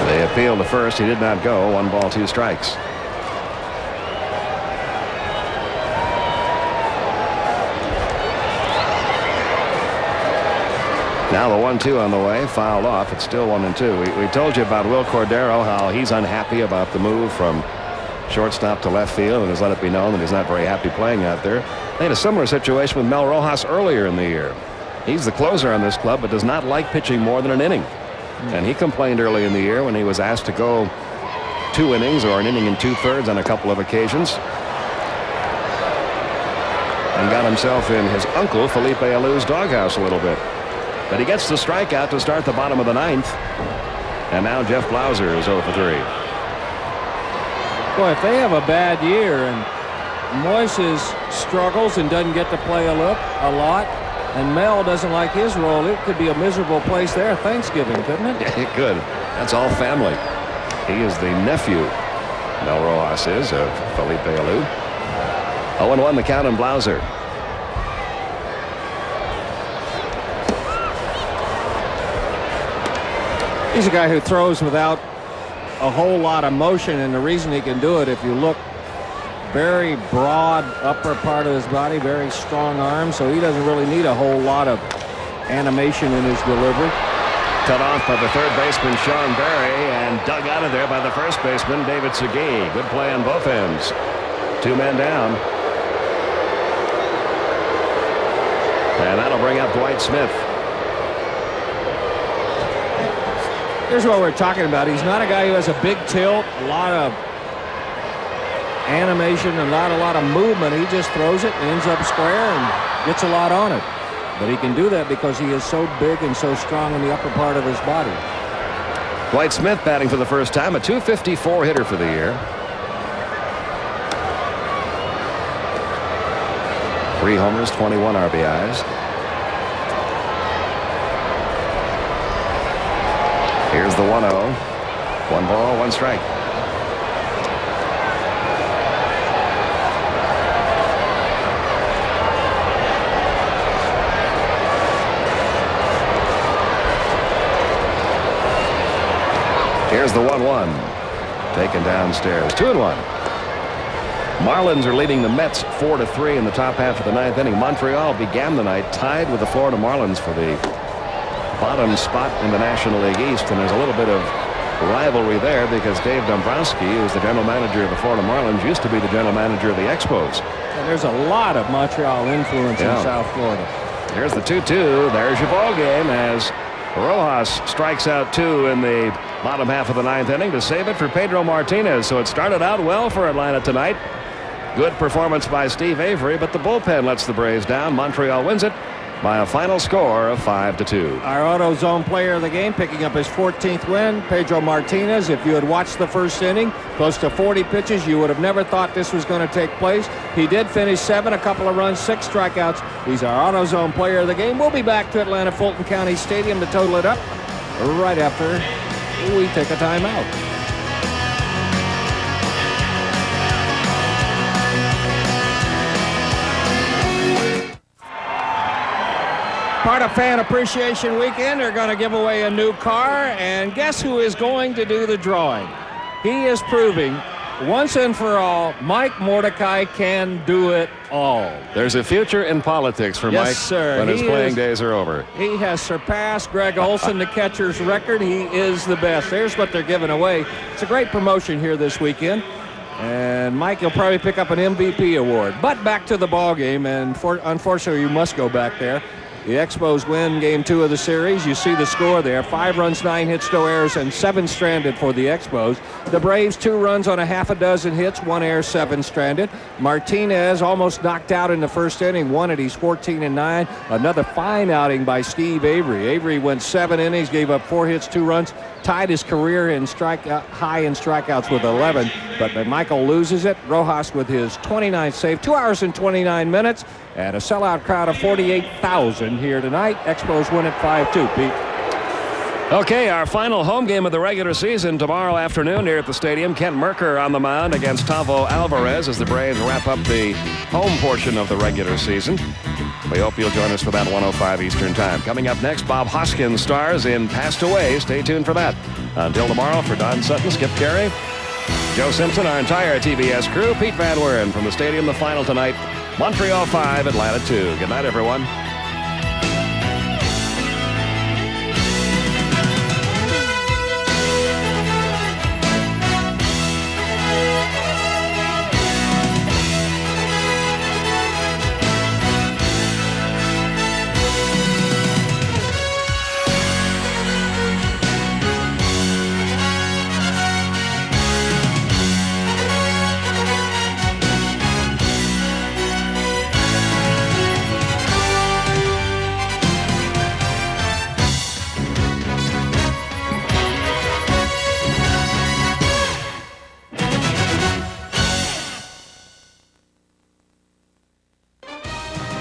S10: They appealed to first. He did not go. 1 ball, 2 strikes. Now the 1-2 on the way, fouled off. It's still 1-2. We told you about Wil Cordero, how he's unhappy about the move from shortstop to left field, and has let it be known that he's not very happy playing out there. They had a similar situation with Mel Rojas earlier in the year. He's the closer on this club, but does not like pitching more than an inning. And he complained early in the year when he was asked to go 2 innings or an inning and 2/3 on a couple of occasions, and got himself in his uncle Felipe Alou's doghouse a little bit. But he gets the strikeout to start the bottom of the 9th. And now Jeff Blauser is 0 for 3.
S9: Boy, if they have a bad year and Moises struggles and doesn't get to play a lot, and Mel doesn't like his role, it could be a miserable place there Thanksgiving, couldn't it?
S10: Yeah, it could. That's all family. He is the nephew, Mel Rojas is, of Felipe Alou. 0-1 the count on Blauser.
S9: He's a guy who throws without a whole lot of motion, and the reason he can do it, if you look, very broad upper part of his body, very strong arms, so he doesn't really need a whole lot of animation in his delivery.
S10: Cut off by the third baseman Sean Berry, and dug out of there by the first baseman David Segui. Good play on both ends. 2 men down. And that'll bring up Dwight Smith.
S9: Here's what we're talking about. He's not a guy who has a big tilt, a lot of animation, and not a lot of movement. He just throws it and ends up square and gets a lot on it. But he can do that because he is so big and so strong in the upper part of his body.
S10: Dwight Smith batting for the first time, a .254 hitter for the year. 3 homers, 21 RBIs. Here's the 1-0. 1 ball, 1 strike. Here's the 1-1. Taken downstairs. 2-1. Marlins are leading the Mets 4-3 in the top half of the 9th inning. Montreal began the night tied with the Florida Marlins for the bottom spot in the National League East, and there's a little bit of rivalry there because Dave Dombrowski, who's the general manager of the Florida Marlins, used to be the general manager of the Expos.
S9: And there's a lot of Montreal influence in South Florida.
S10: Here's the 2-2. There's your ball game as Rojas strikes out 2 in the bottom half of the 9th inning to save it for Pedro Martinez. So it started out well for Atlanta tonight. Good performance by Steve Avery, but the bullpen lets the Braves down. Montreal wins it by a final score of 5-2.
S9: Our AutoZone player of the game, picking up his 14th win, Pedro Martinez. If you had watched the first inning, close to 40 pitches, you would have never thought this was going to take place. He did finish 7, a couple of runs, 6 strikeouts. He's our AutoZone player of the game. We'll be back to Atlanta Fulton County Stadium to total it up right after we take a timeout. Part of Fan Appreciation Weekend, they're going to give away a new car, and guess who is going to do the drawing? He is proving once and for all, Mike Mordecai can do it all.
S10: There's a future in politics for Mike when his playing days are over.
S9: He has surpassed Greg Olson, the catcher's record. He is the best. There's what they're giving away. It's a great promotion here this weekend. And Mike, you'll probably pick up an MVP award. But back to the ball game, and unfortunately, you must go back there. The Expos win Game 2 of the series. You see the score there. 5 runs, 9 hits, no errors, and 7 stranded for the Expos. The Braves, 2 runs on a half a dozen hits, 1 error, 7 stranded. Martinez almost knocked out in the first inning. Won it. He's 14-9. Another fine outing by Steve Avery. Avery went 7 innings, gave up 4 hits, 2 runs. Tied his career in high in strikeouts with 11. But McMichael loses it. Rojas with his 29th save. 2 hours and 29 minutes. And a sellout crowd of 48,000 here tonight. Expos win at 5-2, Pete.
S10: Okay, our final home game of the regular season tomorrow afternoon here at the stadium. Kent Merker on the mound against Tavo Alvarez as the Braves wrap up the home portion of the regular season. We hope you'll join us for that 1:05 Eastern Time. Coming up next, Bob Hoskins stars in Passed Away. Stay tuned for that. Until tomorrow, for Don Sutton, Skip Caray, Joe Simpson, our entire TBS crew, Pete Van Wieren from the stadium. The final tonight, Montreal 5, Atlanta 2. Good night, everyone.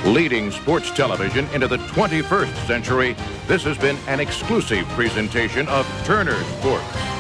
S3: Leading sports television into the 21st century, this has been an exclusive presentation of Turner Sports.